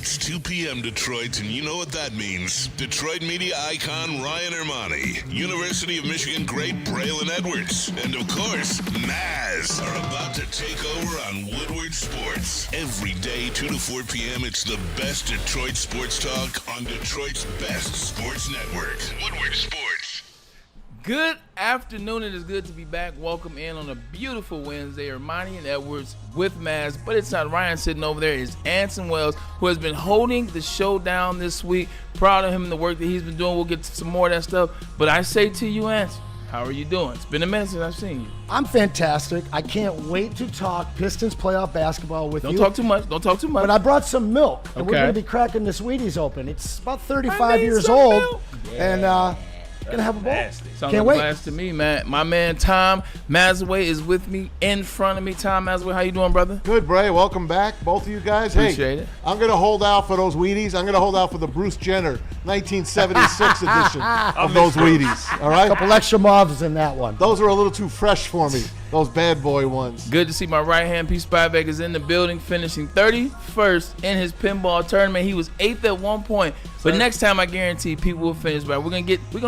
It's 2 p.m. Detroit, and you know what that means. Detroit media icon Ryan Ermanni, University of Michigan great Braylon Edwards, and of course, Maz are about to take over on Woodward Sports. Every day, 2 to 4 p.m., it's the best Detroit sports talk on Detroit's best sports network, Woodward Sports. Good afternoon. It is good to be back. Welcome in on a beautiful Wednesday. Ermanni and Edwards with Maz, but it's not Ryan sitting over there. It's Anson Wells, who has been holding the show down this week. Proud of him and the work that he's been doing. We'll get to some more of that stuff. But I say to you, Anson, how are you doing? It's been a minute since I've seen you. I'm fantastic. I can't wait to talk Pistons playoff basketball with you. Don't talk too much. But I brought some milk. And we're going to be cracking this Wheaties open. It's about 35 years old. Milk. And gonna have a ball. Sounds Can't like wait. a blast to me, man. My man Tom Mazaway is with me in front of me. Tom Mazaway, how you doing, brother? Good, Bray. Welcome back, both of you guys. Appreciate hey, it. I'm going to hold out for those Wheaties. I'm going to hold out for the Bruce Jenner 1976 edition of those Wheaties. All right? A couple extra mauves in that one. Those are a little too fresh for me, those bad boy ones. Good to see my right-hand P. Spivak is in the building, finishing 31st in his pinball tournament. He was 8th at one point. But next time, I guarantee people will finish better. We're gonna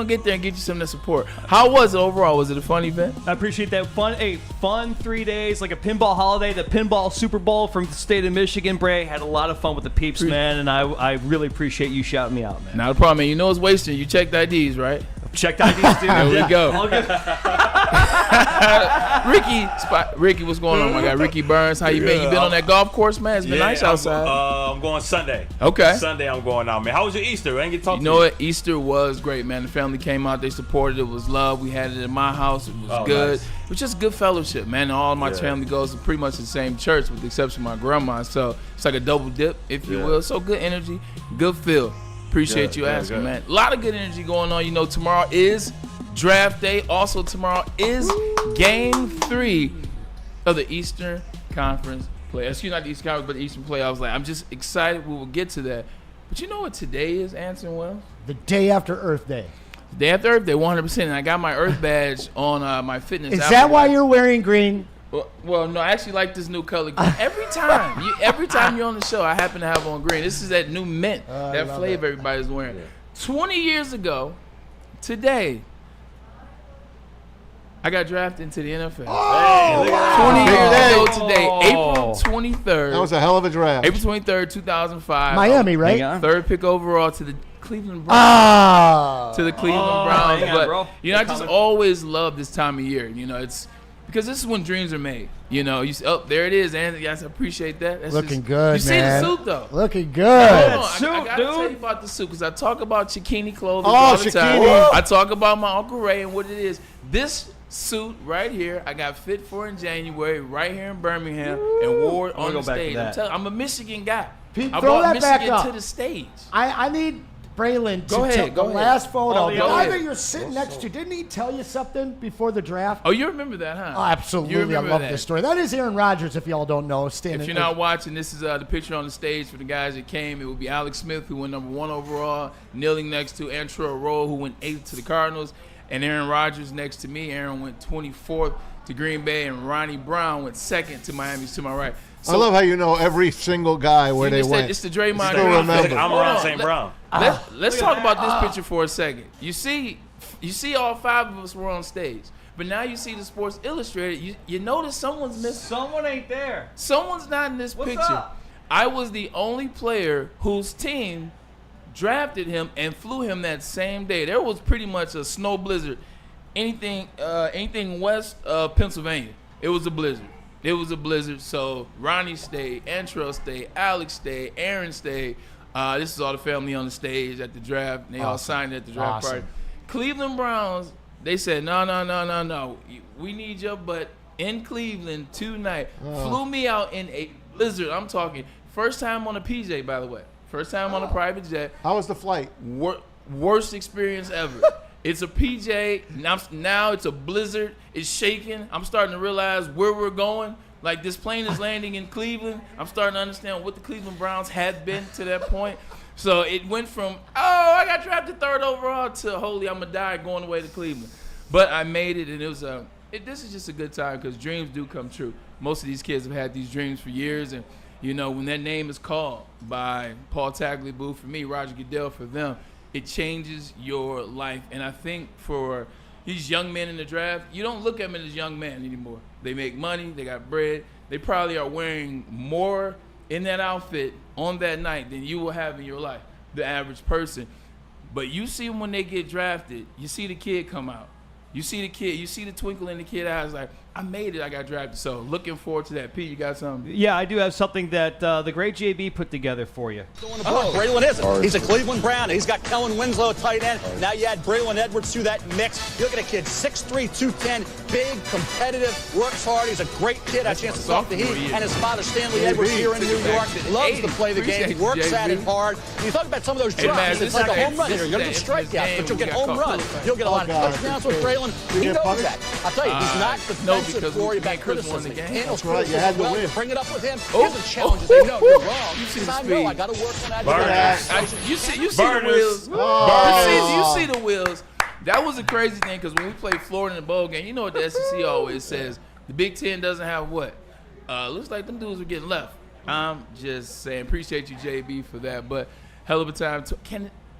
get there and get you some of the support. How was it overall? Was it a fun event? I appreciate that. Fun 3 days, like a pinball holiday, the pinball Super Bowl from the state of Michigan. Bray had a lot of fun with the peeps, man, and I really appreciate you shouting me out, man. Not a problem, man. You know it's wasting. You checked IDs, right? Checked IDs, dude. There we go. All good. Ricky, what's going on, my guy? Ricky Burns, how you been? You been on that golf course, man? It's been nice outside. I'm going Sunday. Okay. Sunday I'm going out, man. How was your Easter? I didn't get to talk to you. You know what? Easter was great, man. The family came out. They supported. It was love. We had it at my house. It was good. Nice. It was just good fellowship, man. All my family goes to pretty much the same church with the exception of my grandma. So it's like a double dip, if you will. So good energy, good feel. Appreciate you asking, man. A lot of good energy going on. You know, tomorrow is draft day. Also, tomorrow is game 3 of the Eastern Conference play. Excuse me, not the Eastern Conference, but the Eastern playoffs. Like, I'm just excited. We will get to that. But you know what today is, Anson Wells? The day after Earth Day. Day after Earth Day, 100%. And I got my Earth badge on my fitness. Is that why you're wearing green? Well, no, I actually like this new color green. Every time you're on the show, I happen to have on green. This is that new mint, that flavor everybody's wearing. Yeah. 20 years ago, today, I got drafted into the NFL. Oh, 20 years ago today, April 23rd. That was a hell of a draft. April 23rd, 2005. Miami, right? Third pick overall to the Cleveland Browns. To the Cleveland Browns. But, you know, I just always love this time of year. You know, it's because this is when dreams are made. You know, you see, there it is, Anthony. Yes, I appreciate that. That's looking good, you man. You see the suit, though. Looking good. Hold on. I got to tell you about the suit because I talk about Chikini clothing Oh, all the time. Chikini. I talk about my Uncle Ray and what it is. This suit right here, I got fit for in January right here in Birmingham and wore it on the stage. I'm a Michigan guy. Pete, I throw brought that back Michigan up. to the stage. I need Braylon to take the go ahead. last photo. The go guy ahead. that you're sitting next to, didn't he tell you something before the draft? Oh, you remember that, huh? Oh, absolutely. You I remember love that. this story. That is Aaron Rodgers, if y'all don't know. If you're not watching, this is the picture on the stage for the guys that came. It would be Alex Smith, who went number 1 overall, kneeling next to Anson-Ra, who went 8th to the Cardinals, and Aaron Rodgers next to me. Aaron went 24th to Green Bay, and Ronnie Brown went 2nd to Miami to my right. So, I love how you know every single guy where they went. It's the Draymond Still Green remember. thing. I'm around St. Brown. Let's talk about this picture for a second. You see all 5 of us were on stage, but now you see the Sports Illustrated. You notice someone's missing. Someone ain't there. Someone's not in this picture. Up? I was the only player whose team drafted him and flew him that same day. There was pretty much a snow blizzard. Anything west of Pennsylvania, it was a blizzard. So Ronnie stayed, Antrell stayed, Alex stayed, Aaron stayed. This is all the family on the stage at the draft. They all signed at the draft party. Cleveland Browns, they said, no. We need your butt in Cleveland tonight. Flew me out in a blizzard. I'm talking first time on a PJ, by the way. First time on a private jet. How was the flight? Worst experience ever. It's a PJ. Now it's a blizzard. It's shaking. I'm starting to realize where we're going. Like, this plane is landing in Cleveland. I'm starting to understand what the Cleveland Browns had been to that point. So it went from, I got drafted 3rd overall to, holy, I'm going to die going away to Cleveland. But I made it, and it was this is just a good time because dreams do come true. Most of these kids have had these dreams for years, and You know, when that name is called by Paul Tagliabue, for me, Roger Goodell, for them, it changes your life. And I think for these young men in the draft, you don't look at them as young men anymore. They make money. They got bread. They probably are wearing more in that outfit on that night than you will have in your life, the average person. But you see them when they get drafted. You see the kid come out. You see the kid. You see the twinkle in the kid's eyes like, I made it. I got drafted. So looking forward to that. Pete, you got something? Yeah, I do have something that the great JB put together for you. Braylon isn't. He's a Cleveland Brown. He's got Kellen Winslow, tight end. Now you add Braylon Edwards to that mix. You look at a kid, 6'3", 210, big, competitive, works hard. He's a great kid. I had a chance to talk to him and his father, Stanley Edwards, here in New York. Loves to play the game, works at it hard. You talk about some of those drops. It's like a home run here. You're going to get strikeouts, but you'll get home runs. You'll get a lot of touchdowns with Braylon. He knows that. I'll tell you, he's not defensive quarterback criticism. He handles criticism well. You bring it up with him. He doesn't challenge and say, no, you're wrong. You see the I speed. know I got to work on that. You see the wheels. You see the wheels. That was a crazy thing because when we played Florida in the bowl game, you know what the SEC always says. The Big Ten doesn't have what? Looks like them dudes are getting left. I'm just saying, appreciate you, JB, for that. But hell of a time.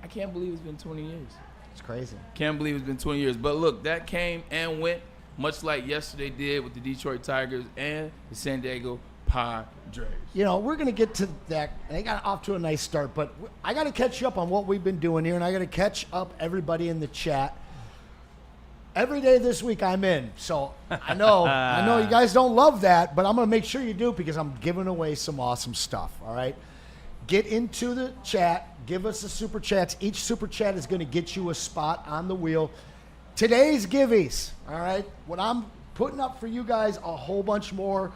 I can't believe it's been 20 years. It's crazy. Can't believe it's been 20 years. But look, that came and went, much like yesterday did with the Detroit Tigers and the San Diego Padres. You know, we're going to get to that. They got off to a nice start, but I got to catch you up on what we've been doing here, and I got to catch up everybody in the chat. Every day this week I'm in, so I know you guys don't love that, but I'm going to make sure you do because I'm giving away some awesome stuff, all right? Get into the chat. Give us the super chats. Each super chat is going to get you a spot on the wheel. Today's giveaways, all right? What I'm putting up for you guys, a whole bunch more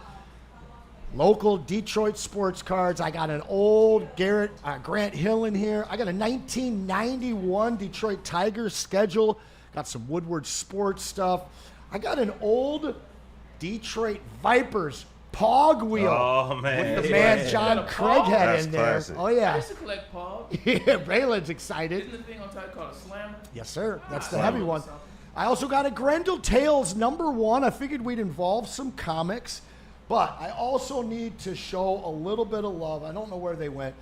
local Detroit sports cards. I got an old Grant Hill in here. I got a 1991 Detroit Tigers schedule. Got some Woodward sports stuff. I got an old Detroit Vipers Pog wheel. Oh, man. With the man John Craig had That's in there. classic. Oh, I yeah. used to collect Paul. Yeah, Braylon's excited. Isn't the thing on top called a slammer? Yes, sir. That's the heavy one. I also got a Grendel Tales #1. I figured we'd involve some comics, but I also need to show a little bit of love. I don't know where they went.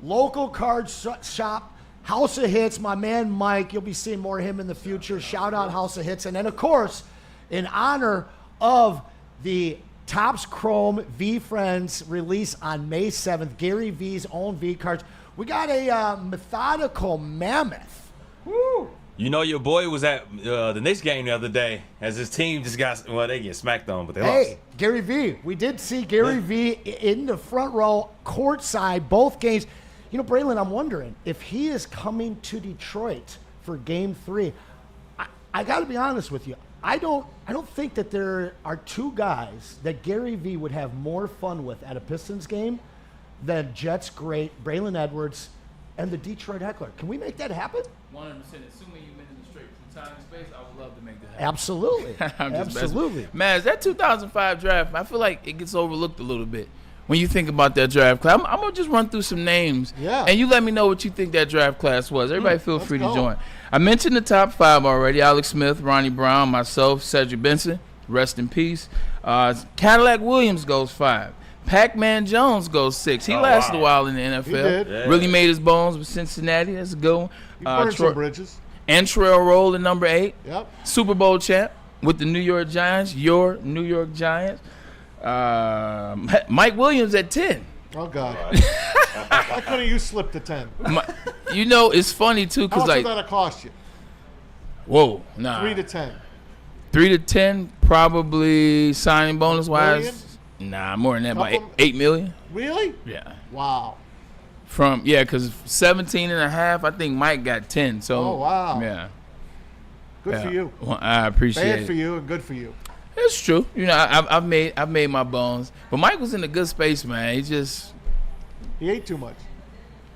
Local card shop, House of Hits, my man Mike. You'll be seeing more of him in the future. Shout out House of Hits. And then, of course, in honor of the Topps Chrome V Friends release on May 7th, Gary V's own V cards, we got a methodical mammoth. Woo! You know your boy was at the Knicks game the other day as his team just got, well, they get smacked on, but they lost. Hey, Gary V. We did see Gary V in the front row, courtside, both games. You know, Braylon, I'm wondering if he is coming to Detroit for Game 3. I got to be honest with you. I don't think that there are two guys that Gary V would have more fun with at a Pistons game than Jets great Braylon Edwards and the Detroit Heckler. Can we make that happen? 100%. Assuming you've been in the straight from time and space, I would love to make that happen. Absolutely. Absolutely. Man, that 2005 draft, I feel like it gets overlooked a little bit when you think about that draft class. I'm going to just run through some names. Yeah. And you let me know what you think that draft class was. Everybody feel free to join. I mentioned the top 5 already. Alex Smith, Ronnie Brown, myself, Cedric Benson. Rest in peace. Cadillac Williams goes 5. Pac-Man Jones goes 6. He lasted a while in the NFL. He did. Yeah. Really made his bones with Cincinnati. That's a good one. He burned some bridges. Antrell Roll at number 8. Yep. Super Bowl champ with the New York Giants. Your New York Giants. Mike Williams at 10. Oh, God. Why couldn't you slip to 10? You know, it's funny, too, How because, much like, would that have cost you? whoa, nah. 3 to 10. 3 to 10, probably signing bonus-wise. Million? Nah, more than that, about Couple- 8 million. Really? Yeah. Wow. Because 17 and a half, I think Mike got 10. So, Oh, wow. Yeah. Good for you. Well, I appreciate it. Bad for you and good for you. It's true. You know, I've made my bones. But Mike was in a good space, man. He ate too much.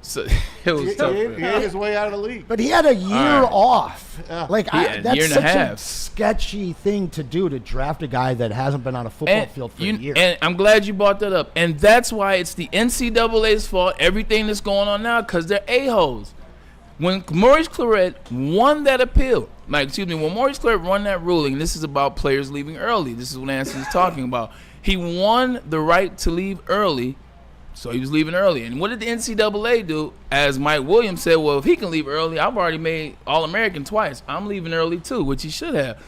So, it was He tough. ate his way out of the league. But he had a year off. Yeah. Like had a that's year and a such a half. sketchy thing to do, to draft a guy that hasn't been on a football field for a year. And I'm glad you brought that up. And that's why it's the NCAA's fault, everything that's going on now, because they're a-holes. When Maurice Claret won that appeal, when Maurice Claret won that ruling, this is about players leaving early. This is what Anson's talking about. He won the right to leave early So he was leaving early. And what did the NCAA do? As Mike Williams said, well, if he can leave early, I've already made All-American twice. I'm leaving early too, which he should have.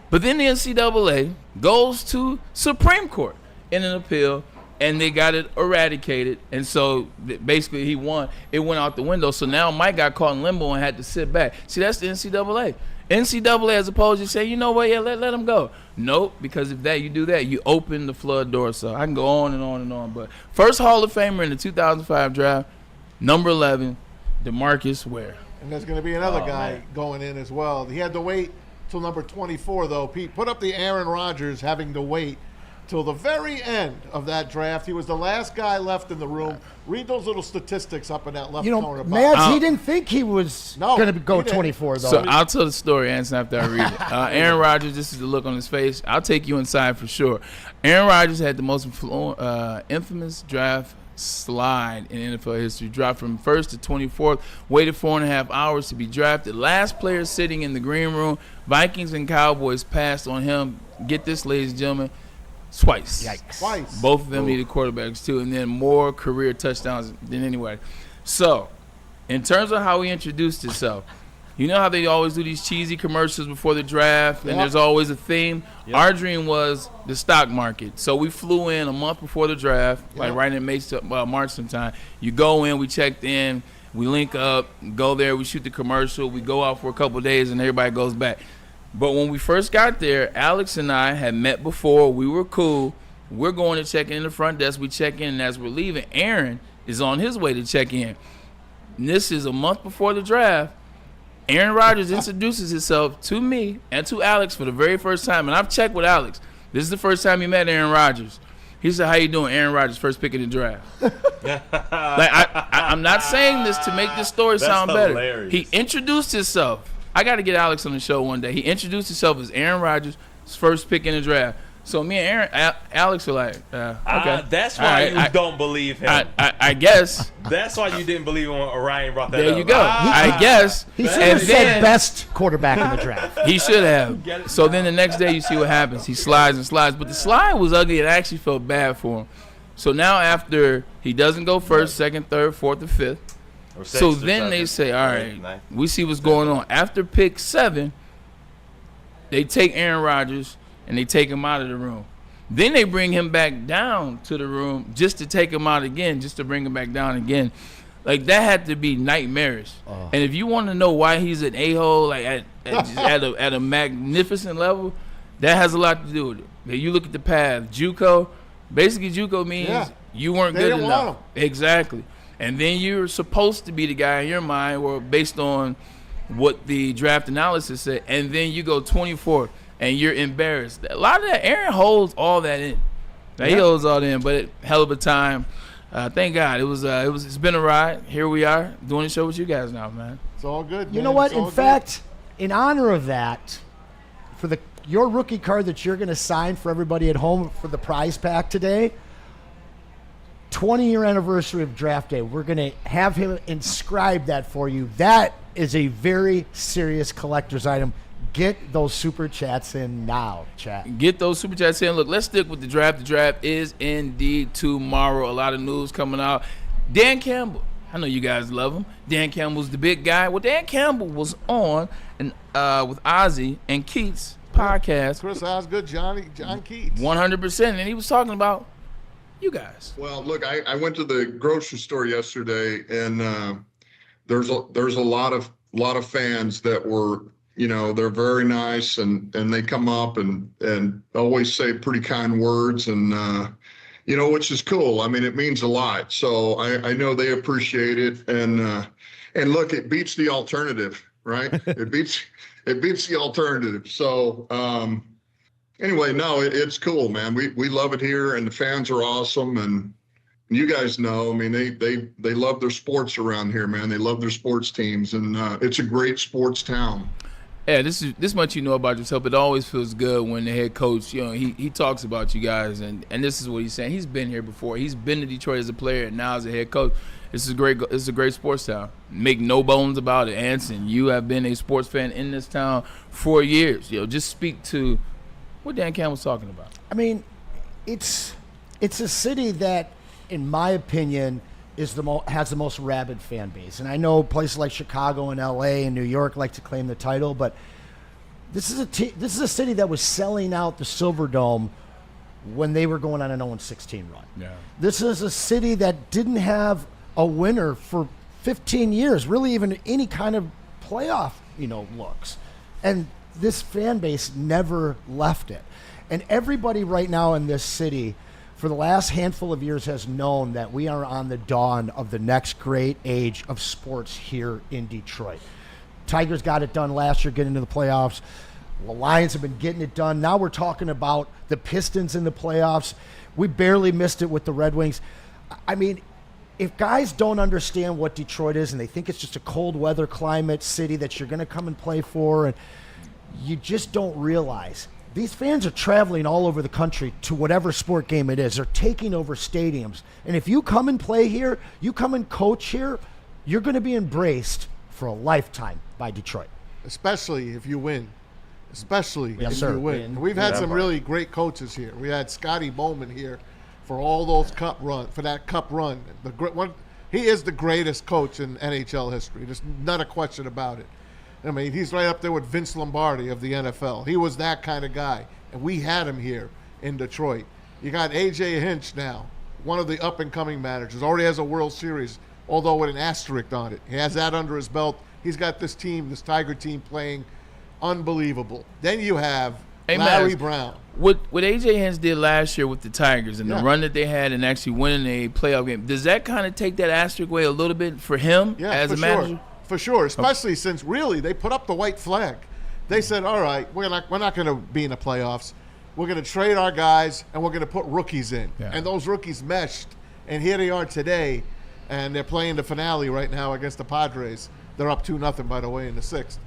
But then the NCAA goes to Supreme Court in an appeal, and they got it eradicated. And so basically he won. It went out the window. So now Mike got caught in limbo and had to sit back. See, that's the NCAA. NCAA, as opposed to say, you know what, yeah, let him go. Nope, because if you do that, you open the flood door. So I can go on and on and on. But first Hall of Famer in the 2005 draft, number 11, DeMarcus Ware. And there's going to be another guy going in as well. He had to wait till number 24, though. Pete, put up the Aaron Rodgers having to wait till the very end of that draft. He was the last guy left in the room. Read those little statistics up in that left corner box. Mads, he didn't think he was going to go 24, though. So I'll tell the story, Anson, after I read it. Aaron Rodgers, this is the look on his face. I'll take you inside for sure. Aaron Rodgers had the most infamous draft slide in NFL history. Dropped from 1st to 24th, waited 4.5 hours to be drafted. Last player sitting in the green room. Vikings and Cowboys passed on him. Get this, ladies and gentlemen, twice. Yikes. Twice. Both of them needed quarterbacks too, and then more career touchdowns than anybody. So, in terms of how he introduced himself, you know how they always do these cheesy commercials before the draft, and there's always a theme? Yep. Our dream was the stock market. So we flew in a month before the draft, like right in March sometime. You go in, we checked in, we link up, go there, we shoot the commercial, we go out for a couple of days, and everybody goes back. But when we first got there, Alex and I had met before. We were cool. We're going to check in the front desk. We check in, and as we're leaving, Aaron is on his way to check in. And this is a month before the draft. Aaron Rodgers introduces himself to me and to Alex for the very first time. And I've checked with Alex. This is the first time he met Aaron Rodgers. He said, how you doing? Aaron Rodgers, first pick in the draft. I'm not saying this to make this story sound better. Hilarious. He introduced himself. I got to get Alex on the show one day. He introduced himself as Aaron Rodgers' first pick in the draft. So me and Alex were like, okay. That's why you don't believe him. I guess. That's why you didn't believe when Orion brought that up. There you go. I guess. He should have said best quarterback in the draft. He should have. So then the next day you see what happens. He slides and slides. But the slide was ugly. It actually felt bad for him. So now after he doesn't go first, second, third, fourth, or fifth. So then they say, all right, we see what's going on. After pick 7, they take Aaron Rodgers and they take him out of the room. Then they bring him back down to the room just to take him out again, just to bring him back down again. Like, that had to be nightmarish. And if you want to know why he's an a-hole, like at a magnificent level, that has a lot to do with it. You look at the path. JUCO, basically JUCO means you weren't good enough. Exactly. And then you're supposed to be the guy in your mind, or based on what the draft analysis said, and then you go 24 and you're embarrassed. A lot of that, Aaron holds all that in. He holds all that in, but hell of a time. Thank God. It's been a ride. Here we are doing the show with you guys now, man. It's all good, man. You know what? In fact, in honor of that, for your rookie card that you're going to sign for everybody at home for the prize pack today, 20-year anniversary of draft day, we're going to have him inscribe that for you. That is a very serious collector's item. Get those super chats in now, chat. Get those super chats in. Look, let's stick with the draft. The draft is indeed tomorrow. A lot of news coming out. Dan Campbell. I know you guys love him. Dan Campbell's the big guy. Well, Dan Campbell was on with Ozzy and Keats podcast. Chris Osgood, John Keats. 100%. And he was talking about you guys. Well, look, I went to the grocery store yesterday, and there's a lot of fans that were, they're very nice, and they come up and always say pretty kind words, and which is cool. I mean, it means a lot. So I know they appreciate it, and look, it beats the alternative, right? It beats the alternative. So anyway, no, it's cool, man. We love it here, and the fans are awesome, and you guys know, I mean, they love their sports around here, man. They love their sports teams, and it's a great sports town. Yeah, this much you know about yourself. It always feels good when the head coach, he talks about you guys, and this is what he's saying. He's been here before. He's been to Detroit as a player, and now as a head coach. This is great. It's a great sports town. Make no bones about it, Anson. You have been a sports fan in this town for years. Just speak to what Dan Campbell's talking about. I mean, it's a city that in my opinion, is has the most rabid fan base. And I know places like Chicago and LA and New York like to claim the title, but this is a city that was selling out the Silverdome when they were going on an 0-16 run. Yeah. This is a city that didn't have a winner for 15 years, really even any kind of playoff, looks. And this fan base never left it. And everybody right now in this city for the last handful of years has known that we are on the dawn of the next great age of sports here in Detroit. Tigers got it done last year, getting into the playoffs. The Lions have been getting it done. Now we're talking about the Pistons in the playoffs. We barely missed it with the Red Wings. I mean, if guys don't understand what Detroit is and they think it's just a cold weather climate city that you're going to come and play for, and you just don't realize these fans are traveling all over the country to whatever sport game it is. They're taking over stadiums. And if you come and play here, you come and coach here, you're going to be embraced for a lifetime by Detroit. Especially if you win. Especially Yes, if sir. you win. We've had some really great coaches here. We had Scotty Bowman here for all those cup run. He is the greatest coach in NHL history. There's not a question about it. I mean, he's right up there with Vince Lombardi of the NFL. He was that kind of guy, and we had him here in Detroit. You got A.J. Hinch now, one of the up-and-coming managers, already has a World Series, although with an asterisk on it. He has that under his belt. He's got this team, this Tiger team, playing unbelievable. Then you have Larry Brown. What A.J. Hinch did last year with the Tigers and the run that they had and actually winning a playoff game, does that kind of take that asterisk away a little bit for him as a manager? For sure, especially since really they put up the white flag. They said, all right, we're not going to be in the playoffs. We're going to trade our guys, and we're going to put rookies in. Yeah. And those rookies meshed, and here they are today, and they're playing the finale right now against the Padres. They're up 2-0, by the way, in the sixth.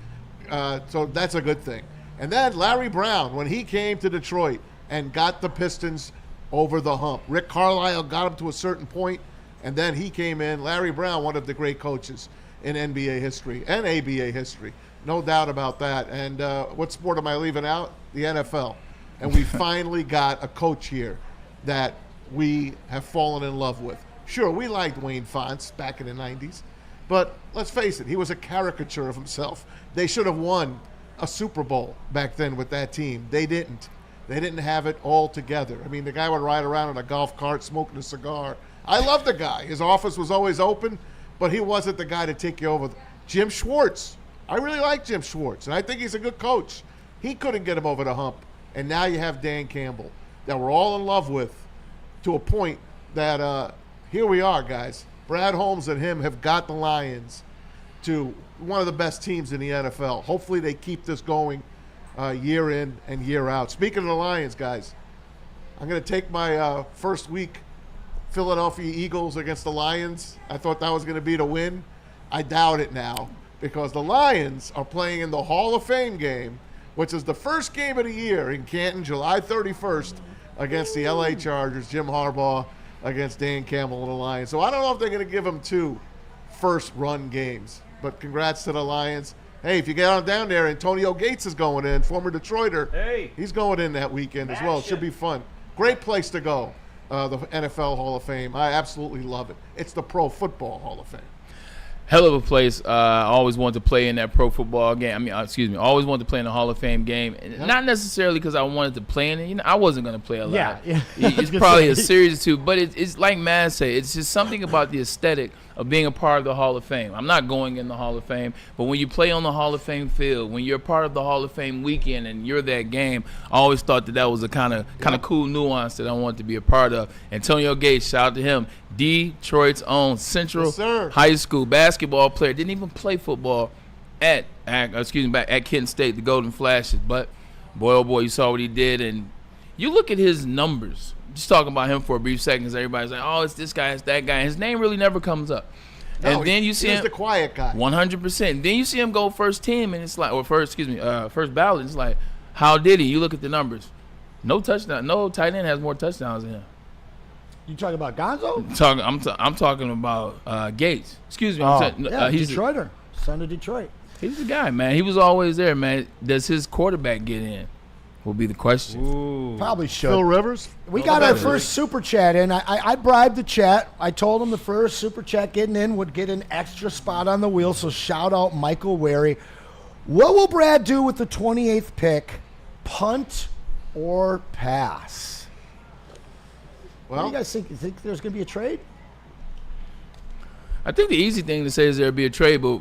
So that's a good thing. And then Larry Brown, when he came to Detroit and got the Pistons over the hump. Rick Carlisle got him to a certain point, and then he came in. Larry Brown, one of the great coaches in NBA history and ABA history. No doubt about that. And what sport am I leaving out? The NFL. And we finally got a coach here that we have fallen in love with. Sure, we liked Wayne Fontes back in the 90s, but let's face it, he was a caricature of himself. They should have won a Super Bowl back then with that team. They didn't. They didn't have it all together. I mean, the guy would ride around in a golf cart smoking a cigar. I love the guy. His office was always open, but he wasn't the guy to take you over. Jim Schwartz. I really like Jim Schwartz, and I think he's a good coach. He couldn't get him over the hump. And now you have Dan Campbell that we're all in love with to a point that here we are, guys. Brad Holmes and him have got the Lions to one of the best teams in the NFL. Hopefully they keep this going year in and year out. Speaking of the Lions, guys, I'm going to take my first week Philadelphia Eagles against the Lions. I thought that was going to be the win. I doubt it now because the Lions are playing in the Hall of Fame game, which is the first game of the year in Canton, July 31st, against the LA Chargers. Jim Harbaugh against Dan Campbell and the Lions. So I don't know if they're going to give them 2 first-run games, but congrats to the Lions. Hey, if you get on down there, Antonio Gates is going in, former Detroiter. Hey. He's going in that weekend as well. It should be fun. Great place to go, the NFL Hall of Fame. I absolutely love it. It's the Pro Football Hall of Fame. Hell of a place. I always wanted to play in that pro football game. I always wanted to play in the Hall of Fame game. And not necessarily because I wanted to play in it. I wasn't going to play a lot. Yeah. It's probably a series or two. But it's like Maz said. It's just something about the aesthetic of being a part of the Hall of Fame. I'm not going in the Hall of Fame. But when you play on the Hall of Fame field, when you're a part of the Hall of Fame weekend and you're that game, I always thought that was a kind of cool nuance that I wanted to be a part of. Antonio Gates, shout out to him. Detroit's own Central High School basketball player. Didn't even play football at Kent State, the Golden Flashes. But boy, oh boy, you saw what he did. And you look at his numbers. Just talking about him for a brief second, everybody's like, oh, it's this guy, it's that guy. His name really never comes up. No, and then you see he's the quiet guy. 100%. Then you see him go first team, and it's like, first ballot. It's like, how did he? You look at the numbers. No touchdown. No tight end has more touchdowns than him. You talking about Gonzo? I'm talking about Gates. Excuse me. He's Detroiter, son of Detroit. He's the guy, man. He was always there, man. Does his quarterback get in? will be the question. Ooh. Probably should. Phil Rivers? We got our first super chat in. I bribed the chat. I told him the first super chat getting in would get an extra spot on the wheel, so shout out Michael Wary. What will Brad do with the 28th pick? Punt or pass? What do you guys think? You think there's going to be a trade? I think the easy thing to say is there'll be a trade, but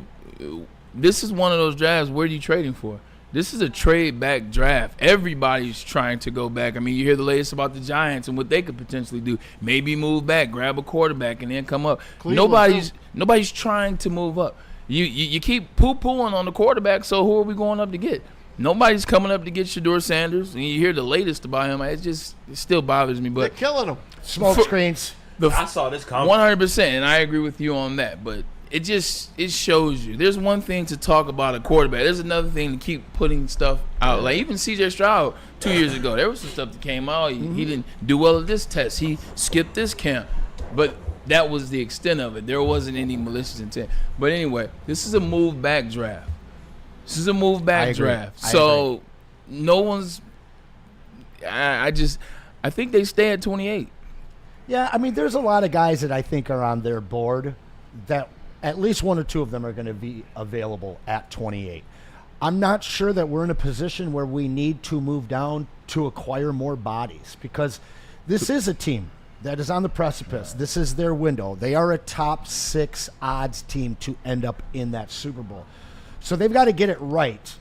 this is one of those drafts. Where are you trading for? This is a trade back draft. Everybody's trying to go back. I mean, you hear the latest about the Giants and what they could potentially do. Maybe move back, grab a quarterback, and then come up. Nobody's trying to move up. You keep poo-pooing on the quarterback, so who are we going up to get? Nobody's coming up to get Shedeur Sanders. And you hear the latest about him. It still bothers me. But they're killing him. Smoke screens. I saw this comment. 100%, and I agree with you on that. But it shows you. There's one thing to talk about a quarterback. There's another thing to keep putting stuff out. Like even C.J. Stroud 2 years ago, there was some stuff that came out. He didn't do well at this test. He skipped this camp. But that was the extent of it. There wasn't any malicious intent. But anyway, this is a move back draft. So no one's. I think they stay at 28. Yeah, I mean, there's a lot of guys that I think are on their board that at least one or two of them are going to be available at 28. I'm not sure that we're in a position where we need to move down to acquire more bodies because this is a team that is on the precipice. This is their window. They are a top 6 odds team to end up in that Super Bowl. So they've got to get it right.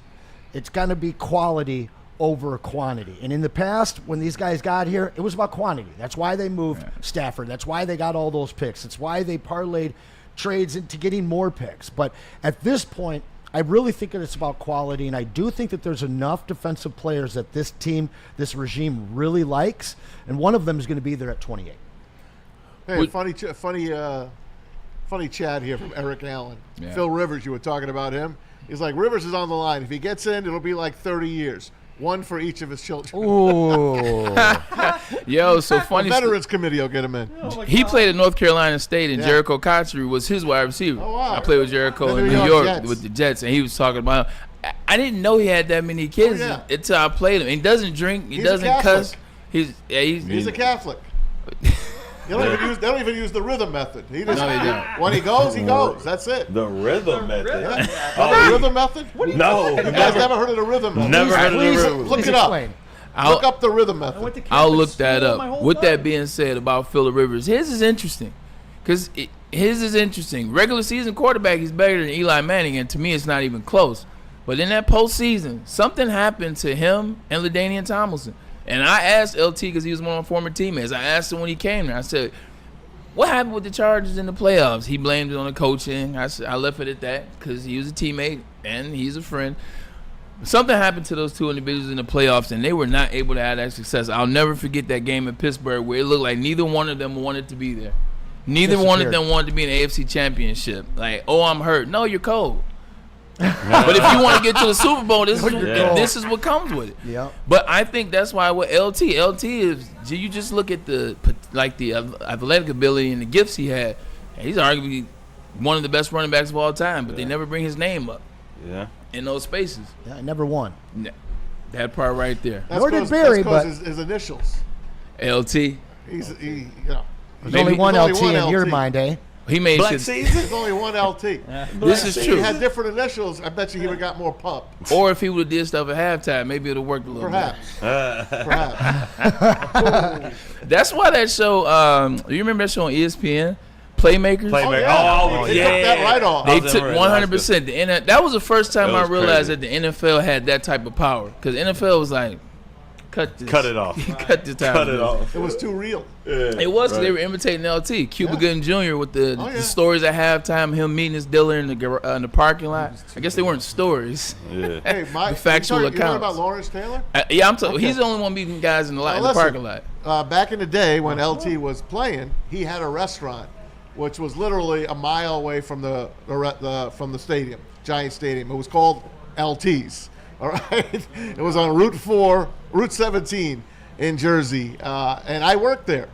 It's going to be quality over quantity. And in the past, when these guys got here, it was about quantity. That's why they moved Stafford. That's why they got all those picks. It's why they parlayed trades into getting more picks. But at this point, I really think that it's about quality, and I do think that there's enough defensive players that this team, this regime really likes, and one of them is going to be there at 28. Hey, funny chat here from Eric Allen. Yeah. Phil Rivers, you were talking about him. He's like, Rivers is on the line. If he gets in, it'll be like 30 years. One for each of his children. Ooh. Yo, so funny. The Veterans Committee will get him in. He played at North Carolina State, and Jericho Cotchery was his wide receiver. Oh, wow. I played with Jericho The in New New York York Jets. with the Jets, and he was talking about him. I didn't know he had that many kids until I played him. He doesn't drink. He He's doesn't a Catholic. cuss. He's a Catholic. They don't even use the rhythm method. He just, No, they don't. When he goes, he goes. That's it. The rhythm method. The rhythm method? No. You guys never heard of the rhythm method? Never heard of the rhythm. Look Please it up. explain. Look up the rhythm method. I'll look that up. With that being said about Phillip Rivers, his is interesting. Because his is interesting. Regular season quarterback, he's better than Eli Manning, and to me it's not even close. But in that postseason, something happened to him and LaDainian Tomlinson. And I asked LT, because he was one of my former teammates, I asked him when he came there, I said, what happened with the Chargers in the playoffs? He blamed it on the coaching. I left it at that because he was a teammate and he's a friend. Something happened to those two individuals in the playoffs, and they were not able to have that success. I'll never forget that game in Pittsburgh where it looked like neither one of them wanted to be there. Neither one of them wanted to be in the AFC Championship. Like, oh, I'm hurt. No, you're cold. But if you want to get to the Super Bowl, this is what comes with it. Yep. But I think that's why with LT is you just look at the athletic ability and the gifts he had. He's arguably one of the best running backs of all time, but they never bring his name up. Yeah. In those spaces. Yeah, I never won. That part right there. Nor did Barry, but his initials. LT. There's only one LT in your mind, eh? He made Black shit. season. There's only one LT. This is If true. he had different initials, I bet you he would have got more pump. Or if he would have did stuff at halftime, maybe it would have worked a little Perhaps. bit. Perhaps. That's why that show, you remember that show on ESPN? Playmakers? Playmaker. They took that right off. They took 100%. That was the first time That I was realized crazy. that the NFL had that type of power. Because NFL was like, cut it off. Cut this time. Cut it off. It was too real. It was 'cause they were imitating LT. Cuba Gooding Jr. with the stories at halftime, him meeting his dealer in the parking lot. I guess they weren't stories. Yeah. Hey, The factual you talking accounts. about Lawrence Taylor? Yeah, I'm talking. He's the only one meeting guys in the Now, parking lot. Back in the day when LT was playing, he had a restaurant, which was literally a mile away from the stadium, Giant Stadium. It was called LT's. All right, it was on Route 17 in Jersey, and I worked there.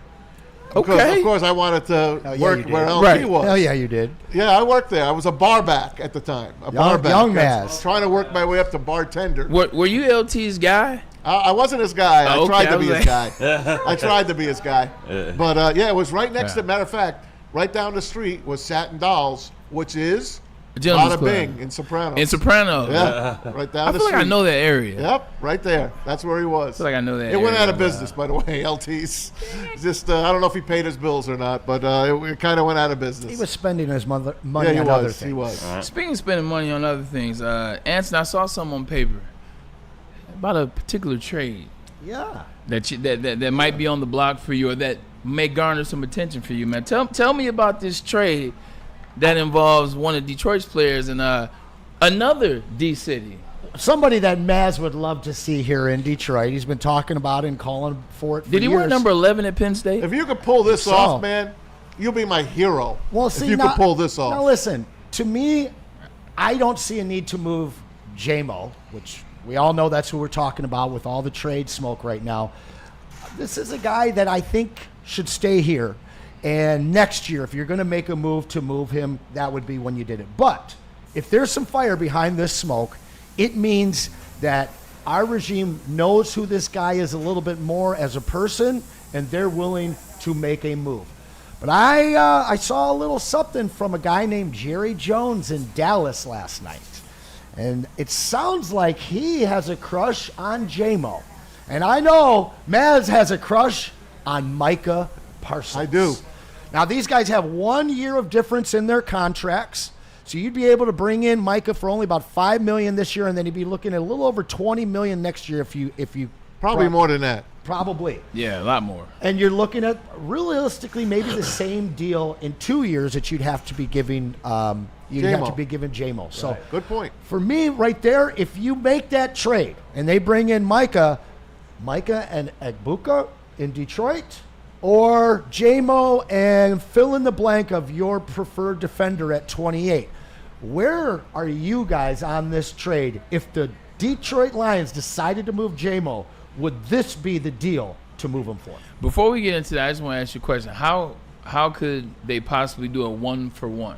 Okay. Of course, I wanted to work where LT Right. was. Hell yeah, you did. Yeah, I worked there. I was a bar back at the time. Young I was Maz. trying to work my way up to bartender. Were you LT's guy? I wasn't his guy. I Okay, tried to I be was his guy. I tried to be his guy. But, it was right next to, matter of fact, right down the street was Satin Dolls, which is Gentleman's Bada Club. Bing in Sopranos. In Sopranos. Yeah, right down I the feel street. like I know that area. Yep, right there. That's where he was. I feel like I know that It went area. out of business, by the way, LT's. Just, I don't know if he paid his bills or not, but it kind of went out of business. He was spending his money he on was. other things. He was. Speaking of spending money on other things, Anson, I saw something on paper about a particular trade Yeah. that might be on the block for you, or that may garner some attention for you, man. Tell me about this trade that involves one of Detroit's players and another D city. Somebody that Maz would love to see here in Detroit. He's been talking about it and calling for it for Did he years. wear number 11 at Penn State? If you could pull this So- off, man, you'll be my hero. Well, see, if you now, could pull this off. Now, listen, to me, I don't see a need to move J-Mo, which we all know that's who we're talking about with all the trade smoke right now. This is a guy that I think should stay here. And next year, if you're going to make a move to move him, that would be when you did it. But if there's some fire behind this smoke, it means that our regime knows who this guy is a little bit more as a person, and they're willing to make a move. But I saw a little something from a guy named Jerry Jones in Dallas last night. And it sounds like he has a crush on J-Mo. And I know Maz has a crush on Micah Parsons. I do. Now, these guys have 1 year of difference in their contracts. So you'd be able to bring in Micah for only about $5 million this year, and then you'd be looking at a little over $20 million next year if you Probably more than that. Probably. Yeah, a lot more. And you're looking at realistically maybe the same deal in 2 years that you'd have to be giving J-Mo. So Good point. for me, right there, if you make that trade and they bring in Micah and Egbuka in Detroit, or J-Mo and fill in the blank of your preferred defender at 28, where are you guys on this trade? If the Detroit Lions decided to move J-Mo, would this be the deal to move him for? Before we get into that, I just want to ask you a question. How could they possibly do a 1-for-1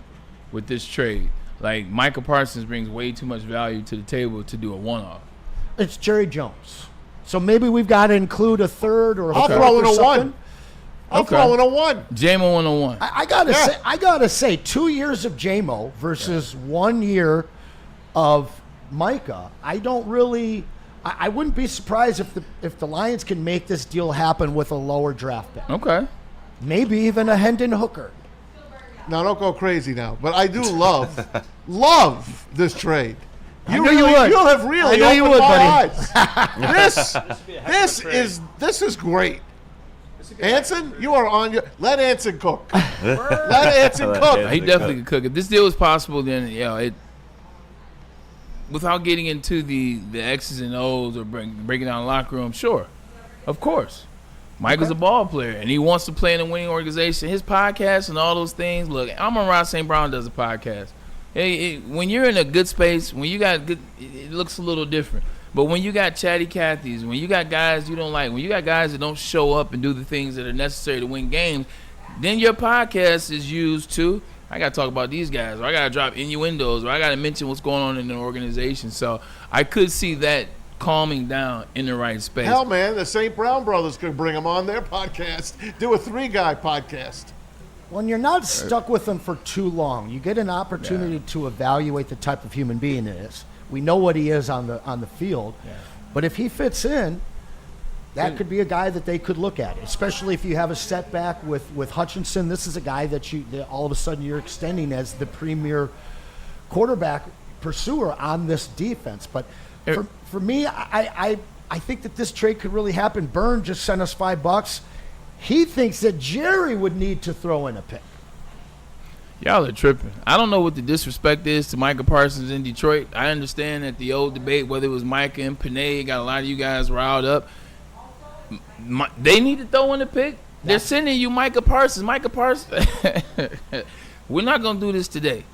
with this trade? Like, Micah Parsons brings way too much value to the table to do a one-off. It's Jerry Jones. So maybe we've got to include a third or a I'll fourth throw in or a something. one. I'll throw in a one. J-Mo 101. I gotta say, 2 years of J-Mo versus 1 year of Micah. I don't really. I wouldn't be surprised if the Lions can make this deal happen with a lower draft pick. Okay. Maybe even a Hendon Hooker. Now, don't go crazy now. But I do love this trade. I knew you would. You'll have really I knew you opened would, my buddy. eyes. This is great. Anson, you are on your. Let Anson cook. Let Anson cook. He definitely could cook. If this deal was possible, then without getting into the X's and O's or breaking down the locker room, sure, of course. Michael's a ball player, and he wants to play in a winning organization. His podcast and all those things. Look, Amon-Ra St. Brown does a podcast. Hey, when you're in a good space, when you got good, it looks a little different. But when you got chatty Cathys, when you got guys you don't like, when you got guys that don't show up and do the things that are necessary to win games, then your podcast is used to, I got to talk about these guys, or I got to drop innuendos, or I got to mention what's going on in the organization. So I could see that calming down in the right space. Hell, man, the St. Brown brothers could bring him on their podcast. Do a 3-guy podcast. When you're not stuck with them for too long, you get an opportunity to evaluate the type of human being it is. We know what he is on the field, but if he fits in, that could be a guy that they could look at, especially if you have a setback with Hutchinson. This is a guy that all of a sudden you're extending as the premier quarterback pursuer on this defense. But for me, I think that this trade could really happen. Byrne just sent us $5. He thinks that Jerry would need to throw in a pick. Y'all are tripping. I don't know what the disrespect is to Micah Parsons in Detroit. I understand that the old debate, whether it was Micah and Panay, got a lot of you guys riled up. They need to throw in a pick. They're sending you Micah Parsons. Micah Parsons. We're not going to do this today.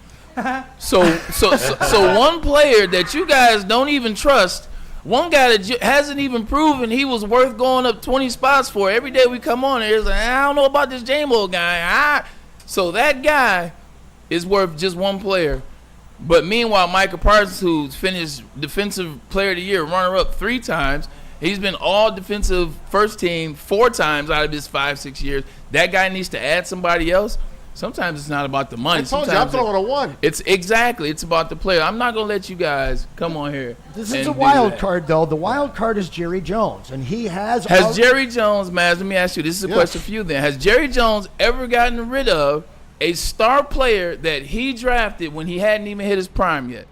So one player that you guys don't even trust, one guy that hasn't even proven he was worth going up 20 spots for. Every day we come on here, it's like, I don't know about this J-Mo guy. So that guy is worth just one player. But meanwhile, Micah Parsons, who's finished Defensive Player of the Year, runner-up 3 times, He's been all defensive first team 4 times out of his 5-6 years. That guy needs to add somebody else. Sometimes it's not about the money. I told you, I'm throwing a 1. It's about the player. I'm not going to let you guys come on here. This is a wild card, though. The wild card is Jerry Jones, and he has. Jerry Jones, Maz, let me ask you. This is a question for you then. Has Jerry Jones ever gotten rid of a star player that he drafted when he hadn't even hit his prime yet?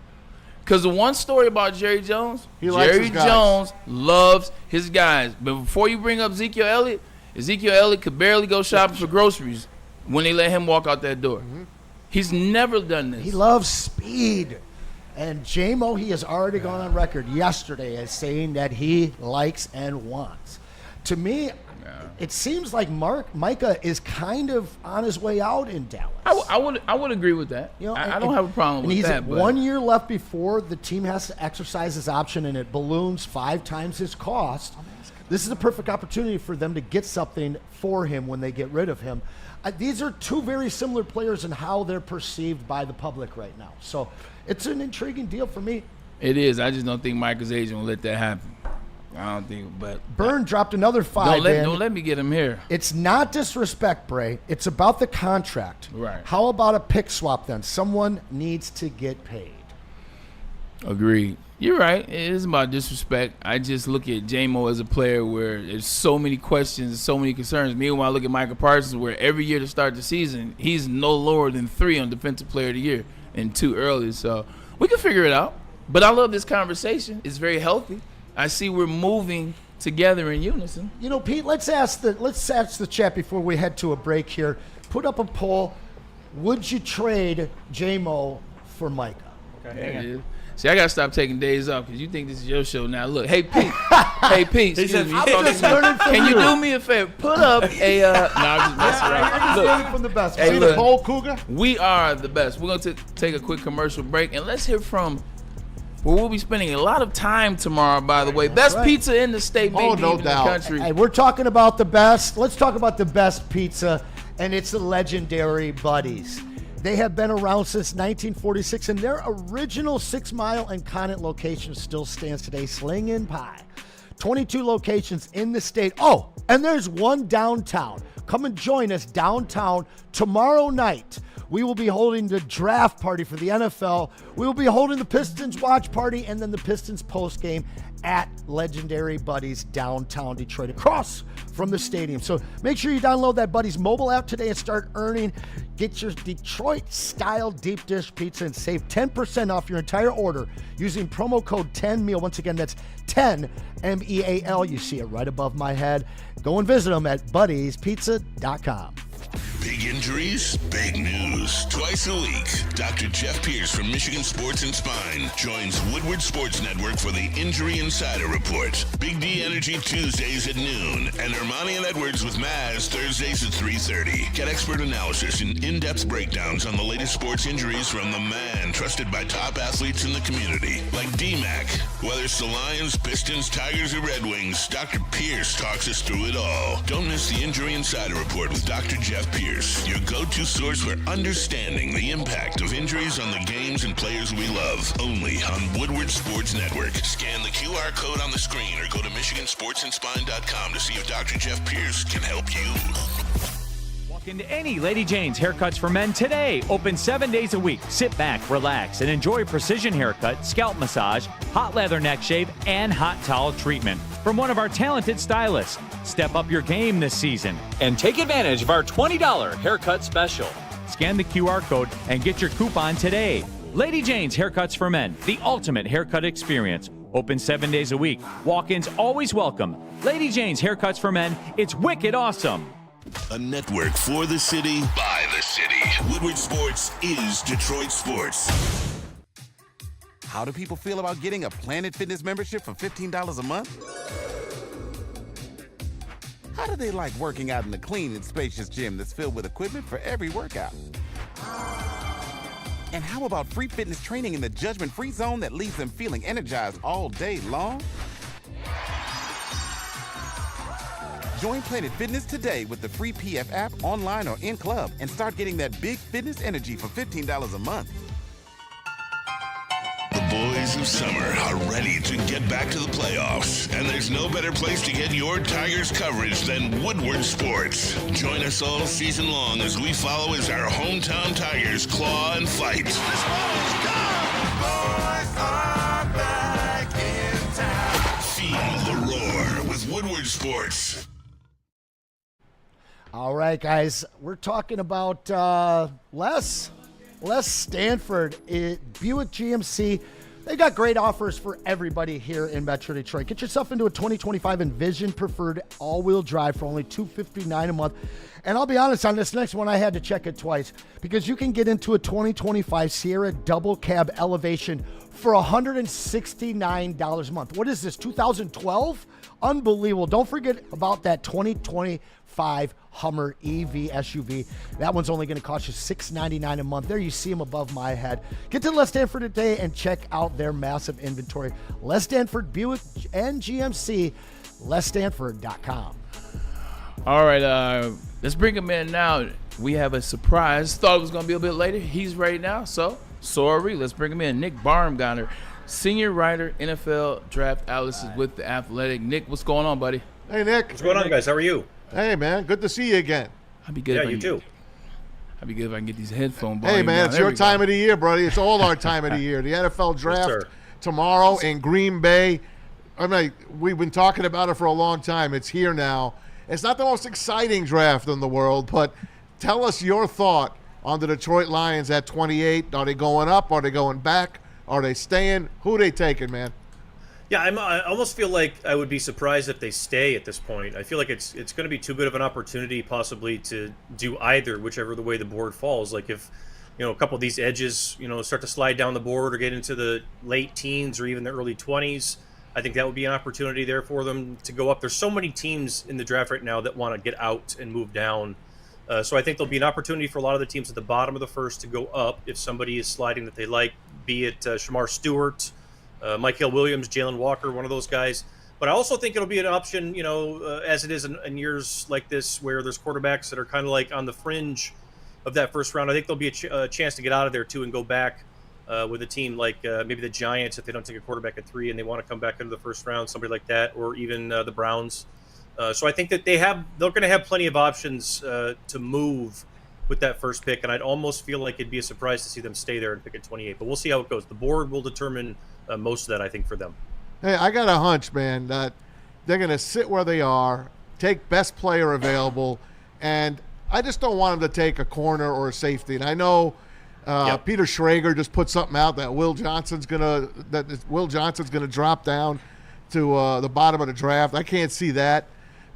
Because the one story about Jerry Jones, Jerry Jones loves his guys. But before you bring up Ezekiel Elliott could barely go shopping for groceries when they let him walk out that door. Mm-hmm. He's never done this. He loves speed. And J-Mo, he has already gone on record yesterday as saying that he likes and wants. To me, it seems like Micah is kind of on his way out in Dallas. I would agree with that. I don't have a problem with that. And he's 1 year left before the team has to exercise his option, and it balloons 5 times his cost. This is a perfect opportunity for them to get something for him when they get rid of him. These are 2 very similar players in how they're perceived by the public right now. So it's an intriguing deal for me. It is. I just don't think Micah's agent will let that happen. I don't think, but Byrne dropped another 5. Don't let me get him here. It's not disrespect, Bray. It's about the contract. Right. How about a pick swap then? Someone needs to get paid. Agreed. You're right. It is about disrespect. I just look at J-Mo as a player where there's so many questions, so many concerns. Meanwhile, I look at Micah Parsons where every year to start the season, he's no lower than 3 on Defensive Player of the Year and 2 early. So we can figure it out. But I love this conversation. It's very healthy. I see we're moving together in unison. You know, Pete, let's ask the chat before we head to a break here. Put up a poll. Would you trade J-Mo for Micah? Okay, hang on. See, I got to stop taking days off because you think this is your show now. Look, hey, Pete. Hey, Pete, excuse me. Can you do me a favor? Put up a no, I'm just messing around. Look, from the best. Hey, the poll, Cougar? We are the best. We're going to take a quick commercial break, and let's hear from where we'll be spending a lot of time tomorrow, by the way. Best pizza in the state, maybe no even doubt. the country. Hey, we're talking about the best. Let's talk about the best pizza, and it's the legendary Buddies. They have been around since 1946, and their original 6 Mile and Conant location still stands today, slinging pie. 22 locations in the state. Oh, and there's one downtown. Come and join us downtown tomorrow night. We will be holding the draft party for the NFL. We will be holding the Pistons watch party and then the Pistons post game at Legendary Buddies downtown Detroit, across from the stadium. So make sure you download that Buddies mobile app today and start earning. Get your Detroit-style deep dish pizza and save 10% off your entire order using promo code 10MEAL. Once again, that's 10 MEAL. You see it right above my head. Go and visit them at buddiespizza.com. Big injuries, big news. Twice a week, Dr. Jeff Pierce from Michigan Sports and Spine joins Woodward Sports Network for the Injury Insider Report. Big D Energy Tuesdays at noon, and Ermanni and Edwards with Maz Thursdays at 3:30. Get expert analysis and in-depth breakdowns on the latest sports injuries from the man trusted by top athletes in the community, like D-Mac. Whether it's the Lions, Pistons, Tigers, or Red Wings, Dr. Pierce talks us through it all. Don't miss the Injury Insider Report with Dr. Jeff Pierce, your go-to source for understanding the impact of injuries on the games and players we love. Only on Woodward Sports Network. Scan the QR code on the screen or go to MichiganSportsandSpine.com to see if Dr. Jeff Pierce can help you. Walk into any Lady Jane's Haircuts for Men today. Open 7 days a week. Sit back, relax, and enjoy precision haircut, scalp massage, hot leather neck shave, and hot towel treatment from one of our talented stylists. Step up your game this season and take advantage of our $20 haircut special. Scan the QR code and get your coupon today. Lady Jane's Haircuts for Men, the ultimate haircut experience. Open 7 days a week. Walk-ins always welcome. Lady Jane's Haircuts for Men, it's wicked awesome. A network for the city, by the city. Woodward Sports is Detroit Sports. How do people feel about getting a Planet Fitness membership for $15 a month? How do they like working out in a clean and spacious gym that's filled with equipment for every workout? And how about free fitness training in the judgment-free zone that leaves them feeling energized all day long? Join Planet Fitness today with the free PF app, online or in club, and start getting that big fitness energy for $15 a month. The boys Tigers of summer are ready to get back to the playoffs, and there's no better place to get your Tigers coverage than Woodward Sports. Join us all season long as we follow as our hometown Tigers claw and fight. This ball is gone! Boys are back in town. Feel the roar with Woodward Sports. All right, guys, we're talking about Les Stanford at Buick GMC. They got great offers for everybody here in Metro Detroit. Get yourself into a 2025 Envision Preferred all-wheel drive for only $259 a month. And I'll be honest, on this next one, I had to check it twice because you can get into a 2025 Sierra Double Cab Elevation for $169 a month. What is this, 2012? Unbelievable. Don't forget about that 2025 Hummer EV SUV. That one's only going to cost you $699 a month. There you see them above my head. Get to Les Stanford today and check out their massive inventory. Les Stanford, Buick, and GMC, lesstanford.com. All right, let's bring him in now. We have a surprise. Thought it was going to be a bit later. He's ready now, so sorry. Let's bring him in. Nick Baumgardner, senior writer, NFL Draft Analyst with The Athletic. Nick, what's going on, buddy? Hey, Nick. What's going on, guys? How are you? Hey, man. Good to see you again. I'd be good. Yeah, you too. I'd be good if I can get these headphones. Hey, man, it's your time of the year, buddy. It's all our time of the year. The NFL Draft tomorrow in Green Bay. I mean, we've been talking about it for a long time. It's here now. It's not the most exciting draft in the world, but tell us your thought on the Detroit Lions at 28. Are they going up? Are they going back? Are they staying? Who are they taking, man? Yeah, I almost feel like I would be surprised if they stay at this point. I feel like it's going to be too good of an opportunity possibly to do either, whichever the way the board falls. Like if, a couple of these edges, start to slide down the board or get into the late teens or even the early 20s, I think that would be an opportunity there for them to go up. There's so many teams in the draft right now that want to get out and move down. So I think there'll be an opportunity for a lot of the teams at the bottom of the first to go up if somebody is sliding that they like, be it Shamar Stewart, Mike Williams, Jalen Walker, one of those guys. But I also think it'll be an option, as it is in years like this where there's quarterbacks that are kind of like on the fringe of that first round. I think there'll be a chance to get out of there, too, and go back with a team like maybe the Giants if they don't take a quarterback at 3 and they want to come back into the first round, somebody like that, or even the Browns. So I think that they're going to have plenty of options to move with that first pick, and I'd almost feel like it'd be a surprise to see them stay there and pick at 28. But we'll see how it goes. The board will determine most of that, I think, for them. Hey, I got a hunch, man, that they're going to sit where they are, take best player available, and I just don't want them to take a corner or a safety. And I know Peter Schrager just put something out that Will Johnson's gonna drop down to the bottom of the draft. I can't see that,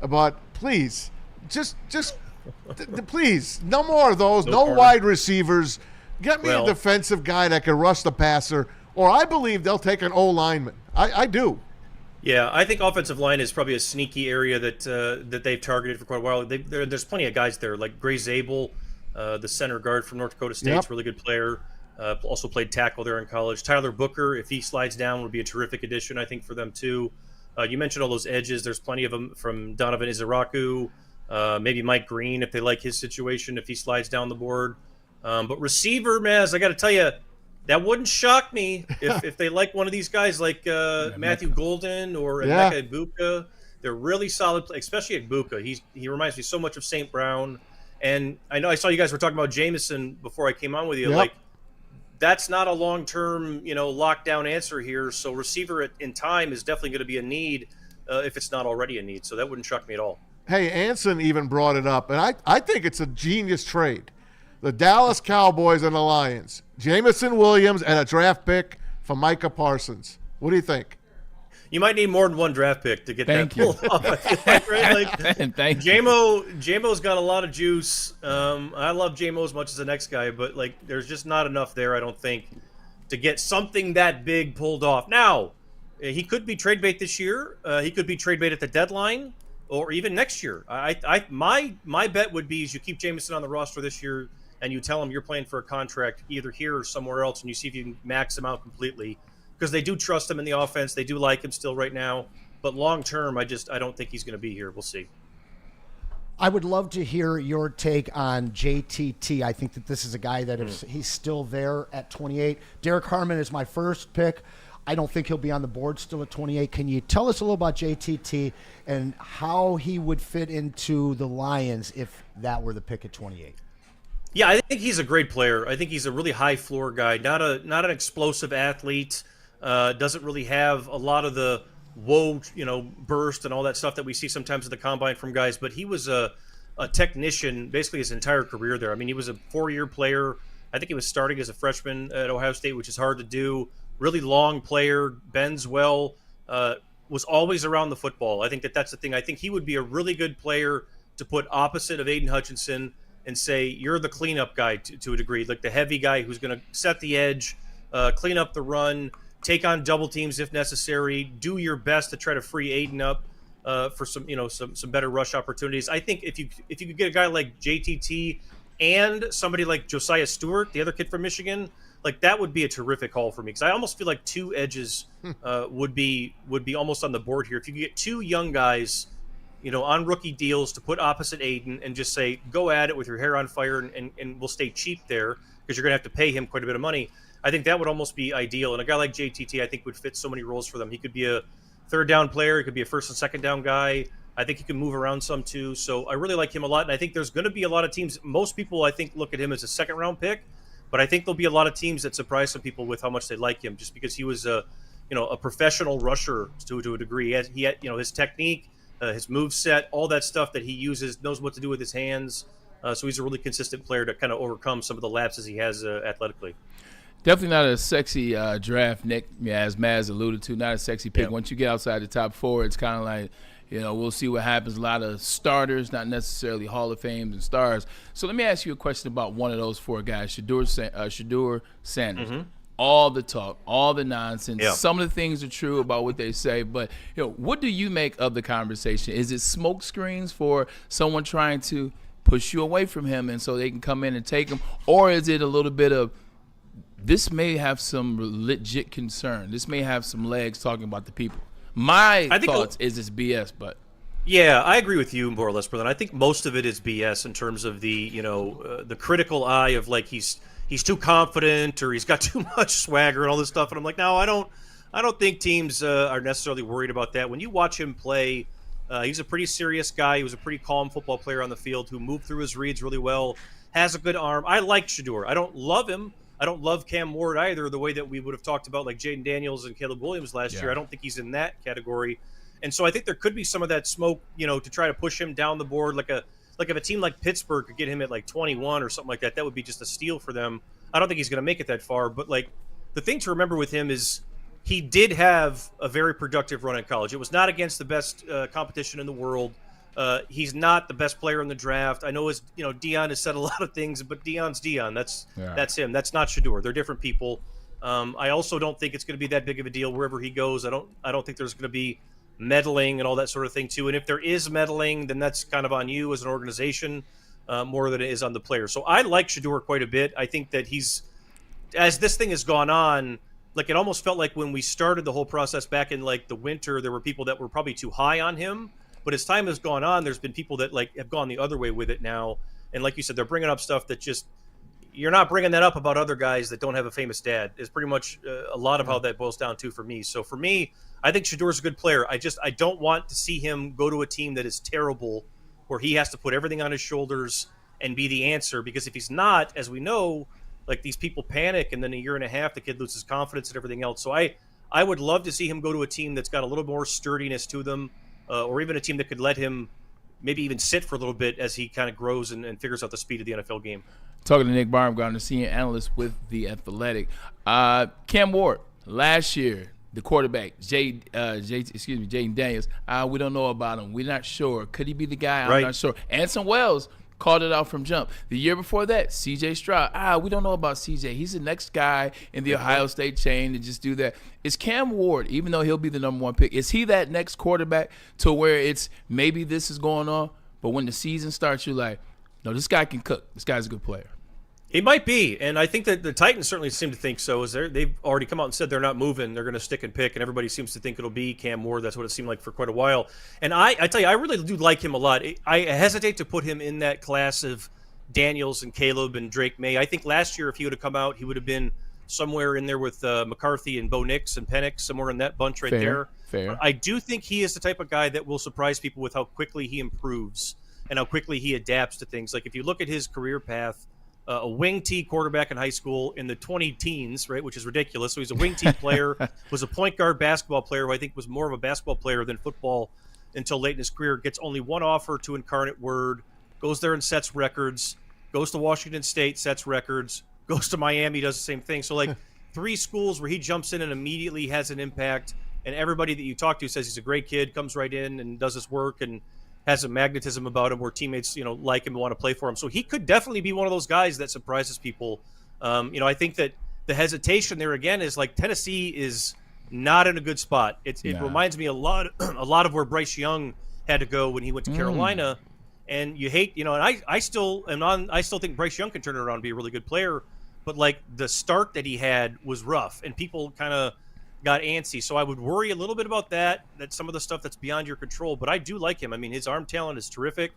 but please, just please, no more of those. No wide receivers. Get me a defensive guy that can rush the passer. Or I believe they'll take an O-lineman. I do. Yeah, I think offensive line is probably a sneaky area that they've targeted for quite a while. There's plenty of guys there, like Gray Zabel, the center guard from North Dakota State, really good player. Also played tackle there in college. Tyler Booker, if he slides down, would be a terrific addition, I think, for them too. You mentioned all those edges. There's plenty of them from Donovan Izaraku, maybe Mike Green if they like his situation, if he slides down the board. But receiver, Maz, I got to tell you, that wouldn't shock me if they like one of these guys like Matthew Golden or Emeka Egbuka. They're really solid, especially Egbuka. He reminds me so much of St. Brown. And I know I saw you guys were talking about Jameson before I came on with you. Like, that's not a long-term, lockdown answer here. So receiver in time is definitely going to be a need if it's not already a need. So that wouldn't shock me at all. Hey, Anson even brought it up, and I think it's a genius trade. The Dallas Cowboys and the Lions. Jameson Williams and a draft pick for Micah Parsons. What do you think? You might need more than one draft pick to get that pulled off. I feel like, right? Like, JMO's got a lot of juice. I love JMO as much as the next guy, but there's just not enough there, I don't think, to get something that big pulled off. Now, he could be trade bait this year. He could be trade bait at the deadline, or even next year. My bet would be is you keep Jameson on the roster this year, and you tell him you're playing for a contract either here or somewhere else, and you see if you can max him out completely. Because they do trust him in the offense. They do like him still right now. But long-term, I don't think he's going to be here. We'll see. I would love to hear your take on JTT. I think that this is a guy that he's still there at 28. Derek Harmon is my first pick. I don't think he'll be on the board still at 28. Can you tell us a little about JTT and how he would fit into the Lions if that were the pick at 28? Yeah, I think he's a great player. I think he's a really high floor guy, not an explosive athlete. Doesn't really have a lot of the burst and all that stuff that we see sometimes at the combine from guys. But he was a technician basically his entire career there. I mean, he was a 4-year player. I think he was starting as a freshman at Ohio State, which is hard to do. Really long player, bends well, was always around the football. I think that's the thing. I think he would be a really good player to put opposite of Aiden Hutchinson and say, you're the cleanup guy to a degree, like the heavy guy who's going to set the edge, clean up the run, take on double teams if necessary, do your best to try to free Aiden up for some better rush opportunities. I think if you could get a guy like JTT and somebody like Josiah Stewart, the other kid from Michigan, like that would be a terrific haul for me, because I almost feel like 2 edges would be almost on the board here. If you could get 2 young guys, on rookie deals to put opposite Aiden and just say, go at it with your hair on fire and we'll stay cheap there because you're going to have to pay him quite a bit of money. I think that would almost be ideal. And a guy like JTT, I think, would fit so many roles for them. He could be a 3rd down player. He could be a 1st and 2nd down guy. I think he can move around some too. So I really like him a lot. And I think there's going to be a lot of teams. Most people, I think, look at him as a 2nd round pick. But I think there'll be a lot of teams that surprise some people with how much they like him, just because he was a professional rusher to a degree. He had his technique, his move set, all that stuff that he uses, knows what to do with his hands. So he's a really consistent player to kind of overcome some of the lapses he has athletically. Definitely not a sexy draft, Nick, as Maz alluded to. Not a sexy pick. Yeah. Once you get outside the top 4, it's kind of like, we'll see what happens. A lot of starters, not necessarily Hall of Fames and stars. So let me ask you a question about one of those 4 guys, Shedeur Sanders. Mm-hmm. All the talk, all the nonsense. Yeah. Some of the things are true about what they say, but what do you make of the conversation? Is it smoke screens for someone trying to push you away from him and so they can come in and take him, or is it a little bit of, this may have some legit concern, this may have some legs talking about the people? My thoughts is it's BS, but yeah, I agree with you more or less, Braylon. I think most of it is BS in terms of the the critical eye of like he's too confident or he's got too much swagger and all this stuff. And I'm like, no, I don't think teams are necessarily worried about that. When you watch him play, he's a pretty serious guy. He was a pretty calm football player on the field who moved through his reads really well, has a good arm. I like Shedeur. I don't love him. I don't love Cam Ward either, the way that we would have talked about like Jaden Daniels and Caleb Williams last year. I don't think he's in that category. And so I think there could be some of that smoke, to try to push him down the board. Like if a team like Pittsburgh could get him at like 21 or something like that, that would be just a steal for them. I don't think he's going to make it that far. But like the thing to remember with him is he did have a very productive run in college. It was not against the best competition in the world. He's not the best player in the draft. I know Deion has said a lot of things, but Deion's Deion. That's him. That's not Shedeur. They're different people. I also don't think it's going to be that big of a deal wherever he goes. I don't think there's going to be meddling and all that sort of thing too. And if there is meddling, then that's kind of on you as an organization more than it is on the player. So I like Shedeur quite a bit. I think that as this thing has gone on, like it almost felt like when we started the whole process back in like the winter, there were people that were probably too high on him. But as time has gone on, there's been people that like have gone the other way with it now. And like you said, they're bringing up stuff that just, you're not bringing that up about other guys that don't have a famous dad is pretty much a lot of how that boils down to for me. So for me, I think Shedeur's a good player. I don't want to see him go to a team that is terrible where he has to put everything on his shoulders and be the answer. Because if he's not, as we know, like these people panic and then a year and a half, the kid loses confidence and everything else. So I would love to see him go to a team that's got a little more sturdiness to them. Or even a team that could let him maybe even sit for a little bit as he kind of grows and figures out the speed of the NFL game. Talking to Nick Baumgardner, senior analyst with The Athletic. Cam Ward, last year, the quarterback, Jaden Daniels, we don't know about him. We're not sure. Could he be the guy? I'm not sure. Anson Wells called it out from jump. The year before that, C.J. Stroud. We don't know about C.J. He's the next guy in the Ohio State chain to just do that. Is Cam Ward, even though he'll be the number 1 pick, is he that next quarterback to where it's maybe this is going on, but when the season starts, you're like, no, this guy can cook. This guy's a good player. He might be, and I think that the Titans certainly seem to think so. They've already come out and said they're not moving. They're going to stick and pick, and everybody seems to think it'll be Cam Ward. That's what it seemed like for quite a while. And I tell you, I really do like him a lot. I hesitate to put him in that class of Daniels and Caleb and Drake May. I think last year, if he would have come out, he would have been somewhere in there with McCarthy and Bo Nix and Penix, somewhere in that bunch right there. Fair. But I do think he is the type of guy that will surprise people with how quickly he improves and how quickly he adapts to things. Like if you look at his career path, a wing T quarterback in high school in the 20 teens, right, which is ridiculous. So he's a wing T player, was a point guard basketball player who I think was more of a basketball player than football until late in his career, gets only one offer to Incarnate Word, goes there and sets records, goes to Washington State, sets records, goes to Miami, does the same thing. So, like, 3 schools where he jumps in and immediately has an impact, and everybody that you talk to says he's a great kid, comes right in and does his work and has a magnetism about him where teammates, like him and want to play for him. So he could definitely be one of those guys that surprises people. I think that the hesitation there, again, is like Tennessee is not in a good spot. It reminds me a lot of where Bryce Young had to go when he went to Carolina. And you hate, and I still think Bryce Young can turn it around and be a really good player. But like the start that he had was rough, and people kind of got antsy. So I would worry a little bit about that some of the stuff that's beyond your control. But I do like him. I mean, his arm talent is terrific.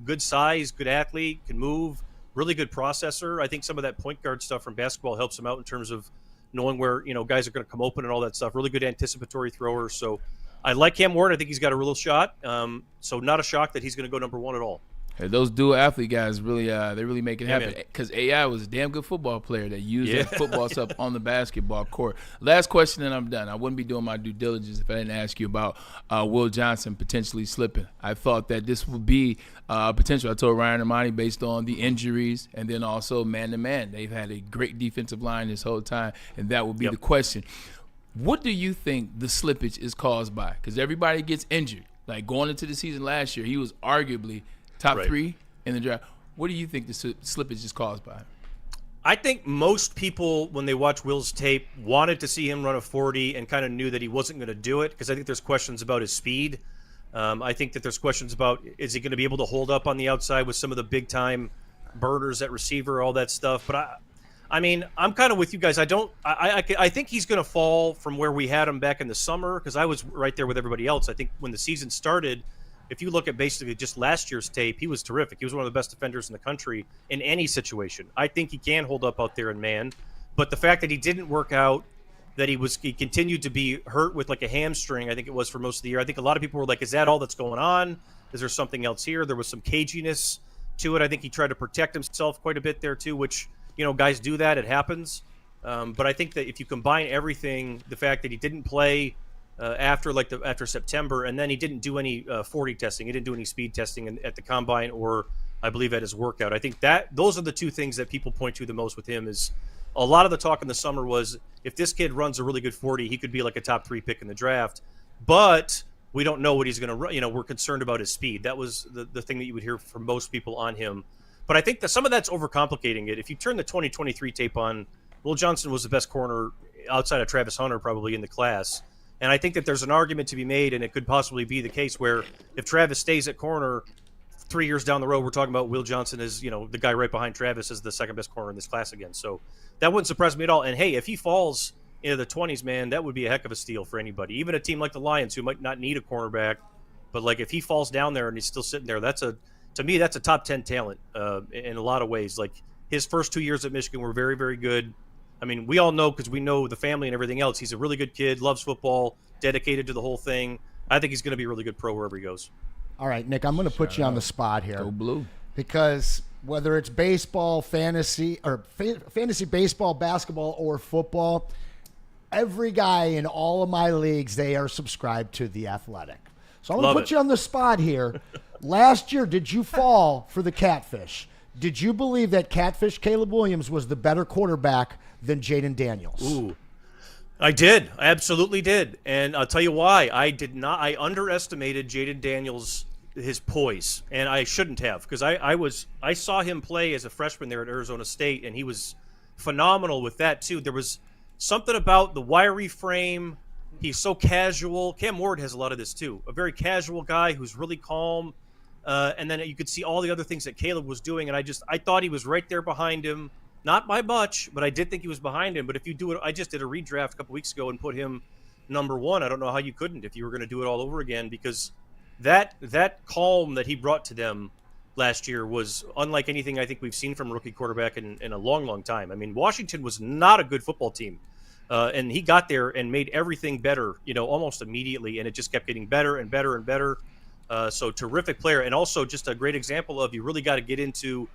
Good size, good athlete, can move, really good processor. I think some of that point guard stuff from basketball helps him out in terms of knowing where, guys are going to come open and all that stuff. Really good anticipatory thrower. So I like Cam Ward. I think he's got a real shot. So not a shock that he's going to go number 1 at all. Hey, those dual athlete guys they really make it happen. Because AI was a damn good football player that used that football stuff on the basketball court. Last question, and I'm done. I wouldn't be doing my due diligence if I didn't ask you about Will Johnson potentially slipping. I thought that this would be potential. I told Ryan Ermanni based on the injuries and then also man-to-man. They've had a great defensive line this whole time, and that would be the question. What do you think the slippage is caused by? Because everybody gets injured. Like going into the season last year, he was arguably top 3 in the draft. What do you think the slippage is caused by? I think most people, when they watch Will's tape, wanted to see him run a 40 and kind of knew that he wasn't going to do it, because I think there's questions about his speed. I think that there's questions about, is he going to be able to hold up on the outside with some of the big-time burners at receiver, all that stuff. But I mean, I'm kind of with you guys. I think he's going to fall from where we had him back in the summer, because I was right there with everybody else. I think when the season started, if you look at basically just last year's tape, he was terrific. He was one of the best defenders in the country in any situation. I think he can hold up out there in man. But the fact that he didn't work out, that he continued to be hurt with like a hamstring, I think it was for most of the year. I think a lot of people were like, is that all that's going on? Is there something else here? There was some caginess to it. I think he tried to protect himself quite a bit there too, which, guys do that. It happens. But I think that if you combine everything, the fact that he didn't play after September, and then he didn't do any 40 testing, he didn't do any speed testing at the combine, or I believe at his workout. I think that those are the two things that people point to the most with him. Is a lot of the talk in the summer was, if this kid runs a really good 40, he could be like a top 3 pick in the draft, but we don't know what he's going to run. We're concerned about his speed. That was the thing that you would hear from most people on him. But I think that some of that's overcomplicating it. If you turn the 2023 tape on, Will Johnson was the best corner outside of Travis Hunter probably in the class. And I think that there's an argument to be made, and it could possibly be the case where if Travis stays at corner 3 years down the road, we're talking about Will Johnson as, the guy right behind Travis as the second best corner in this class again. So that wouldn't surprise me at all. And hey, if he falls into the 20s, man, that would be a heck of a steal for anybody. Even a team like the Lions, who might not need a cornerback, but like if he falls down there and he's still sitting there, to me, that's a top 10 talent in a lot of ways. Like his first 2 years at Michigan were very, very good. I mean, we all know, because we know the family and everything else, he's a really good kid, loves football, dedicated to the whole thing. I think he's going to be a really good pro wherever he goes. All right, Nick, I'm going to put you on the spot here. Go blue. Because whether it's baseball, fantasy, or fantasy baseball, basketball, or football, every guy in all of my leagues, they are subscribed to The Athletic. So I'm going to put you on the spot here. Last year, did you fall for the catfish? Did you believe that catfish Caleb Williams was the better quarterback than Jaden Daniels? Ooh, I did. I absolutely did. And I'll tell you why. I did not. I underestimated Jaden Daniels, his poise, and I shouldn't have, because I saw him play as a freshman there at Arizona State, and he was phenomenal with that too. There was something about the wiry frame. He's so casual. Cam Ward has a lot of this too. A very casual guy who's really calm. And then you could see all the other things that Caleb was doing, and I thought he was right there behind him. Not by much, but I did think he was behind him. But if you do it, I just did a redraft a couple weeks ago and put him number 1. I don't know how you couldn't if you were going to do it all over again, because that calm that he brought to them, last year was unlike anything I think we've seen from a rookie quarterback in a long, long time. I mean, Washington was not a good football team. And he got there and made everything better, almost immediately. And it just kept getting better and better and better. So terrific player. And also just a great example of you really got to get into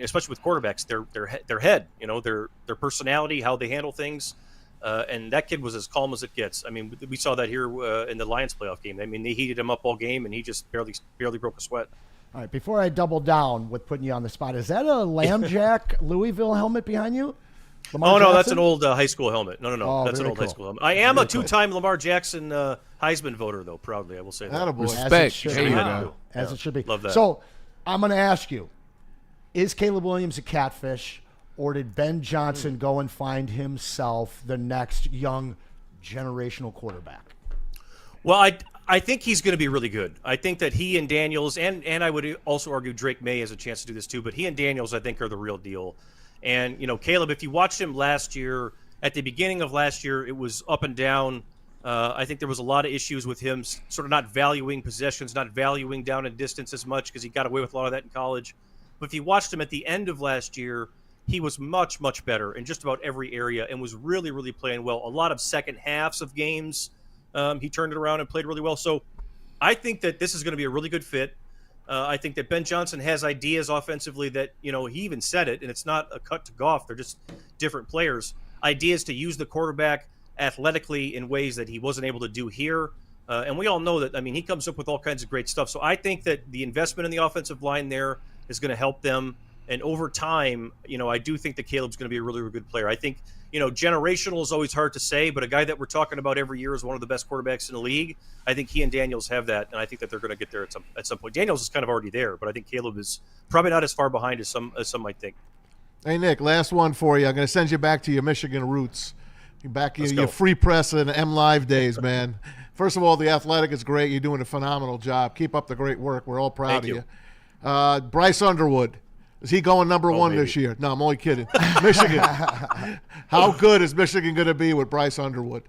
especially with quarterbacks, their head, their personality, how they handle things. And that kid was as calm as it gets. I mean, we saw that here in the Lions playoff game. I mean, they heated him up all game, and he just barely broke a sweat. All right, before I double down with putting you on the spot, is that a Lambjack Louisville helmet behind you? Lamar No, that's Jackson? an old high school helmet. No, Oh, that's an very old cool. high school helmet. I am a two-time Lamar Jackson Heisman voter, though, proudly, I will say that. Attaboy. As it Respect. should There be. you go. As it should be. Love that. So I'm going to ask you, is Caleb Williams a catfish, or did Ben Johnson go and find himself the next young generational quarterback? Well, I think he's going to be really good. I think that he and Daniels, and I would also argue Drake May has a chance to do this too, but he and Daniels, I think, are the real deal. And, Caleb, if you watched him last year, at the beginning of last year, it was up and down. I think there was a lot of issues with him sort of not valuing possessions, not valuing down and distance as much because he got away with a lot of that in college. But if you watched him at the end of last year, he was much, much better in just about every area and was really, really playing well. A lot of second halves of games, he turned it around and played really well. So I think that this is going to be a really good fit. I think that Ben Johnson has ideas offensively that, he even said it, and it's not a cut to Goff. They're just different players. Ideas to use the quarterback athletically in ways that he wasn't able to do here. And we all know that, he comes up with all kinds of great stuff. So I think that the investment in the offensive line there is going to help them. And over time, I do think that Caleb's going to be a really, really good player. I think, generational is always hard to say, but a guy that we're talking about every year is one of the best quarterbacks in the league. I think he and Daniels have that, and I think that they're going to get there at some point. Daniels is kind of already there, but I think Caleb is probably not as far behind as some might think. Hey, Nick, last one for you. I'm going to send you back to your Michigan roots. Back in your free press and M Live days, man. First of all, The Athletic is great. You're doing a phenomenal job. Keep up the great work. We're all proud of you. Bryce Underwood. Is he going number one this year? No, I'm only kidding. Michigan. How good is Michigan going to be with Bryce Underwood?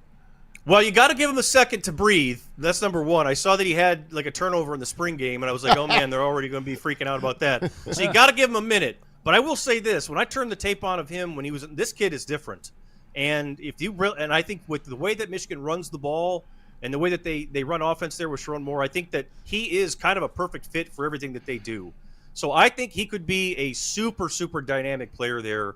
Well, you got to give him a second to breathe. That's number one. I saw that he had like a turnover in the spring game, and I was like, oh, man, they're already going to be freaking out about that. So you got to give him a minute. But I will say this. When I turned the tape on of him when he was – this kid is different. And and I think with the way that Michigan runs the ball and the way that they run offense there with Sharon Moore, I think that he is kind of a perfect fit for everything that they do. So I think he could be a super, super dynamic player there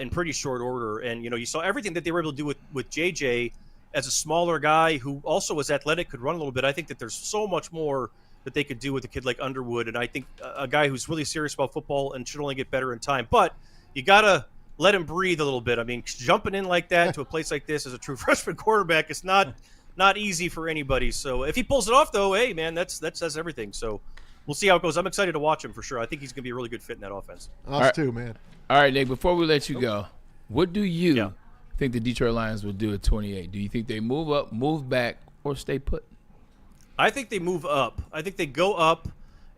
in pretty short order. And, you saw everything that they were able to do with JJ as a smaller guy who also was athletic, could run a little bit. I think that there's so much more that they could do with a kid like Underwood. And I think a guy who's really serious about football and should only get better in time. But you got to let him breathe a little bit. Jumping in like that to a place like this as a true freshman quarterback is not easy for anybody. So if he pulls it off, though, hey, man, that says everything. So we'll see how it goes. I'm excited to watch him for sure. I think he's going to be a really good fit in that offense. Us too, man. All right, Nick, before we let you go, what do you think the Detroit Lions will do at 28? Do you think they move up, move back, or stay put? I think they move up. I think they go up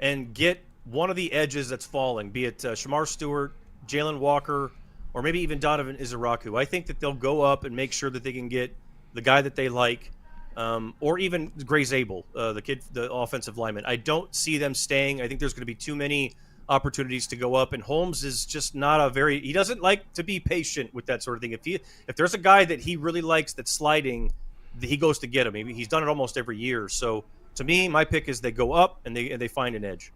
and get one of the edges that's falling, be it Shamar Stewart, Jalen Walker, or maybe even Donovan Izaraku. I think that they'll go up and make sure that they can get the guy that they like, or even Gray Zabel, the offensive lineman. I don't see them staying. I think there's going to be too many opportunities to go up, and Holmes is just not he doesn't like to be patient with that sort of thing. If there's a guy that he really likes that's sliding, he goes to get him. He's done it almost every year. So to me, my pick is they go up and they find an edge.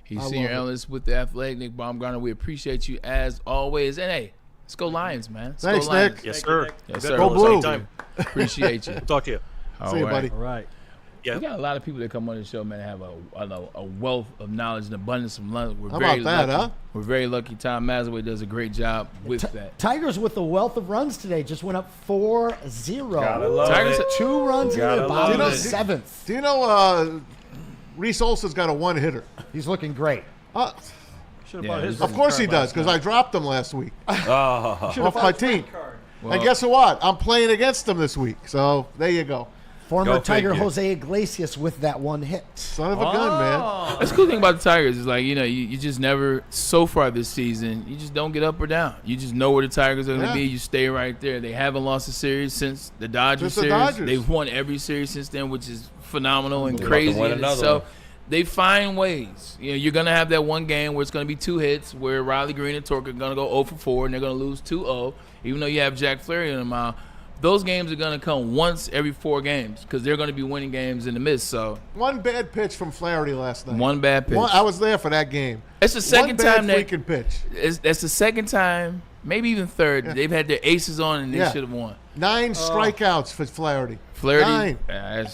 He's senior analyst with the Athletic, Nick Baumgardner. We appreciate you as always. And hey, let's go Lions, man. Thanks, go Lions. Nick. Yes, sir. Yes, sir. Go Blue. Appreciate you. Talk to you. See you, buddy. All right. Yeah. We got a lot of people that come on the show, man, that have a wealth of knowledge and abundance of knowledge. We're How very about that, lucky. huh? We're very lucky. Tom Mazaway does a great job with that. Tigers with the wealth of runs today just went up 4-0. Tigers Tigers 2 runs in the bottom of the seventh. Do you know Reese Olson's got a one-hitter? He's looking great. Of course he does, because I dropped him last week off my team. Well, And guess what? I'm playing against him this week. So there you go. Former Go Tiger figure. Jose Iglesias with that one hit. Son of a gun, man. that's the cool thing about the Tigers is like, you just never, so far this season, you just don't get up or down. You just know where the Tigers are going to be. You stay right there. They haven't lost a series since the Dodgers series. They've won every series since then, which is phenomenal and crazy in itself. they find ways. You know, you're gonna have that one game where it's gonna be 2 hits, where Riley Green and Torque are gonna go 0 for 4, and they're gonna lose 2-0. Even though you have Jack Flaherty in the mound, those games are gonna come once every 4 games because they're gonna be winning games in the midst. So one bad pitch from Flaherty last night. One bad pitch. I was there for that game. It's the second time that freaking pitch. That's the second time, maybe even third. Yeah. They've had their aces on and they should have won. 9 strikeouts for Flaherty. 9.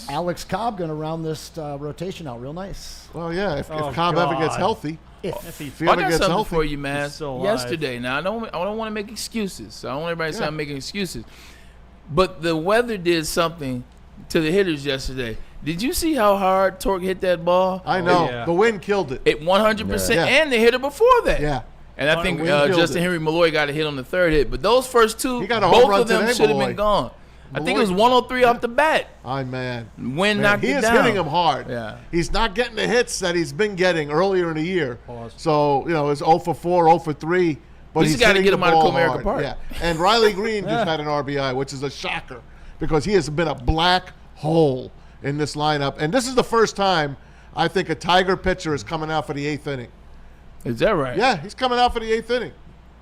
Alex Cobb going to round this rotation out real nice. Well, yeah, if Cobb ever gets healthy. If he I ever got gets something healthy. for you, man. Yesterday, now I don't want to make excuses. So I don't want everybody to say I'm making excuses. But the weather did something to the hitters yesterday. Did you see how hard Torque hit that ball? I know. The wind killed it. It 100%, and the hitter before that. Yeah. And I think Justin Henry Malloy got a hit on the 3rd hit. But those first 2, he got a home both run of them today, should have been gone. I think it was 103 off the bat. Man. Wind knocked it down. He is hitting him hard. Yeah. He's not getting the hits that he's been getting earlier in the year. So, it's 0 for 4, 0 for 3. But he's got to get him out of Comerica Park. Yeah. And Riley Green just had an RBI, which is a shocker because he has been a black hole in this lineup. And this is the first time I think a Tiger pitcher is coming out for the 8th inning. Is that right? Yeah, he's coming out for the 8th inning.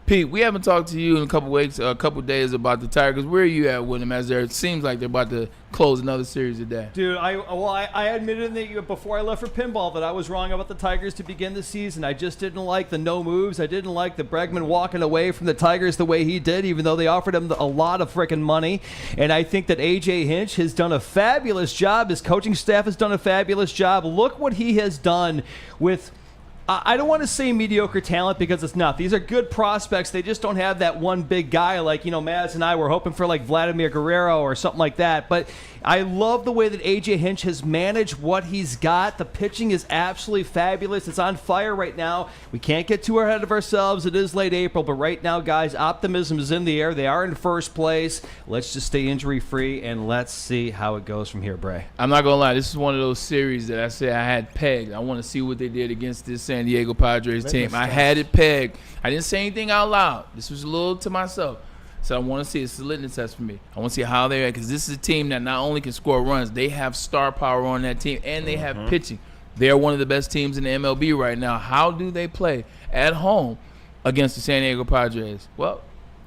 Pete, we haven't talked to you in a couple days about the Tigers. Where are you at with them? As it seems like they're about to close another series today. Dude, I admitted that before I left for pinball that I was wrong about the Tigers to begin the season. I just didn't like the no moves. I didn't like the Bregman walking away from the Tigers the way he did, even though they offered him a lot of freaking money. And I think that A.J. Hinch has done a fabulous job. His coaching staff has done a fabulous job. Look what he has done with – I don't want to say mediocre talent because it's not. These are good prospects. They just don't have that one big guy like, Maz and I were hoping for like Vladimir Guerrero or something like that. But I love the way that A.J. Hinch has managed what he's got. The pitching is absolutely fabulous. It's on fire right now. We can't get too ahead of ourselves. It is late April, but right now, guys, optimism is in the air. They are in first place. Let's just stay injury-free, and let's see how it goes from here, Bray. I'm not going to lie. This is one of those series that I said I had pegged. I want to see what they did against this San Diego Padres team. I had it pegged. I didn't say anything out loud. This was a little to myself. So I want to see, it's a litmus test for me. I want to see how they're at, because this is a team that not only can score runs, they have star power on that team, and they have pitching. They're one of the best teams in the MLB right now. How do they play at home against the San Diego Padres? Well,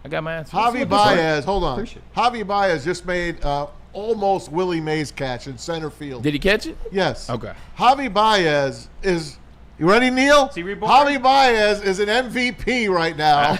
I got my answer. Javi Baez, hold on. Javi Baez just made almost Willie Mays catch in center field. Did he catch it? Yes. Okay. Javi Baez is... You ready, Neil? Is he reborn? Javi Baez is an MVP right now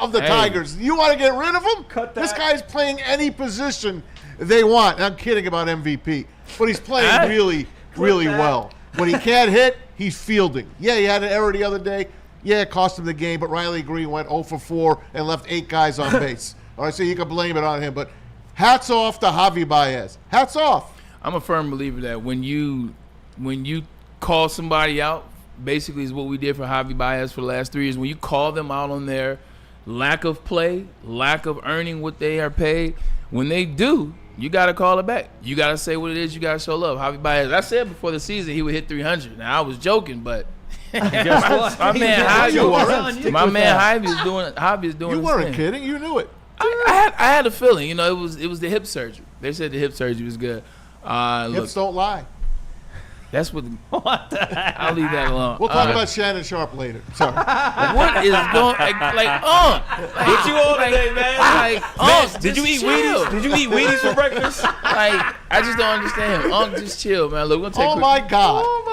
of the Tigers. You want to get rid of him? Cut that. This guy's playing any position they want. And I'm kidding about MVP, but he's playing really well. When he can't hit, he's fielding. Yeah, he had an error the other day. Yeah, it cost him the game, but Riley Green went 0 for 4 and left 8 guys on base. All right, so you can blame it on him, but hats off to Javi Baez. Hats off. I'm a firm believer that when you call somebody out, basically is what we did for Javi Baez for the last 3 years. When you call them out on their lack of play, lack of earning what they are paid, when they do, you got to call it back. You got to say what it is. You got to show love. Javi Baez, I said before the season he would hit 300. Now, I was joking, but my man Javi is doing You his weren't thing. kidding. You knew it. I had a feeling. It was the hip surgery. They said the hip surgery was good. Hips don't lie. That's what the heck? I'll leave that alone. We'll talk about Shannon Sharp later. Sorry. What is going What you on today, man? Did you eat Wheaties? Did you eat Wheaties for breakfast? I just don't understand him. Just chill, man. Look, we'll take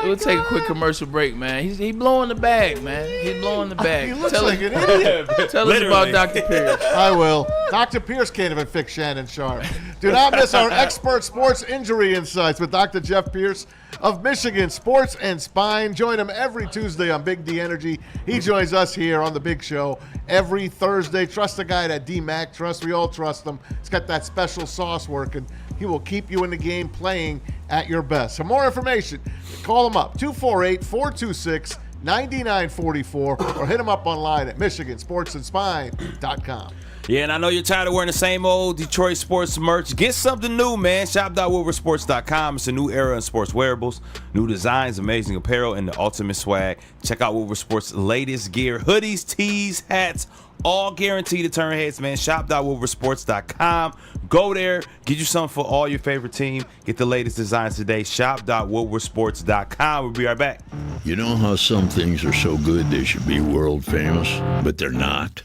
We'll take a quick commercial break, man. He's blowing the bag, man. He's blowing the bag. He looks like an idiot. Tell us about Dr. Pierce. I will. Dr. Pierce can't even fix Shannon Sharp. Do not miss our expert sports injury insights with Dr. Jeff Pierce of Michigan Sports and Spine. Join him every Tuesday on Big D Energy. He joins us here on The Big Show every Thursday. Trust the guy that D-Mac trusts. We all trust him. He's got that special sauce working. He will keep you in the game playing at your best. For more information, call him up, 248-426-9944, or hit him up online at MichiganSportsandSpine.com. Yeah, and I know you're tired of wearing the same old Detroit sports merch. Get something new, man. Shop.woodwardsports.com. It's a new era in sports wearables, new designs, amazing apparel, and the ultimate swag. Check out Woodward Sports' latest gear, hoodies, tees, hats, all guaranteed to turn heads, man. Shop.woodwardsports.com. Go there, get you something for all your favorite team. Get the latest designs today. Shop.woodwardsports.com. We'll be right back. You know how some things are so good they should be world famous, but they're not?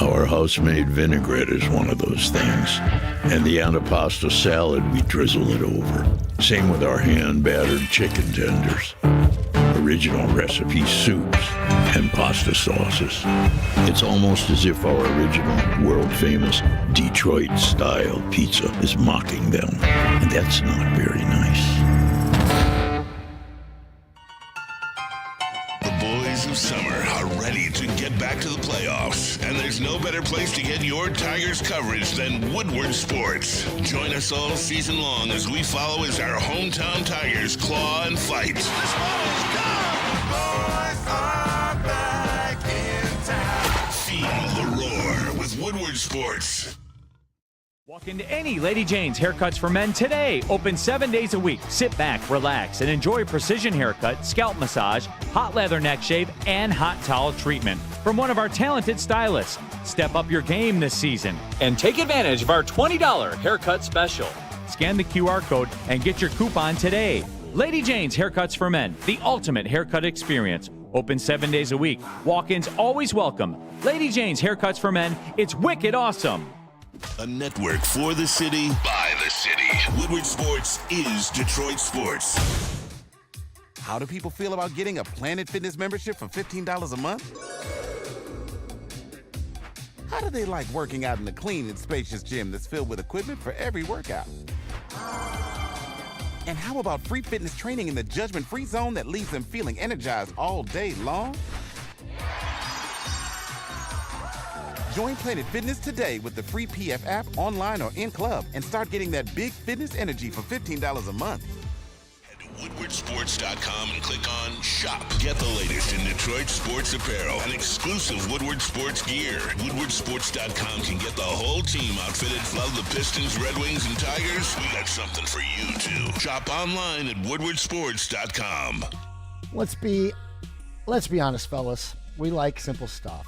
Our house-made vinaigrette is one of those things. And the antipasta salad, we drizzle it over. Same with our hand-battered chicken tenders. Original recipe soups and pasta sauces. It's almost as if our original, world-famous Detroit-style pizza is mocking them. And that's not very nice. The boys of summer are ready to get back to the playoffs, and there's no better place to get your Tigers coverage than Woodward Sports. Join us all season long as we follow as our hometown Tigers claw and fight. This ball is gone. Boys are back in town. Feel the roar with Woodward Sports. Walk into any Lady Jane's Haircuts for Men today. Open 7 days a week. Sit back, relax, and enjoy precision haircut, scalp massage, hot leather neck shave, and hot towel treatment from one of our talented stylists. Step up your game this season and take advantage of our $20 haircut special. Scan the QR code and get your coupon today. Lady Jane's Haircuts for Men, the ultimate haircut experience. Open 7 days a week. Walk-ins always welcome. Lady Jane's Haircuts for Men. It's wicked awesome. A network for the city, by the city. Woodward Sports is Detroit sports. How do people feel about getting a Planet Fitness membership for $15 a month? How do they like working out in a clean and spacious gym that's filled with equipment for every workout? And how about free fitness training in the judgment-free zone that leaves them feeling energized all day long? Join Planet Fitness today with the free PF app, online or in club, and start getting that big fitness energy for $15 a month. Head to woodwardsports.com and click on Shop. Get the latest in Detroit sports apparel and exclusive Woodward Sports gear. Woodwardsports.com can get the whole team outfitted. Love the Pistons, Red Wings, and Tigers? We got something for you, too. Shop online at woodwardsports.com. Let's be honest, fellas. We like simple stuff.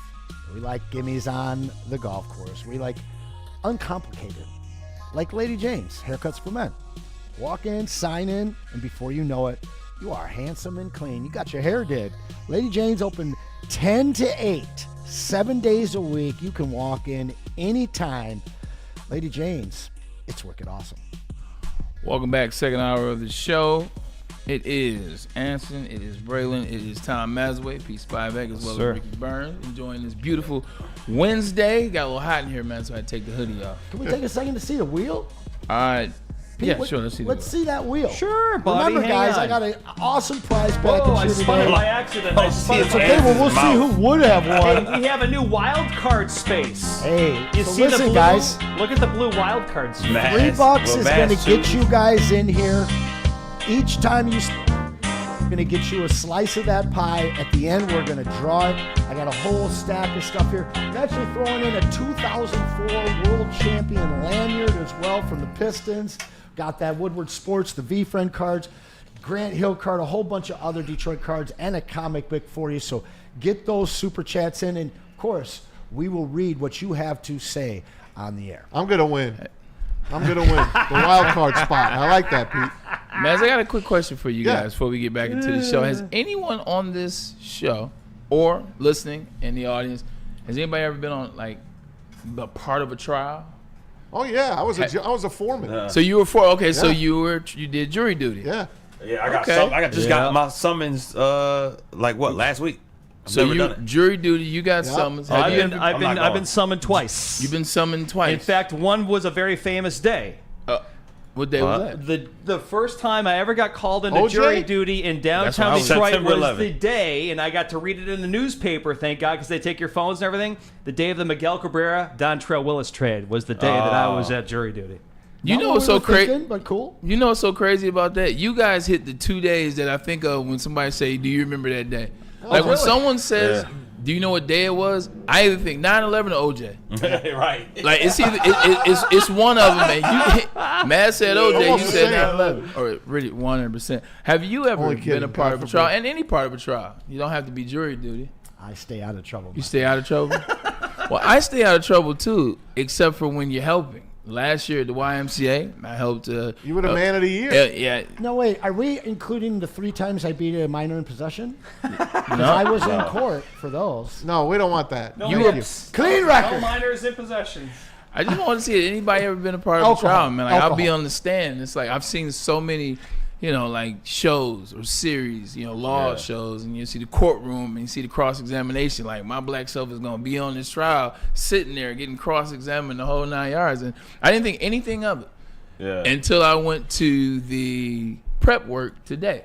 We like gimmies on the golf course. We like uncomplicated. Like Lady Jane's, Haircuts for Men. Walk in, sign in, and before you know it, you are handsome and clean. You got your hair did. Lady Jane's open 10 to 8, 7 days a week. You can walk in anytime. Lady Jane's, it's wicked awesome. Welcome back, second hour of the show. It is Anson, it is Braylon, it is Tom Mazaway, P5X, as well as Ricky Burns, enjoying this beautiful Wednesday. Got a little hot in here, man, so I had to take the hoodie off. Can we take a second to see the wheel? All right. Pete, Yeah, sure. Let's see. Let's see that wheel. Sure, buddy. Remember, hang guys, on. I got an awesome prize package Whoa, I here spun it today. by accident. I spun it It's by okay, well, we'll accident. see who would have won. Hey, we have a new wild card space. Hey, You so see the listen, blue? guys. Look at the blue wild card space. $3 is going to get you guys in here. Each time you going to get you a slice of that pie. At the end, we're going to draw it. I got a whole stack of stuff here. I'm actually throwing in a 2004 World Champion lanyard as well from the Pistons. Got that Woodward Sports, the V-Friend cards, Grant Hill card, a whole bunch of other Detroit cards, and a comic book for you. So get those super chats in, and of course, we will read what you have to say on the air. I'm going to win. I'm going to win the wild card spot. I like that, Pete. Maz, I got a quick question for you guys before we get back into the show. Has anyone on this show or listening in the audience, has anybody ever been on, like, the part of a trial? Oh, yeah. I was a foreman. So you were so you did jury duty. Yeah. Yeah, I just got my summons last week. So you jury duty, you got summons. I've been summoned twice. You've been summoned twice. In fact, one was a very famous day. What day was that? The first time I ever got called into OJ? jury duty in downtown Detroit September was 11th. the day, and I got to read it in the newspaper, thank God, because they take your phones and everything. The day of the Miguel Cabrera, Dontrell Willis trade was the day that I was at jury duty. You know what's so crazy? But cool. You know what's so crazy about that? You guys hit the 2 days that I think of when somebody say, "Do you remember that day?" Like when someone says Do you know what day it was? I either think 9/11 or OJ. Right. Like it's either it's one of them. And Matt said OJ, you said 9/11, or really 100%. Have you ever been a part of a trial? And any part of a trial, you don't have to be jury duty. I stay out of trouble. You stay out of trouble. Well, I stay out of trouble too, except for when you're helping. Last year at the YMCA, I helped. You were the man of the year. Yeah. No, wait. Are we including the 3 times I beat a minor in possession? No. I was in court for those. No, we don't want that. No, You were clean record. No minors in possession. I just want to see if anybody ever been a part of a trial, man. Like I'll be on the stand. It's like I've seen so many, like shows or series, law shows, and you see the courtroom and you see the cross-examination. Like my black self is gonna be on this trial, sitting there getting cross-examined the whole 9 yards, and I didn't think anything of it until I went to the prep work today.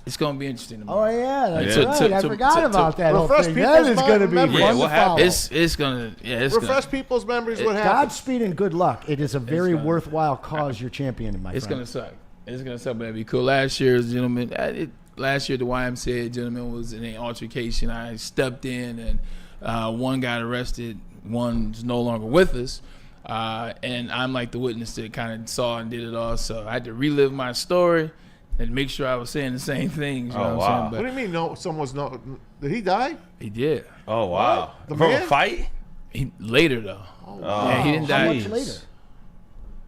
It's gonna be interesting to me. Oh yeah, that's right. I forgot about that whole thing. That is gonna be fun to follow. It's gonna refresh people's memories. What happened? Godspeed and good luck. It is a very worthwhile cause you're championing, my friend. It's gonna suck. It's gonna suck, but it'd be cool. Last year, the YMCA gentleman was in an altercation. I stepped in, and one got arrested. One's no longer with us, and I'm like the witness that kind of saw and did it all. So I had to relive my story and make sure I was saying the same things. You know what I'm saying? What do you mean? No, someone's no. Did he die? He did. Oh wow! From a fight? Later though. Yeah, he didn't die. How much later?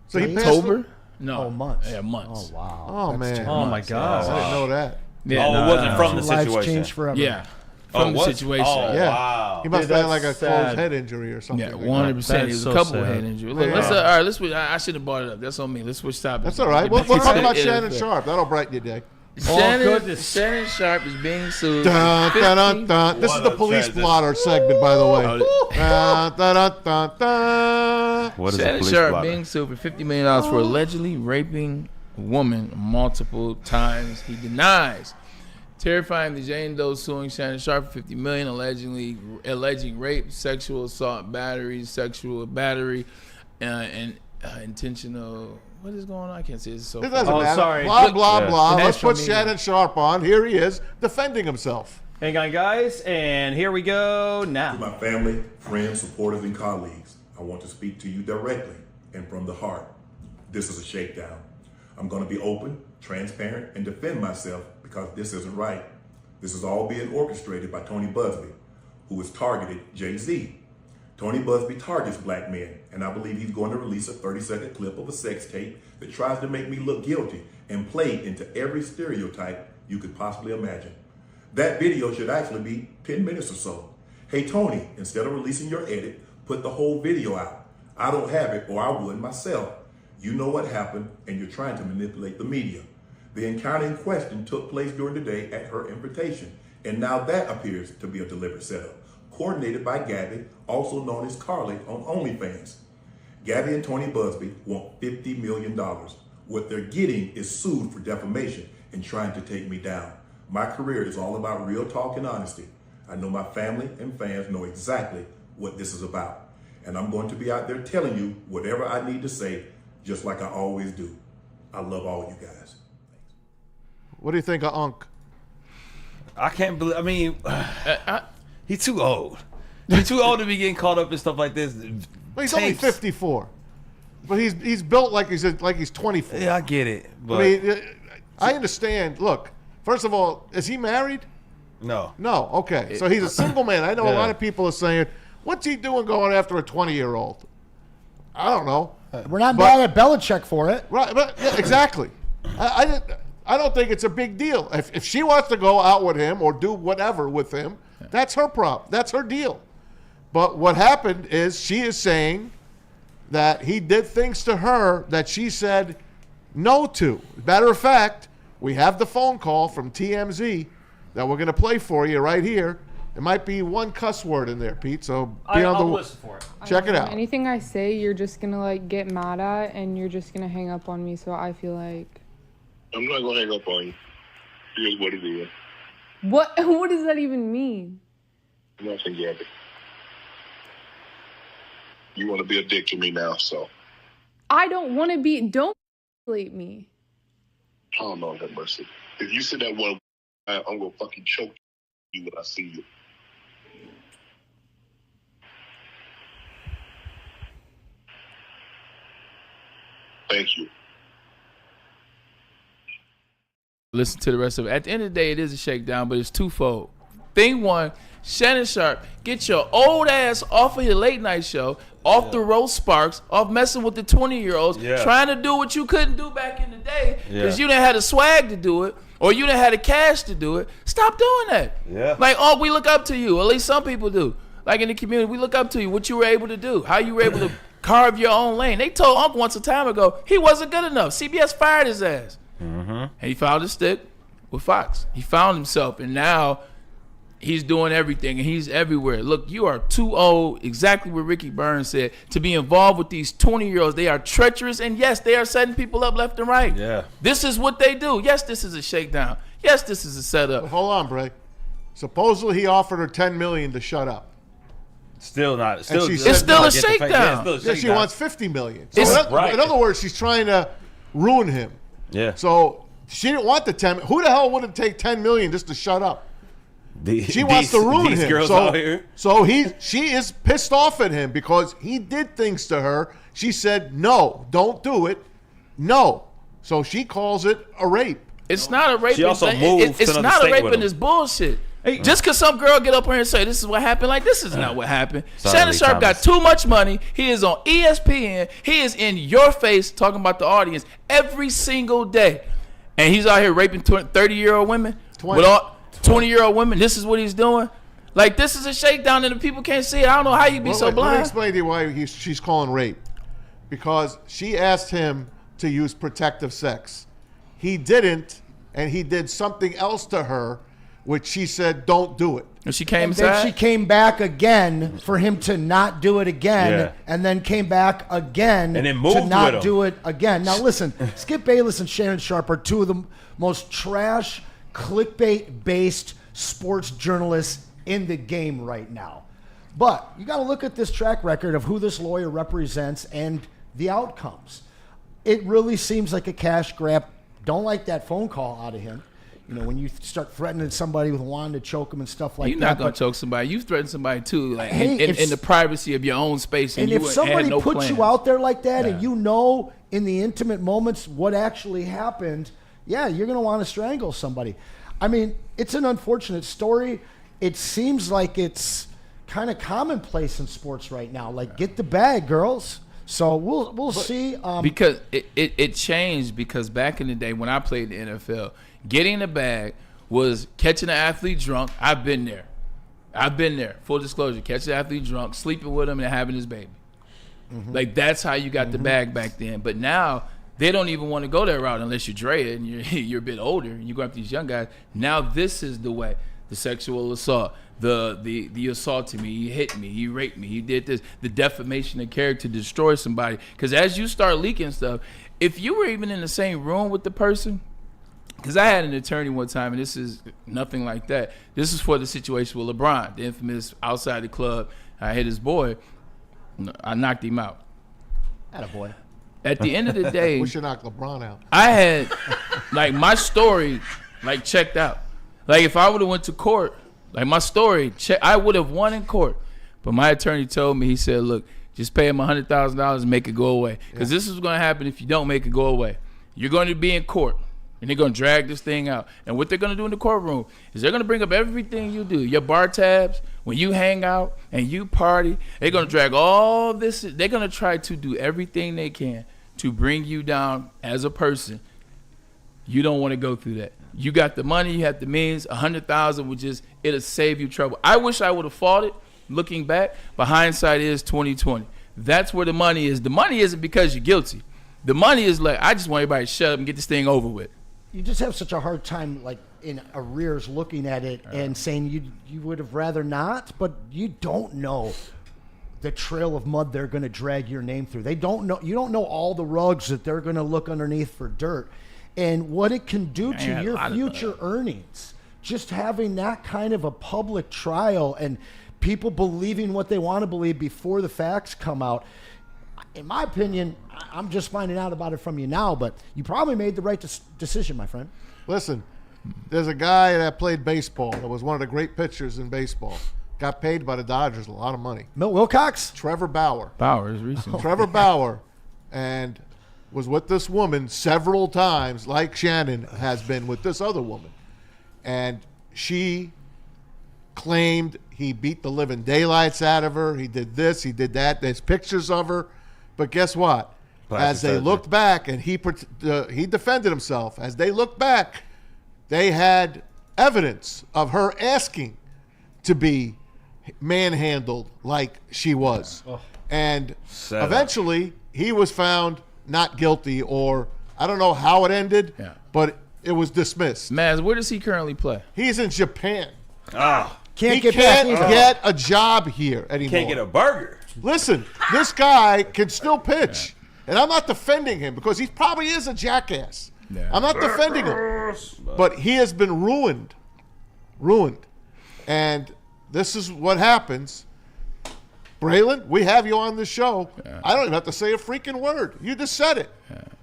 So he passed October. No. Oh, months. Yeah, months. Oh wow. Oh man. Oh my God. I didn't know that. Yeah, it wasn't from the Lives situation. changed forever. Yeah. From the situation. Oh, Yeah. wow. He must Dude, have had like a that's closed sad. head injury or something. Yeah, like 100%. That He is was so a couple sad. of head injuries. Look, Yeah. let's all right. Let's. I should have brought it up. That's on me. Let's switch topics. That's all right. We'll talk about Shannon Sharp. That'll brighten your day. Shannon Sharp is being sued. Dun, dun, dun, dun. This is the police blotter segment, by the way. Dun, dun, dun, dun, dun. What is a Shannon police Sharp blotter? being sued for $50 million for allegedly raping a woman multiple times. He denies. Terrifying, the Jane Doe suing Shannon Sharp for $50 million, alleging rape, sexual assault, sexual battery, and intentional. What is going on? I can't see. This is so. It doesn't matter. Sorry. Blah, blah, blah. Let's Natural put media. Shannon Sharp on. Here he is, defending himself. Hang on, guys, and here we go now. To my family, friends, supporters, and colleagues, I want to speak to you directly and from the heart. This is a shakedown. I'm going to be open, transparent, and defend myself because this isn't right. This is all being orchestrated by Tony Busby, who has targeted Jay-Z. Tony Busby targets black men, and I believe he's going to release a 30-second clip of a sex tape that tries to make me look guilty and play into every stereotype you could possibly imagine. That video should actually be 10 minutes or so. Hey, Tony, instead of releasing your edit, put the whole video out. I don't have it, or I would myself. You know what happened, and you're trying to manipulate the media. The encounter in question took place during the day at her invitation, and now that appears to be a deliberate setup, coordinated by Gabby, also known as Carly on OnlyFans. Gabby and Tony Busby want $50 million. What they're getting is sued for defamation and trying to take me down. My career is all about real talk and honesty. I know my family and fans know exactly what this is about. And I'm going to be out there telling you whatever I need to say, just like I always do. I love all you guys. What do you think of Unc? I can't believe. I mean, he's too old. He's too old to be getting caught up in stuff like this. Well, he's only 54, but he's built like he's 24. Yeah, I get it. But I mean, I understand. Look, first of all, is he married? no. No. Okay, so he's a single man. I know a lot of people are saying, "What's he doing going after a 20-year-old?" I don't know. We're not mad at Belichick for it. Right, but yeah, exactly. I don't think it's a big deal. If she wants to go out with him or do whatever with him, that's her problem. That's her deal. But what happened is she is saying that he did things to her that she said no to. Matter of fact, we have the phone call from TMZ that we're going to play for you right here. There might be one cuss word in there, Pete, so be on the listen for it. Check it out. Anything I say, you're just going to like get mad at and you're just going to hang up on me, so I feel like... I'm not going to hang up on you. Here's what it is. What does that even mean? Nothing, Gabby. You want to be a dick to me now, so. I don't want to be... Don't manipulate me. Oh, Lord have mercy. If you said that one, I'm going to fucking choke you when I see you. Thank you. Listen to the rest of it. At the end of the day, it is a shakedown, but it's twofold. Thing one, Shannon Sharp, get your old ass off of your late night show, off the roast sparks, off messing with the 20-year-olds, trying to do what you couldn't do back in the day because you didn't have the swag to do it or you didn't have the cash to do it. Stop doing that. Yeah. Like, oh, we look up to you. At least some people do. Like in the community, we look up to you, what you were able to do, how you were able to carve your own lane. They told Uncle once a time ago he wasn't good enough. CBS fired his ass. And he found his stick with Fox. He found himself, and now he's doing everything, and he's everywhere. Look, you are too old, exactly what Ricky Burns said, to be involved with these 20-year-olds. They are treacherous, and yes, they are setting people up left and right. Yeah. This is what they do. Yes, this is a shakedown. Yes, this is a setup. But hold on, Bray. Supposedly he offered her $10 million to shut up. Still not. And Still, she it's said still no. a shakedown. Yeah, she wants $50 million. So in other words, she's trying to ruin him. Yeah. So she didn't want the 10. Who the hell would it take $10 million just to shut up? She wants to ruin these him. girls out here. So she is pissed off at him because he did things to her. She said, no, don't do it. No. So she calls it a rape. It's not a rape. She also moved to it's another not a state rape with in him. this bullshit. Hey, just because some girl get up here and say this is what happened, like this is not what happened. Sorry, Shannon Sharp got Thomas. too much money. He is on ESPN. He is in your face talking about the audience every single day, and he's out here raping 30-year-old women with all 20-year-old women. This is what he's doing. Like, this is a shakedown, and the people can't see it. I don't know how you be so Let me blind. explain to you why she's calling rape. Because she asked him to use protective sex. He didn't, and he did something else to her, which she said, don't do it. And she came Then inside. she came back again for him to not do it again, Yeah. and then came back again And then moved to with not him. do it again. Now listen, Skip Bayless and Shannon Sharp are two of the most trash, clickbait-based sports journalists in the game right now. But you got to look at this track record of who this lawyer represents and the outcomes. It really seems like a cash grab. Don't like that phone call out of him. You know, when you start threatening somebody with wanting to choke them and stuff like You're that. not gonna but- choke somebody. You threaten somebody too, like Hey, in the privacy of your own space. And you if somebody had no puts plans. you out there like that, Yeah. and you know in the intimate moments what actually happened, yeah, you're going to want to strangle somebody. I mean, it's an unfortunate story. It seems like it's kind of commonplace in sports right now. Like, get the bag, girls. So we'll see. Because it changed, because back in the day when I played in the NFL, getting the bag was catching an athlete drunk. I've been there. Full disclosure, catching an athlete drunk, sleeping with him, and having his baby. Like, that's how you got the bag back then. But now they don't even want to go that route unless you're Dre and you're a bit older and you go after these young guys. Now this is the way. The sexual assault, the assault to me, he hit me, he raped me, he did this, the defamation of character, destroy somebody. Because as you start leaking stuff, if you were even in the same room with the person, because I had an attorney one time, and this is nothing like that. This is for the situation with LeBron, the infamous outside the club. I hit his boy. I knocked him out. Attaboy. At the end of the day, We should knock LeBron out. I had, like, my story, like, checked out. Like, if I would have went to court, like, my story, I would have won in court. But my attorney told me, he said, look, just pay him $100,000 and make it go away. Because this is going to happen if you don't make it go away. You're going to be in court, and they're going to drag this thing out. And what they're going to do in the courtroom is they're going to bring up everything you do. Your bar tabs, when you hang out and you party, they're going to drag all this. They're going to try to do everything they can to bring you down as a person. You don't want to go through that. You got the money, you have the means. 100,000 would just, it'll save you trouble. I wish I would have fought it. Looking back, but hindsight is 2020. That's where the money is. The money isn't because you're guilty. The money is like, I just want everybody to shut up and get this thing over with. You just have such a hard time, like, in arrears looking at it and saying you would have rather not, but you don't know the trail of mud they're going to drag your name through. They don't know. You don't know all the rugs that they're going to look underneath for dirt, and what it can do to your future earnings. Just having that kind of a public trial and people believing what they want to believe before the facts come out. In my opinion, I'm just finding out about it from you now, but you probably made the right decision, my friend. Listen, there's a guy that played baseball that was one of the great pitchers in baseball. Got paid by the Dodgers a lot of money. Milt Wilcox? Trevor Bauer. Bauer is recent. Trevor Bauer. And was with this woman several times, like Shannon has been with this other woman. And she claimed he beat the living daylights out of her. He did this, he did that. There's pictures of her. But guess what? As they looked back, and he defended himself, as they looked back, they had evidence of her asking to be manhandled like she was. And eventually, he was found not guilty, or I don't know how it ended, but it was dismissed. Maz, where does he currently play? He's in Japan. Can't he get can't back get a job here anymore. Can't get a burger. Listen, this guy can still pitch. And I'm not defending him because he probably is a jackass. I'm not defending him. But he has been ruined. And this is what happens. Braylon, we have you on the show. I don't even have to say a freaking word. You just said it.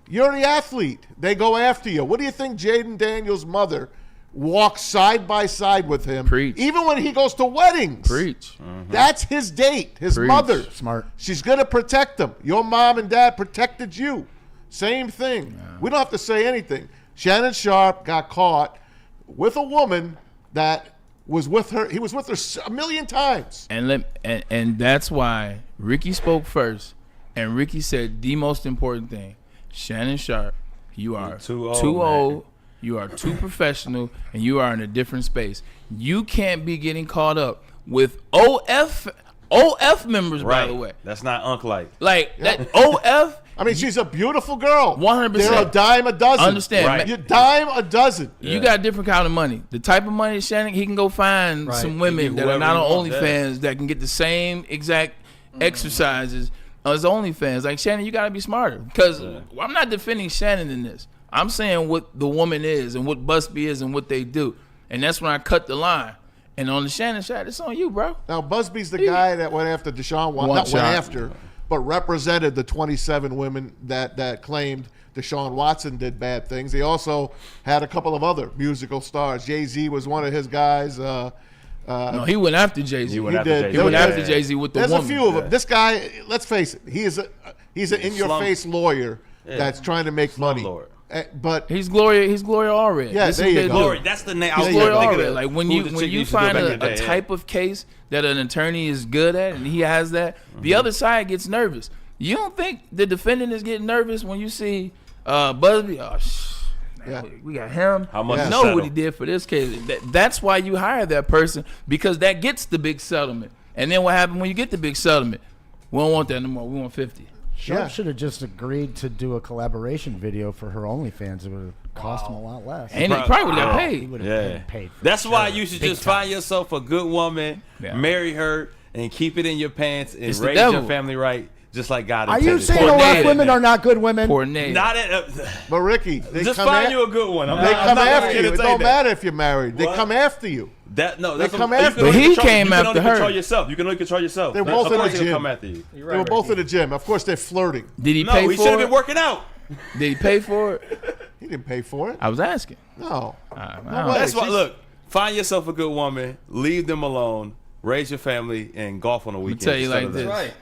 You're the athlete. They go after you. What do you think Jaden Daniels' mother walks side by side with him? Preach. Even when he goes to weddings. Preach. That's his date, his Preach. mother. Smart. She's going to protect him. Your mom and dad protected you. Same thing. We don't have to say anything. Shannon Sharp got caught with a woman that was with her. He was with her a million times. And that's why Ricky spoke first. And Ricky said the most important thing. Shannon Sharp, you are too old. You are too professional, and you are in a different space. You can't be getting caught up with OF members, by the way. That's not Unc-like. Like, that OF. I mean, she's a beautiful girl. 100%. They're a dime a dozen. Understand. Right. You dime a dozen. You got a different kind of money. The type of money Shannon, he can go find some women that are not on OnlyFans that can get the same exact exercises as OnlyFans. Like, Shannon, you got to be smarter. Because I'm not defending Shannon in this. I'm saying what the woman is and what Busby is and what they do. And that's when I cut the line. And on the Shannon shot, it's on you, bro. Now, Busby's the guy that went after Deshaun Watson. But represented the 27 women that claimed Deshaun Watson did bad things. He also had a couple of other musical stars. Jay-Z was one of his guys. No, he went after Jay-Z. He went after Jay-Z with the There's woman. a few of them. This guy, let's face it, he's an in-your-face lawyer that's trying to make money. But he's Gloria already. Yeah, there you go. Gloria, that's the name. He's Gloria already. Like when you find a type of case that an attorney is good at and he has that, the other side gets nervous. You don't think the defendant is getting nervous when you see Busby? We got him. How much? You know what he did for this case. That's why you hire that person, because that gets the big settlement. And then what happens when you get the big settlement? We don't want that no more. We want 50. Sharp should have just agreed to do a collaboration video for her OnlyFans. It would have cost him a lot less. And he probably would have paid. He would have been paid. That's why you should just find yourself a good woman, marry her, and keep it in your pants and raise your family right, just like God intended. Are you saying all women are not good women? Poor Nate. Not at, but Ricky, they just come find you a good one. They come after you. It don't matter if you're married. They come after you. They come after you. But he came after her. You can only control yourself. You can only control yourself. They're both in the gym. Come after you. They were both in the gym. Of course, they're flirting. Did he pay for it? He should have been working out. Did he pay for it? He didn't pay for it. I was asking. No. That's why. Look, find yourself a good woman. Leave them alone. Raise your family and golf on the weekend. Tell you like this. Right.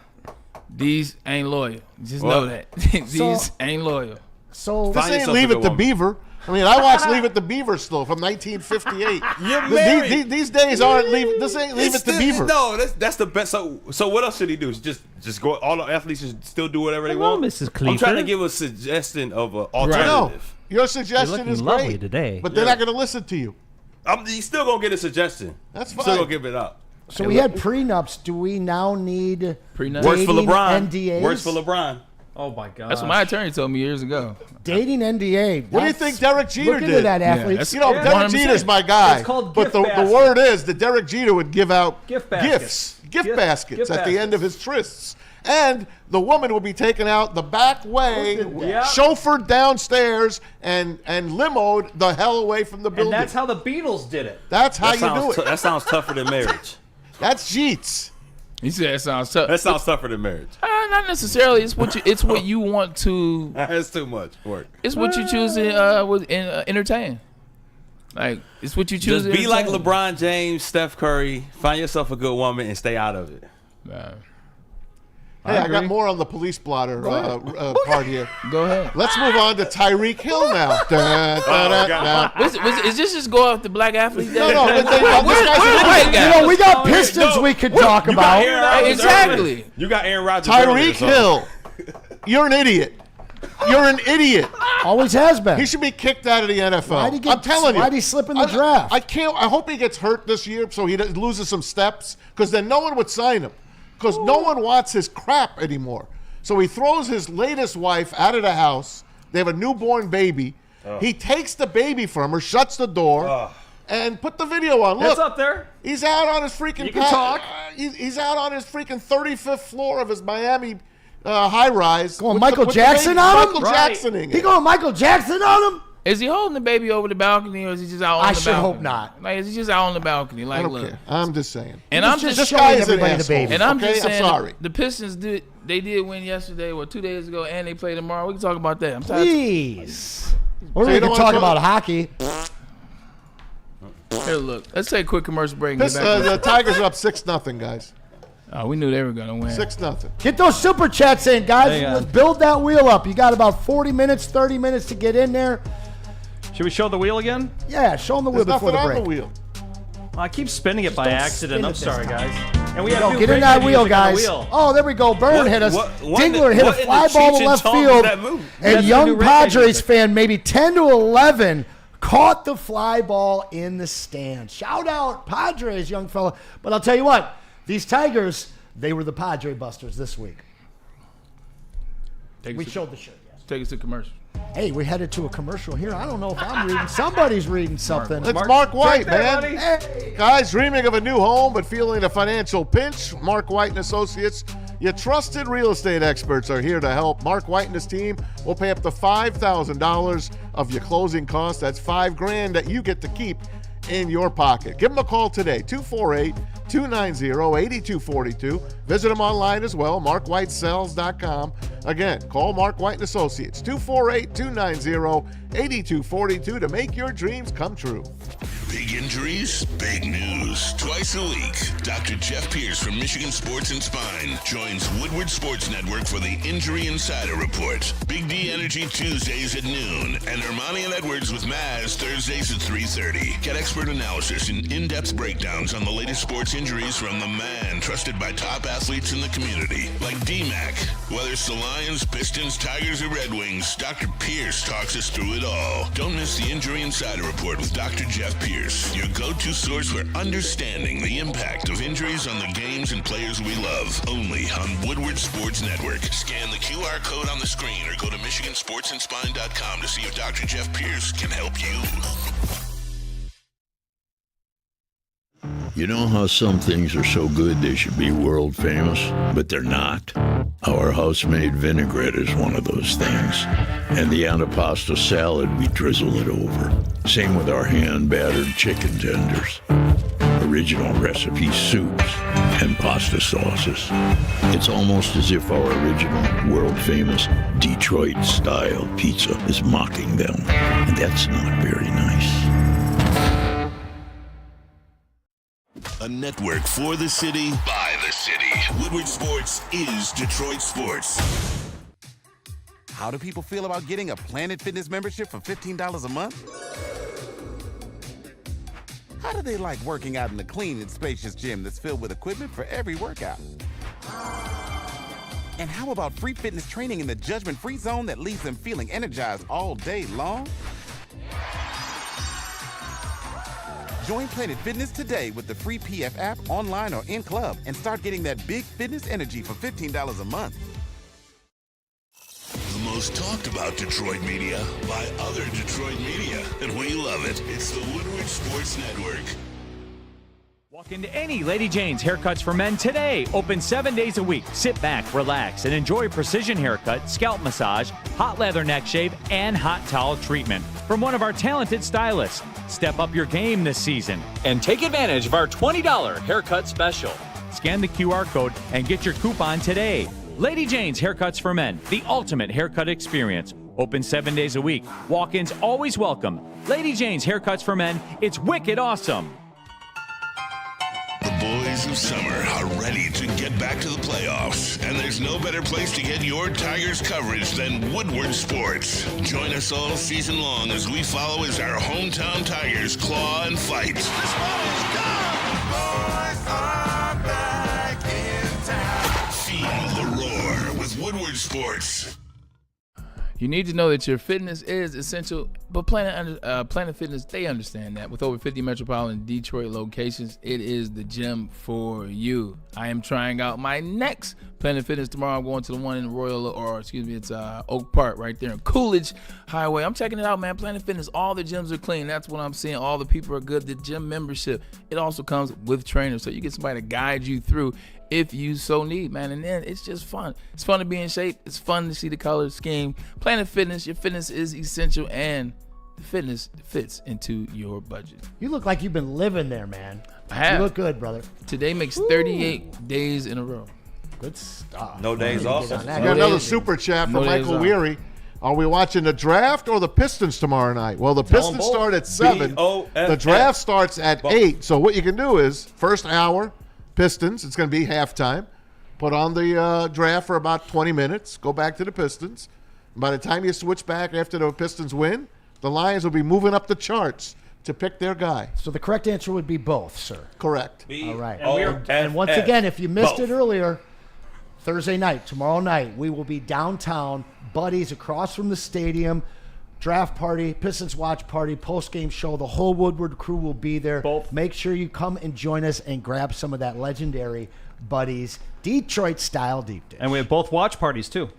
These ain't loyal. Just know that. These ain't loyal. So this ain't Leave It to Beaver. I mean, I watched Leave It to Beaver still from 1958. You're married. These days aren't This ain't Leave It to Beaver. No, that's the best. So what else should he do? Just go. All the athletes should still do whatever they want. Mrs. Cleaver. I'm trying to give a suggestion of an alternative. Your suggestion is great today, but they're not going to listen to you. He's still gonna get a suggestion. That's fine. Still gonna give it up. So we had prenups. Do we now need prenups? Works for LeBron. NDAs? Works for LeBron. Oh my God. That's what my attorney told me years ago. Dating NDA. What do you think Derek Jeter look did? into that, athletes. Derek Jeter's my guy. It's called but gift the word is that Derek Jeter would give out gift baskets at the end of his trysts. And the woman would be taken out the back way, chauffeured downstairs, and limoed the hell away from the building. And that's how the Beatles did it. That's how you do it. That sounds tougher than marriage. That's Jeets. He said that sounds tough. That sounds tougher than marriage. Not necessarily. It's what you want to. That's too much work. It's what you choose to entertain. Like it's what you choose. Just be like LeBron James, Steph Curry. Find yourself a good woman and stay out of it. Hey, I got more on the police blotter part here. Go ahead. Let's move on to Tyreek Hill now. Is this just go off the black athlete day? No, Where's the white guy? You know, we got Pistons we could talk about. Exactly. You got Aaron Rodgers. Tyreek Hill, you're an idiot. You're an idiot. Always has been. He should be kicked out of the NFL. I'm telling you. Why'd he slip in the draft? I can't. I hope he gets hurt this year so he loses some steps, because then no one would sign him, because no one wants his crap anymore. So he throws his latest wife out of the house. They have a newborn baby. He takes the baby from her, shuts the door, and put the video on. Look, it's up there. He's out on his freaking. You can talk. He's out on his freaking 35th floor of his Miami high rise. Going Michael Jackson on him? Michael Jacksoning. He going Michael Jackson on him? Is he holding the baby over the balcony, or is he just out on the balcony? I sure hope not. Like, is he just out on the balcony? Like, I don't look. care. I'm just saying. And I'm just this showing guy is an everybody the asshole. baby. And I'm just saying, I'm sorry. the Pistons did win yesterday, 2 days ago, and they play tomorrow. We can talk about that. I'm tired. Please. Or So we you can don't talk wanna about hockey. Here, look. Let's take a quick commercial break and get back. The Tigers are up 6-0, guys. Oh, we knew they were going to win. 6-0. Get those super chats in, guys. Hang on. Let's build that wheel up. You got about 40 minutes, 30 minutes to get in there. Should we show the wheel again? Yeah, show them the wheel There's before nothing the on break. the wheel. Well, I keep spinning it by don't accident. spin I'm it this sorry, time. guys. And we have Go, new get in radio that wheel, music on the guys. wheel. Oh, there we go. Burn hit us. what Dingler hit a in the fly ball Cheech to and left Chong field. was that move? And That's the young new radio Padres music. fan, maybe 10-11, caught the fly ball in the stands. Shout out Padres, young fella. But I'll tell you what, these Tigers, they were the Padre Busters this week. We showed the shirt. Yes. Take us to commercial. Hey, we headed to a commercial here. I don't know if I'm reading. Somebody's reading something. It's Mark White, there, man. buddy. Guys, dreaming of a new home but feeling a financial pinch? Mark White and Associates, your trusted real estate experts, are here to help. Mark White and his team will pay up to $5,000 of your closing costs. That's $5,000 that you get to keep in your pocket. Give them a call today, 248-290-8242. Visit them online as well, markwhitesells.com. Again, call Mark White and Associates, 248-290-8242 to make your dreams come true. Big injuries, big news. Twice a week, Dr. Jeff Pierce from Michigan Sports and Spine joins Woodward Sports Network for the Injury Insider Report. Big D Energy Tuesdays at noon, and Ermanni and Edwards with Maz Thursdays at 3:30. Get expert analysis and in-depth breakdowns on the latest sports injuries from the man trusted by top athletes in the community, like D-Mac. Whether it's the Lions, Pistons, Tigers, or Red Wings, Dr. Pierce talks us through it all. Don't miss the Injury Insider Report with Dr. Jeff Pierce, your go-to source for understanding the impact of injuries on the games and players we love. Only on Woodward Sports Network. Scan the QR code on the screen or go to MichiganSportsandSpine.com to see if Dr. Jeff Pierce can help you. You know how some things are so good they should be world famous, but they're not? Our house-made vinaigrette is one of those things. And the antipasta salad, we drizzle it over. Same with our hand-battered chicken tenders. Original recipe soups and pasta sauces. It's almost as if our original, world-famous Detroit-style pizza is mocking them. And that's not very nice. A network for the city, by the city. Woodward Sports is Detroit Sports. How do people feel about getting a Planet Fitness membership for $15 a month? How do they like working out in a clean and spacious gym that's filled with equipment for every workout? And how about free fitness training in the judgment-free zone that leaves them feeling energized all day long? Join Planet Fitness today with the free PF app, online or in club, and start getting that big fitness energy for $15 a month. The most talked about Detroit media by other Detroit media, and we love it. It's the Woodward Sports Network. Walk into any Lady Jane's Haircuts for Men today. Open 7 days a week. Sit back, relax, and enjoy precision haircut, scalp massage, hot leather neck shave, and hot towel treatment from one of our talented stylists. Step up your game this season and take advantage of our $20 haircut special. Scan the QR code and get your coupon today. Lady Jane's Haircuts for Men, the ultimate haircut experience. Open 7 days a week. Walk-ins always welcome. Lady Jane's Haircuts for Men. It's wicked awesome. The boys Tigers of summer are ready to get back to the playoffs, and there's no better place to get your Tigers coverage than Woodward Sports. Join us all season long as we follow as our hometown Tigers claw and fight. This ball is gone! Boys are back in town. Feel the roar with Woodward Sports. You need to know that your fitness is essential, but Planet Fitness, they understand that. With over 50 metropolitan Detroit locations, it is the gym for you. I am trying out my next Planet Fitness tomorrow. I'm going to the one in it's Oak Park right there in Coolidge Highway. I'm checking it out, man. Planet Fitness, all the gyms are clean. That's what I'm seeing. All the people are good. The gym membership, it also comes with trainers, so you get somebody to guide you through if you so need, man. And then it's just fun. It's fun to be in shape. It's fun to see the color scheme. Planet Fitness, your fitness is essential, and the fitness fits into your budget. You look like you've been living there, man. I have. You look good, brother. Today makes 38 days in a row. Good stuff. No days off. We got another super chat from Michael Weary. Are we watching the draft or the Pistons tomorrow night? Well, the Pistons start at 7. The draft starts at 8. So what you can do is, first hour, Pistons. It's going to be halftime. Put on the draft for about 20 minutes. Go back to the Pistons. And by the time you switch back after the Pistons win, the Lions will be moving up the charts to pick their guy. So the correct answer would be both, sir. Correct. All right. And once again, if you missed it earlier, Thursday night, tomorrow night, we will be downtown, buddies across from the stadium. Draft party, Pistons watch party, post-game show. The whole Woodward crew will be there. Make sure you come and join us and grab some of that legendary Buddies Detroit-style deep dish. And we have both watch parties, too.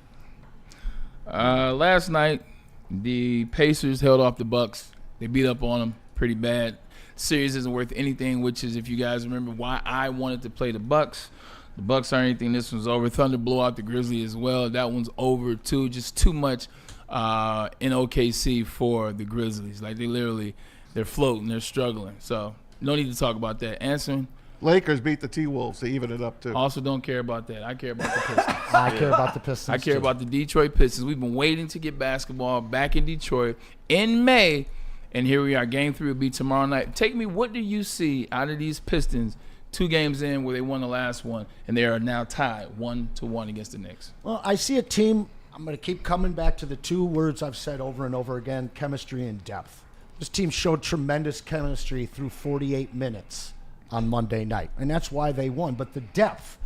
Last night, the Pacers held off the Bucks. They beat up on them pretty bad. Series isn't worth anything, which is, if you guys remember, why I wanted to play the Bucks. The Bucks aren't anything. This one's over. Thunder blew out the Grizzlies as well. That one's over, too. Just too much in OKC for the Grizzlies. Like, they're floating, they're struggling. So no need to talk about that. Anson? Lakers beat the T-Wolves to even it up too. Also don't care about that. I care about the Pistons. I care about the Pistons. I care about the Detroit Pistons. We've been waiting to get basketball back in Detroit in May, and here we are. Game 3 will be tomorrow night. Take me, what do you see out of these Pistons 2 games in where they won the last one, and they are now tied 1-1 against the Knicks? Well, I see a team. I'm going to keep coming back to the 2 words I've said over and over again, chemistry and depth. This team showed tremendous chemistry through 48 minutes on Monday night, and that's why they won. But the depth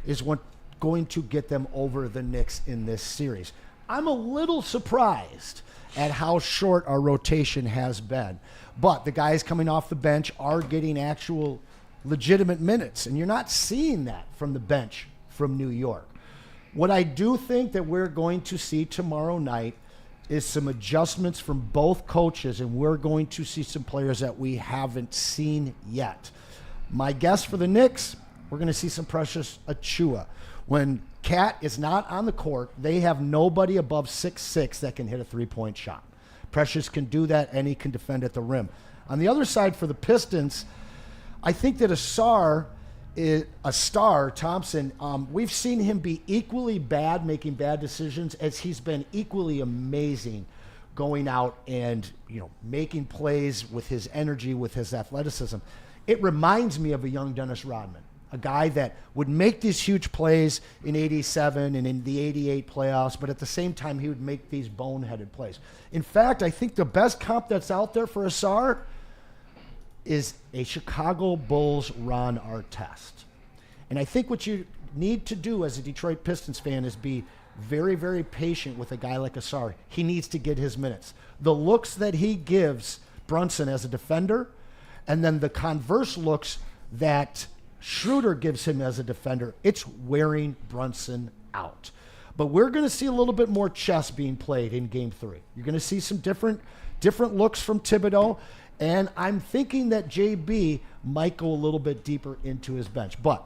is what going to get them over the Knicks in this series. I'm a little surprised at how short our rotation has been, but the guys coming off the bench are getting actual legitimate minutes, and you're not seeing that from the bench from New York. What I do think that we're going to see tomorrow night is some adjustments from both coaches, and we're going to see some players that we haven't seen yet. My guess for the Knicks, we're going to see some Precious Achiuwa. When Cat is not on the court, they have nobody above 6'6" that can hit a three-point shot. Precious can do that, and he can defend at the rim. On the other side for the Pistons, I think that Thompson, we've seen him be equally bad, making bad decisions, as he's been equally amazing going out and, making plays with his energy, with his athleticism. It reminds me of a young Dennis Rodman, a guy that would make these huge plays in 87 and in the 88 playoffs, but at the same time, he would make these boneheaded plays. In fact, I think the best comp that's out there for Ausar is a Chicago Bulls Ron Artest. And I think what you need to do as a Detroit Pistons fan is be very, very patient with a guy like Ausar. He needs to get his minutes. The looks that he gives Brunson as a defender, and then the converse looks that Schroeder gives him as a defender, it's wearing Brunson out. But we're going to see a little bit more chess being played in Game 3. You're going to see some different looks from Thibodeau, and I'm thinking that JB might go a little bit deeper into his bench. But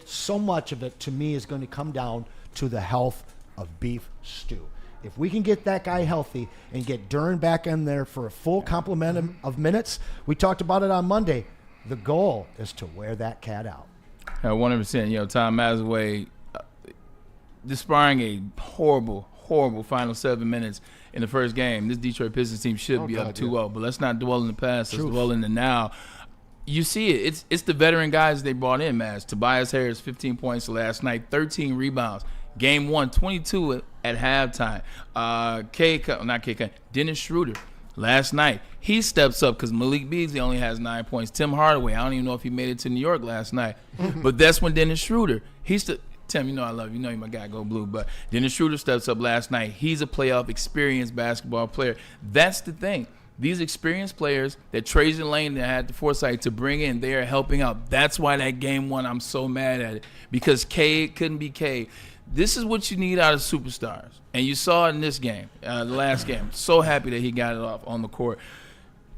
so much of it, to me, is going to come down to the health of Beef Stew. If we can get that guy healthy and get Duren back in there for a full complement of minutes, we talked about it on Monday, the goal is to wear that cat out. 100%. Tom Mazaway displaying a horrible final 7 minutes in the first game. This Detroit Pistons team should be up 2-0, but let's not dwell in the past. Let's dwell in the now. you see it. It's the veteran guys they brought in, Maz. Tobias Harris, 15 points last night, 13 rebounds. Game 1, 22 at halftime. Dennis Schroeder last night. He steps up because Malik Beasley only has 9 points. Tim Hardaway, I don't even know if he made it to New York last night. But that's when Dennis Schroeder, Tim, you know I love you. You know you're my guy, go blue. But Dennis Schroeder steps up last night. He's a playoff experienced basketball player. That's the thing. These experienced players that Trajan Lane had the foresight to bring in, they are helping out. That's why that game 1, I'm so mad at it. Because Cade couldn't be Cade. This is what you need out of superstars. And you saw it in this game, the last game. So happy that he got it off on the court.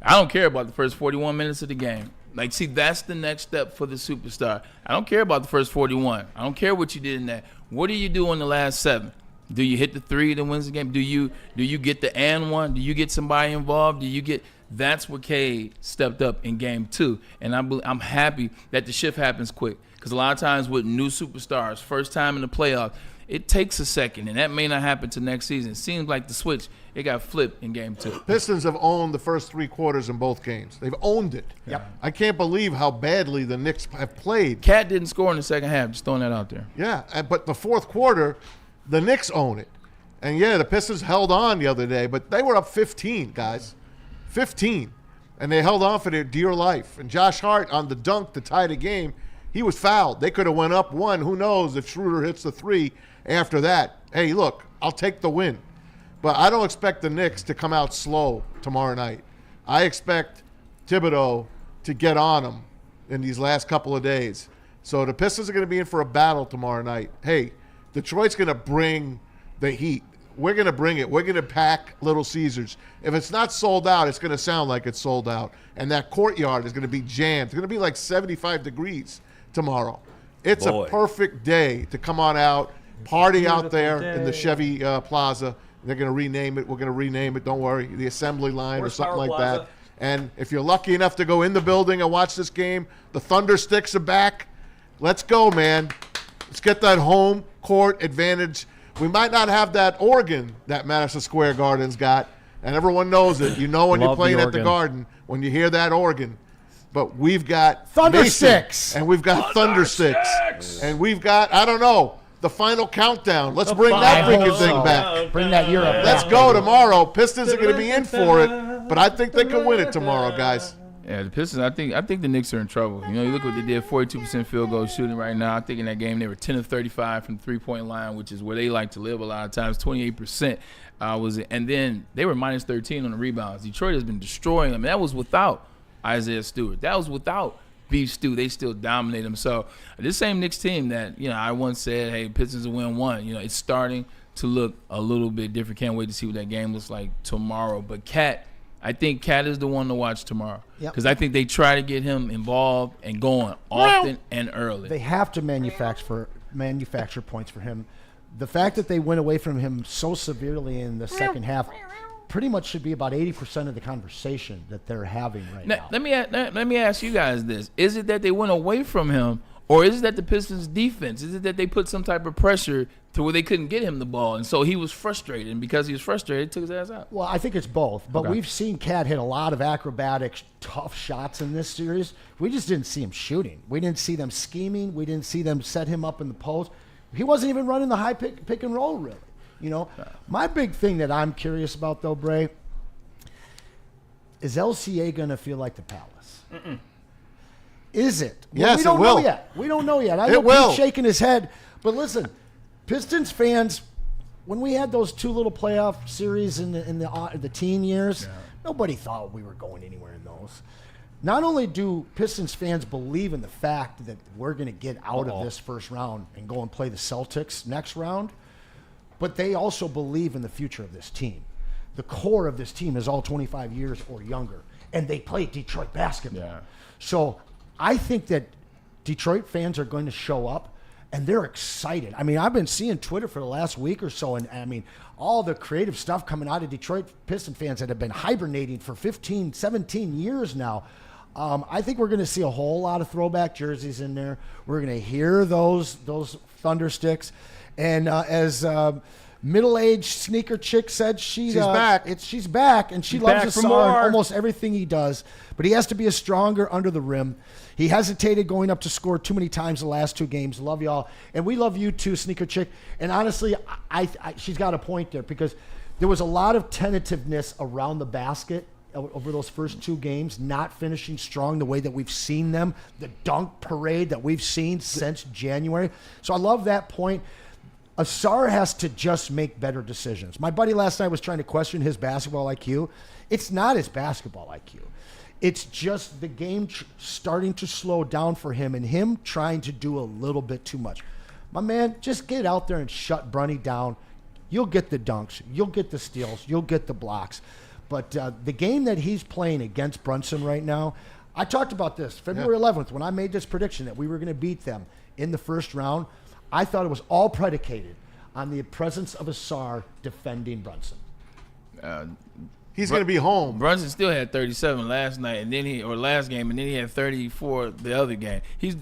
I don't care about the first 41 minutes of the game. Like, see, that's the next step for the superstar. I don't care about the first 41. I don't care what you did in that. What do you do in the last 7? Do you hit the 3 that wins the game? Do you get the and one? Do you get somebody involved? That's where Cade stepped up in game 2. And I'm happy that the shift happens quick. Because a lot of times with new superstars, first time in the playoffs, it takes a second, and that may not happen to next season. It seems like the switch, it got flipped in game 2. Pistons have owned the first 3 quarters in both games. They've owned it. Yep. I can't believe how badly the Knicks have played. Cat didn't score in the second half, just throwing that out there. Yeah, but the fourth quarter, the Knicks own it. And, yeah, the Pistons held on the other day, but they were up 15, guys. 15. And they held on for their dear life. And Josh Hart on the dunk to tie the game, he was fouled. They could have went up 1. Who knows if Schroeder hits the 3 after that. Hey, look, I'll take the win. But I don't expect the Knicks to come out slow tomorrow night. I expect Thibodeau to get on them in these last couple of days. So the Pistons are going to be in for a battle tomorrow night. Hey, Detroit's going to bring the heat. We're going to bring it. We're going to pack Little Caesars. If it's not sold out, it's going to sound like it's sold out. And that courtyard is going to be jammed. It's going to be like 75 degrees tomorrow. It's a perfect day to come on out, party out there in the Chevy Plaza. They're going to rename it. We're going to rename it. Don't worry. The Assembly Line or something like that. And if you're lucky enough to go in the building and watch this game, the Thunder Sticks are back. Let's go, man. Let's get that home court advantage. We might not have that organ that Madison Square Garden's got, and everyone knows it. You know when you're playing at the Garden, when you hear that organ. But we've got Thunder Mason, Sticks. And we've got Thunder Sticks. And we've got, I don't know, the final countdown. Let's bring that freaking thing back. Bring that Europe Let's back. go tomorrow. Pistons are going to be in for it, but I think they can win it tomorrow, guys. Yeah, the Pistons, I think the Knicks are in trouble. You know, you look what they did, 42% field goal shooting right now. I think in that game they were 10 of 35 from the three-point line, which is where they like to live a lot of times. 28% was it. And then they were minus 13 on the rebounds. Detroit has been destroying them. That was without Isaiah Stewart. That was without Beef Stew. They still dominate them. So this same Knicks team that, you know, I once said, hey, Pistons will win 1. You know, it's starting to look a little bit different. Can't wait to see what that game looks like tomorrow. But I think Cat is the one to watch tomorrow because I think they try to get him involved and going often and early. They have to manufacture points for him. The fact that they went away from him so severely in the second half pretty much should be about 80% of the conversation that they're having right now. Let me ask you guys this. Is it that they went away from him, or is it that the Pistons' defense, is it that they put some type of pressure to where they couldn't get him the ball, and so he was frustrated, and because he was frustrated, he took his ass out? Well, I think it's both, but we've seen Cat hit a lot of acrobatic, tough shots in this series. We just didn't see him shooting. We didn't see them scheming. We didn't see them set him up in the post. He wasn't even running the high pick and roll, really. You know, my big thing that I'm curious about, though, Bray, is LCA going to feel like the Palace? Is it? Yes, we don't it will. know yet. We don't know yet. I know It will. Pete's shaking his head, but listen, Pistons fans, when we had those 2 little playoff series in the teen years, nobody thought we were going anywhere in those. Not only do Pistons fans believe in the fact that we're going to get out of this first round and go and play the Celtics next round, but they also believe in the future of this team. The core of this team is all 25 years or younger, and they play Detroit basketball. Yeah. So I think that Detroit fans are going to show up, and they're excited. I mean, I've been seeing Twitter for the last week or so, and I mean, all the creative stuff coming out of Detroit Piston fans that have been hibernating for 15, 17 years now. I think we're going to see a whole lot of throwback jerseys in there. We're going to hear those Thunder Sticks. And as Middle-aged sneaker chick said she's back. She's back, and she Back loves for Asar more. in almost everything he does. But he has to be a stronger under the rim. He hesitated going up to score too many times the last 2 games. Love y'all, and we love you too, sneaker chick. And honestly, I she's got a point there because there was a lot of tentativeness around the basket over those first 2 games, not finishing strong the way that we've seen them, the dunk parade that we've seen since January. So I love that point. Asar has to just make better decisions. My buddy last night was trying to question his basketball IQ. It's not his basketball IQ. It's just the game starting to slow down for him and him trying to do a little bit too much. My man, just get out there and shut Brunny down. You'll get the dunks. You'll get the steals. You'll get the blocks. But the game that he's playing against Brunson right now, I talked about this February 11th when I made this prediction that we were going to beat them in the first round. I thought it was all predicated on the presence of Asar defending Brunson. He's going to be home. Brunson still had 37 last night, and then last game, and then he had 34 the other game. He's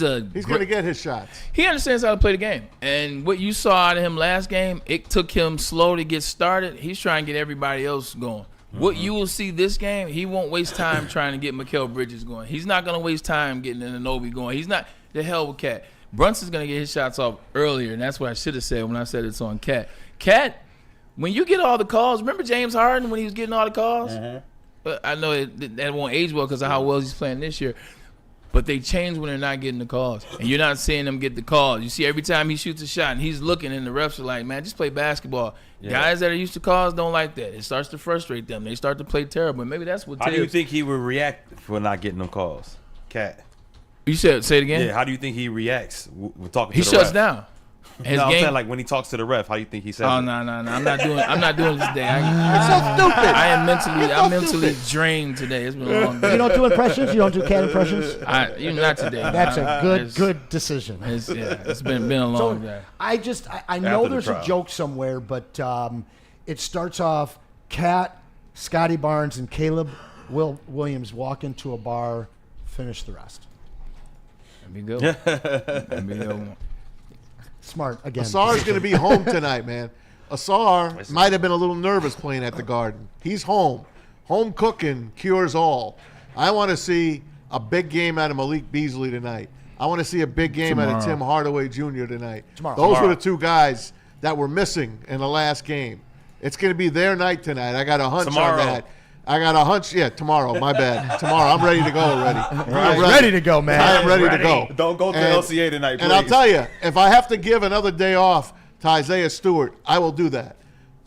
going to get his shots. He understands how to play the game. And what you saw out of him last game, it took him slow to get started. He's trying to get everybody else going. What you will see this game, he won't waste time trying to get Mikal Bridges going. He's not going to waste time getting Anunoby going. He's not – the hell with Cat. Brunson's going to get his shots off earlier, and that's what I should have said when I said it's on Cat. Cat, when you get all the calls – remember James Harden when he was getting all the calls? I know that won't age well because of how well he's playing this year. But they change when they're not getting the calls. And you're not seeing them get the calls. You see every time he shoots a shot and he's looking and the refs are like, man, just play basketball. Yeah. Guys that are used to calls don't like that. It starts to frustrate them. They start to play terrible. And maybe that's what How do you think he would react for not getting them calls? Cat. You said, say it again? Yeah, how do you think he reacts with talking to the the ref? He shuts ref? down. No, I'm saying like when he talks to the ref, how do you think he says Oh, it? no. I'm not doing this day. It's so stupid. I'm mentally drained today. It's been a long day. You don't do impressions? You don't do Cat impressions? Not today. That's a good decision. It's been a long day. I know there's a joke somewhere, but it starts off Cat, Scotty Barnes, and Caleb Williams walk into a bar, finish the rest. That'd be good. That'd be good. Smart again. Asar's going to be home tonight, man. Asar might have been a little nervous playing at the Garden. He's home. Home cooking cures all. I want to see a big game out of Malik Beasley tonight. I want to see a big game out of Tim Hardaway Jr. tonight. Those were the 2 guys that were missing in the last game. It's going to be their night tonight. I got a hunch on that. I got a hunch. Yeah, tomorrow. My bad. Tomorrow. I'm ready to go already. I'm ready to go, man. I am ready to go. Don't go to LCA tonight, please. And I'll tell you, if I have to give another day off to Isaiah Stewart, I will do that.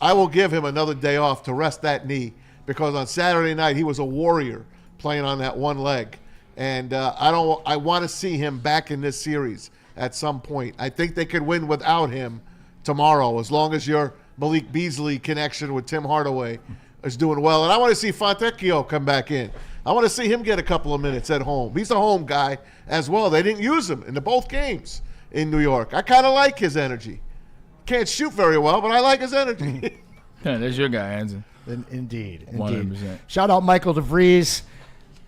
I will give him another day off to rest that knee because on Saturday night he was a warrior playing on that one leg. And I want to see him back in this series at some point. I think they could win without him tomorrow as long as your Malik Beasley connection with Tim Hardaway is doing well. And I want to see Fontecchio come back in. I want to see him get a couple of minutes at home. He's a home guy as well. They didn't use him in both games in New York. I kind of like his energy. Can't shoot very well, but I like his energy. Yeah, there's your guy, Anson. Indeed. 100%. Shout out Michael DeVries.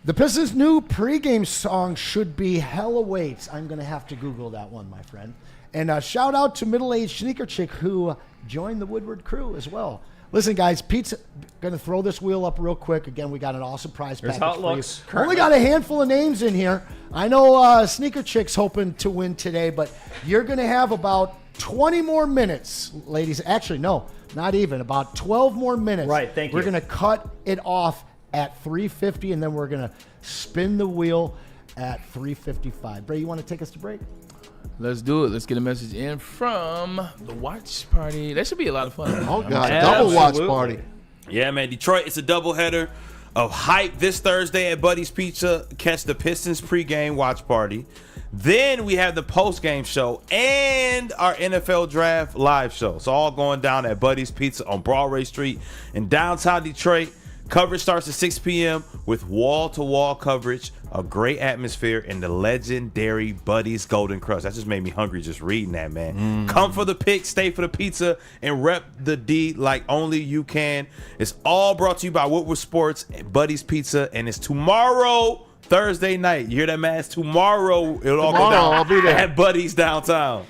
The Pistons' new pregame song should be Hell Awaits. I'm going to have to Google that one, my friend. And shout out to middle-aged sneaker chick who joined the Woodward crew as well. Listen, guys, Pete's going to throw this wheel up real quick. Again, we got an awesome prize package how it for looks you. Only got a handful of names in here. I know Sneaker Chick's hoping to win today, but you're going to have about 20 more minutes, ladies. Actually, no, not even. About 12 more minutes. Right, thank you. We're going to cut it off at 3:50, and then we're going to spin the wheel at 3:55. Bray, you want to take us to break? Let's do it. Let's get a message in from the watch party. That should be a lot of fun. Oh, God. Double watch party. Yeah, man. Detroit, it's a doubleheader of hype this Thursday at Buddy's Pizza. Catch the Pistons pregame watch party. Then we have the postgame show and our NFL draft live show. It's all going down at Buddy's Pizza on Broadway Street in downtown Detroit. Coverage starts at 6 p.m. with wall-to-wall coverage, a great atmosphere, and the legendary Buddy's Golden Crust. That just made me hungry just reading that, man. Come for the pick, stay for the pizza, and rep the D like only you can. It's all brought to you by Woodward Sports and Buddy's Pizza, and it's tomorrow, Thursday night. You hear that, man? It's tomorrow. It'll all go down I'll be there at Buddy's downtown.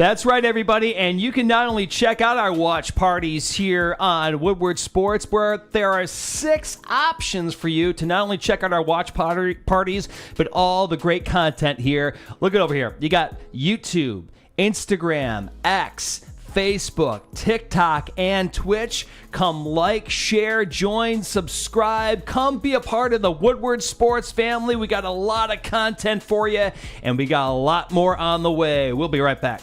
That's right, everybody. And you can not only check out our watch parties here on Woodward Sports, where there are 6 options for you to not only check out our watch parties, but all the great content here. Look it over here. You got YouTube, Instagram, X, Facebook, TikTok, and Twitch. Come like, share, join, subscribe. Come be a part of the Woodward Sports family. We got a lot of content for you, and we got a lot more on the way. We'll be right back.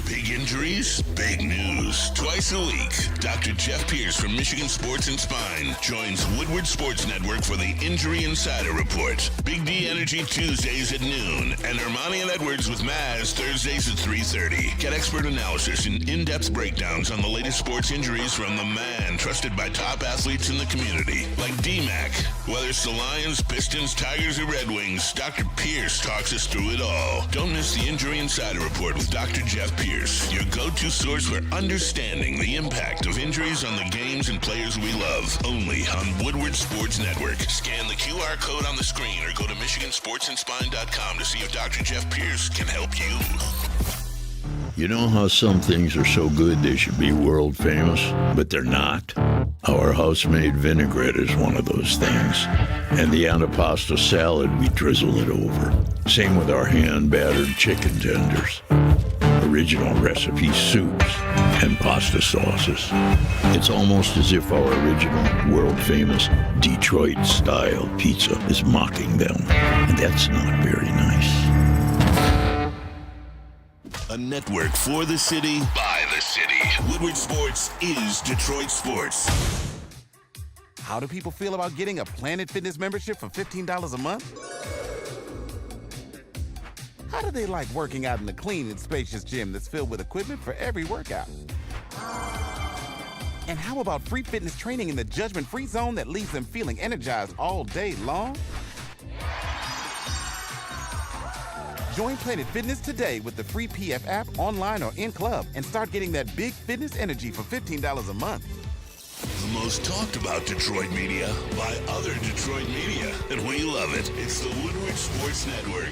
Big injuries, big news. Twice a week, Dr. Jeff Pierce from Michigan Sports and Spine joins Woodward Sports Network for the Injury Insider Report. Big D Energy Tuesdays at noon, and Ermanni and Edwards with Maz Thursdays at 3:30. Get expert analysis and in-depth breakdowns on the latest sports injuries from the man trusted by top athletes in the community, like D-Mac. Whether it's the Lions, Pistons, Tigers, or Red Wings, Dr. Pierce talks us through it all. Don't miss the Injury Insider Report with Dr. Jeff Pierce, your go-to source for understanding the impact of injuries on the games and players we love. Only on Woodward Sports Network. Scan the QR code on the screen or go to MichiganSportsandSpine.com to see if Dr. Jeff Pierce can help you. You know how some things are so good they should be world famous, but they're not? Our house-made vinaigrette is one of those things. And the antipasto salad, we drizzle it over. Same with our hand-battered chicken tenders. Original recipe soups and pasta sauces. It's almost as if our original, world-famous Detroit-style pizza is mocking them. And that's not very nice. A network for the city, by the city. Woodward Sports is Detroit Sports. How do people feel about getting a Planet Fitness membership for $15 a month? How do they like working out in a clean and spacious gym that's filled with equipment for every workout? And how about free fitness training in the judgment-free zone that leaves them feeling energized all day long? Join Planet Fitness today with the free PF app, online or in club, and start getting that big fitness energy for $15 a month. The most talked about Detroit media by other Detroit media, and we love it. It's the Woodward Sports Network.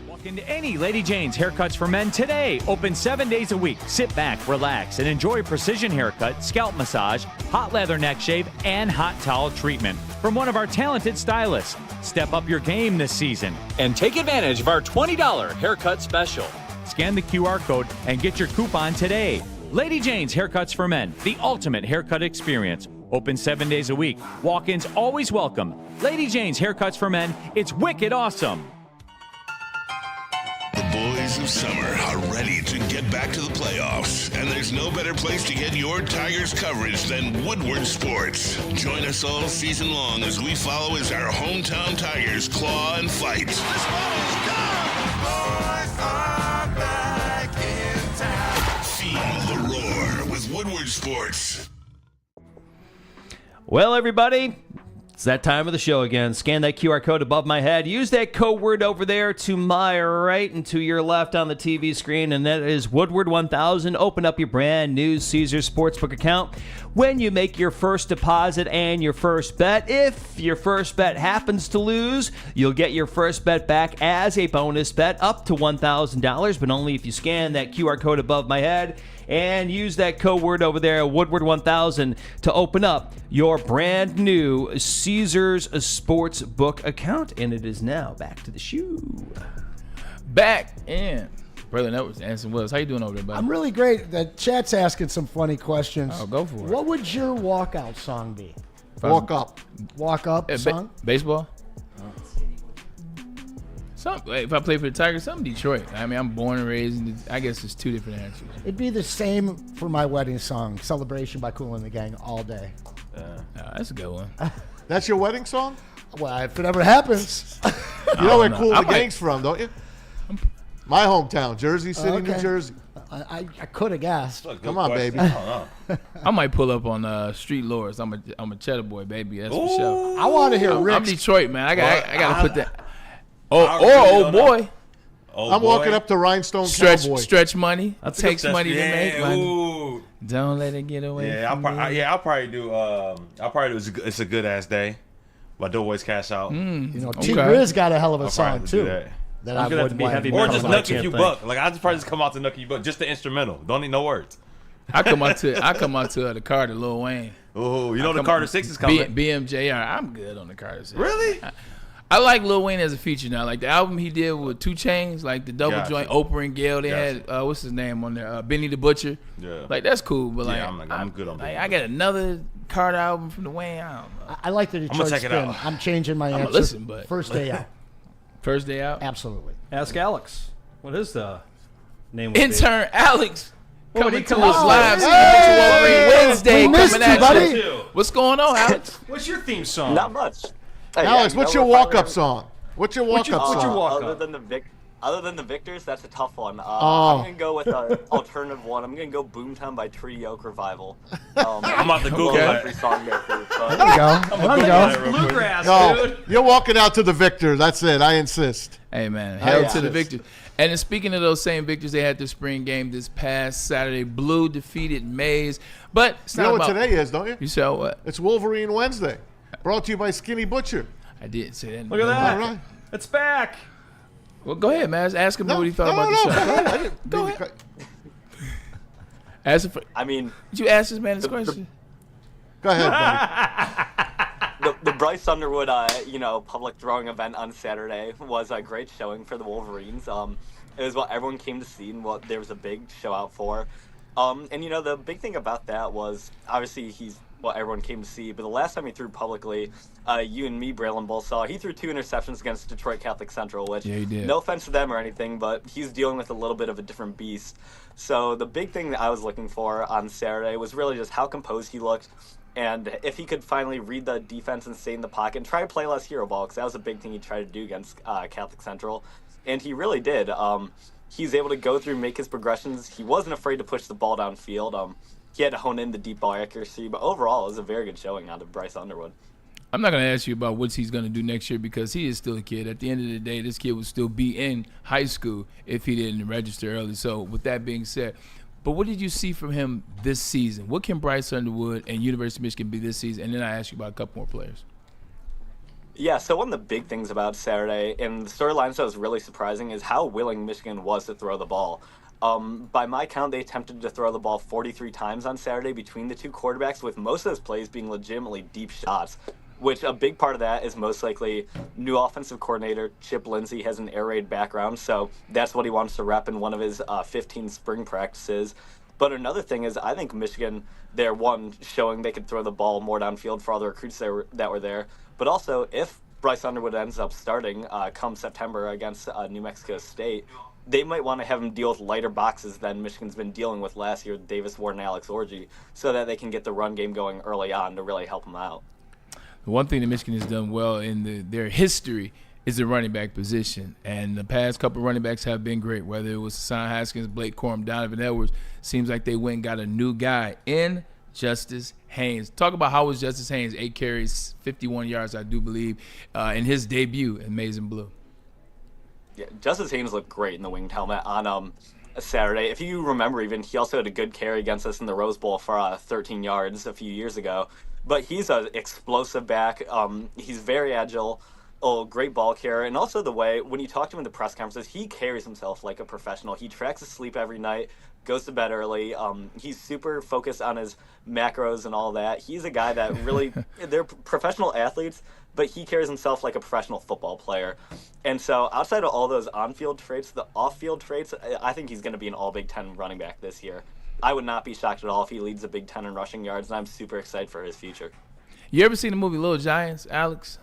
Walk into any Lady Jane's Haircuts for Men today. Open 7 days a week. Sit back, relax, and enjoy precision haircut, scalp massage, hot leather neck shave, and hot towel treatment from one of our talented stylists. Step up your game this season and take advantage of our $20 haircut special. Scan the QR code and get your coupon today. Lady Jane's Haircuts for Men, the ultimate haircut experience. Open 7 days a week. Walk-ins always welcome. Lady Jane's Haircuts for Men, it's wicked awesome. The boys of summer are ready to get back to the playoffs, and there's no better place to get your Tigers coverage than Woodward Sports. Join us all season long as we follow as our hometown Tigers claw and fight. This ball is gone. Boys are back in town. Feel the roar with Woodward Sports. Well, everybody, it's that time of the show again. Scan that QR code above my head. Use that code word over there to my right and to your left on the TV screen, and that is Woodward 1000. Open up your brand new Caesars Sportsbook account. When you make your first deposit and your first bet, if your first bet happens to lose, you'll get your first bet back as a bonus bet up to $1,000, but only if you scan that QR code above my head and use that code word over there, Woodward 1000, to open up your brand new Caesars Sportsbook account. And it is now back to the shoe. Back in. Braylon, that was Anson Willis. How you doing over there, buddy? I'm really great. The chat's asking some funny questions. Oh, go for it. What would your walkout song be? Walk up. Walk up song? Baseball? If I play for the Tigers, something Detroit. I mean, I'm born and raised in I guess it's two different answers. It'd be the same for my wedding song, Celebration by Kool and the Gang, all day. That's a good one. That's your wedding song? Well, if it ever happens. You know where Kool and the Gang's from, don't you? My hometown, Jersey City, New Jersey. I could have guessed. Come on, baby. I might pull up on Street Lords. I'm a cheddar boy, baby. That's for sure. I want to hear Rick. I'm Detroit, man. I got to put that. Old boy. I'm walking up to Rhinestone Cowboy. Stretch money. Takes money to make money. Ooh. Don't let it get away. Yeah, I'll probably do. It's a good ass day. By Doughboys Cash Out. T. Grizz got a hell of a song too. that I'm I gonna have would to be heavy Or metal, just but I Nuck If can't You think. Buck. Like, I'd probably just come out to Nuck If You Buck. Just the instrumental. Don't need no words. I come out to the Carter, Lil Wayne. Oh, you know the Carter 6 is coming. BMJR. I'm good on the Carter 6. Really? I like Lil Wayne as a feature now. Like the album he did with 2 Chainz, like the double Gotcha. joint, Oprah and Gail. They Gotcha. had what's his name on there? Benny the Butcher. Yeah. Like that's cool, but like Yeah, I'm good on like, Benny I got another Carter album from the Wayne. I don't know. I like the Detroit check it spin. out. I'm changing my I'ma answer. listen, but- First day out. First day out. Absolutely. Ask Alex. What is the name? would be? Intern Alex What would coming he to come us out live. with? Hey! Wednesday We missed coming you, at buddy. you. What's going on, Alex? What's your theme song? Not much. Alex, what's your walk-up song? What's your walk-up what's your song? walk- Other than the Victors, that's a tough one. Oh. I'm gonna go with an alternative one. I'm gonna go Boomtown by Treaty Oak Revival. I'm about to Google love that. every song there too, so. There you go. There you go. Bluegrass, No, dude. you're walking out to the victor. That's it. I insist. Hey man, hell Yeah. to the victors. And then speaking of those same victors, they had their spring game this past Saturday. Blue defeated Mays, but it's You not know what about, today is, don't you? You saw what? It's Wolverine Wednesday. Brought to you by Skinny Butcher. I did say that. Look at that. All right. It's back. Well, go ahead, man. Ask him what he thought no, about no, the show. go ahead. I didn't Go mean ahead. to Ask him for, I mean, did you ask this man this question? Go ahead, buddy. the Bryce Underwood, public throwing event on Saturday was a great showing for the Wolverines. It was what everyone came to see and what there was a big show out for. And the big thing about that was obviously he's what everyone came to see. But the last time he threw publicly, you and me, Braylon, both saw he threw 2 interceptions against Detroit Catholic Central, which Yeah, he did. no offense to them or anything, but he's dealing with a little bit of a different beast. So the big thing that I was looking for on Saturday was really just how composed he looked. And if he could finally read the defense and stay in the pocket and try to play less hero ball, because that was a big thing he tried to do against Catholic Central. And he really did. He's able to go through, make his progressions. He wasn't afraid to push the ball downfield. He had to hone in the deep ball accuracy. But overall, it was a very good showing out of Bryce Underwood. I'm not going to ask you about what he's going to do next year because he is still a kid. At the end of the day, this kid would still be in high school if he didn't register early. So with that being said, but what did you see from him this season? What can Bryce Underwood and University of Michigan be this season? And then I ask you about a couple more players. Yeah, so one of the big things about Saturday, and the storylines that was really surprising, is how willing Michigan was to throw the ball. By my count, they attempted to throw the ball 43 times on Saturday between the two quarterbacks, with most of those plays being legitimately deep shots, which a big part of that is most likely new offensive coordinator Chip Lindsey has an air raid background, so that's what he wants to rep in one of his 15 spring practices. But another thing is I think Michigan, they're showing they could throw the ball more downfield for all the recruits that were there. But also, if Bryce Underwood ends up starting come September against New Mexico State, they might want to have him deal with lighter boxes than Michigan's been dealing with last year with Davis Ward and Alex Orji, so that they can get the run game going early on to really help them out. The one thing that Michigan has done well in their history is the running back position. And the past couple of running backs have been great, whether it was Hassan Haskins, Blake Corum, Donovan Edwards. Seems like they went and got a new guy in Justice Haynes. Talk about how was Justice Haynes, 8 carries, 51 yards, I do believe, in his debut in Maize and Blue. Yeah, Justice Haynes looked great in the winged helmet on Saturday. If you remember, even he also had a good carry against us in the Rose Bowl for 13 yards a few years ago. But he's an explosive back. He's very agile. Great ball carrier. And also the way, when you talk to him in the press conferences, he carries himself like a professional. He tracks his sleep every night, goes to bed early. He's super focused on his macros and all that. He's a guy that really, they're professional athletes, but he carries himself like a professional football player. And so outside of all those on-field traits, the off-field traits, I think he's going to be an all Big Ten running back this year. I would not be shocked at all if he leads the Big Ten in rushing yards, and I'm super excited for his future. You ever seen the movie Little Giants, Alex?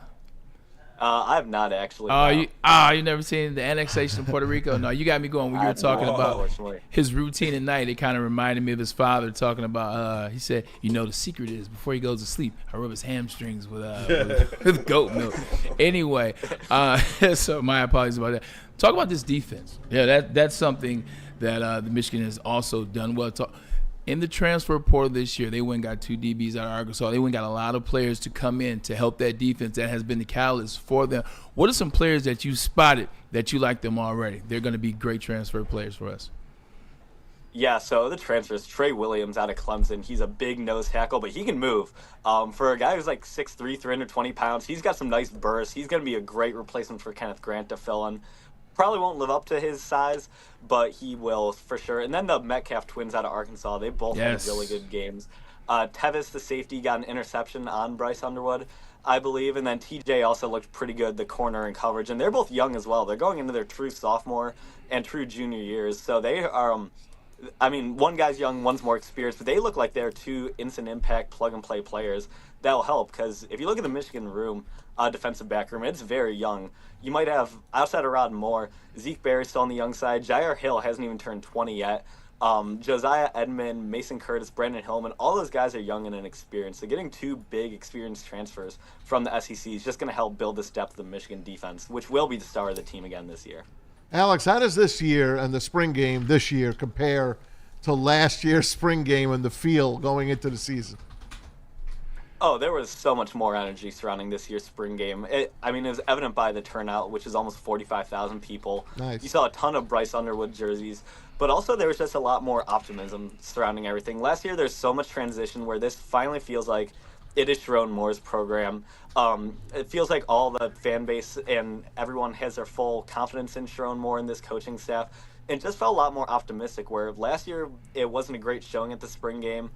I have not actually. You never seen the annexation of Puerto Rico? No, you got me going when you were talking about his routine at night. It kind of reminded me of his father talking about. He said, the secret is before he goes to sleep, I rub his hamstrings with goat milk. Anyway, so my apologies about that. Talk about this defense. Yeah, that's something that the Michigan has also done well. In the transfer portal this year, they went and got 2 DBs out of Arkansas. They went and got a lot of players to come in to help that defense. That has been the catalyst for them. What are some players that you spotted that you like them already? They're going to be great transfer players for us. Yeah, so the transfers, Trey Williams out of Clemson, he's a big nose tackle, but he can move. For a guy who's like 6'3", 320 pounds, he's got some nice bursts. He's going to be a great replacement for Kenneth Grant to fill in. Probably won't live up to his size, but he will for sure. And then the Metcalf twins out of Arkansas, they both had really good games. Tevis, the safety, got an interception on Bryce Underwood, I believe, and then TJ also looked pretty good, the corner and coverage. And they're both young as well. They're going into their true sophomore and true junior years, so they are. I mean, one guy's young, one's more experienced, but they look like they're two instant impact plug-and-play players. That'll help, because if you look at the Michigan room, defensive back room, it's very young. You might have, outside of Rod Moore, Zeke Berry's still on the young side. Jair Hill hasn't even turned 20 yet. Josiah Edmond, Mason Curtis, Brandon Hillman, all those guys are young and inexperienced. So getting two big experienced transfers from the SEC is just going to help build this depth of the Michigan defense, which will be the star of the team again this year. Alex, how does this year and the spring game this year compare to last year's spring game and the feel going into the season? Oh, there was so much more energy surrounding this year's spring game. It was evident by the turnout, which is almost 45,000 people. Nice. You saw a ton of Bryce Underwood jerseys, but also there was just a lot more optimism surrounding everything. Last year, there's so much transition where this finally feels like it is Sharon Moore's program. It feels like all the fan base and everyone has their full confidence in Sharon Moore and this coaching staff. It just felt a lot more optimistic, where last year it wasn't a great showing at the spring game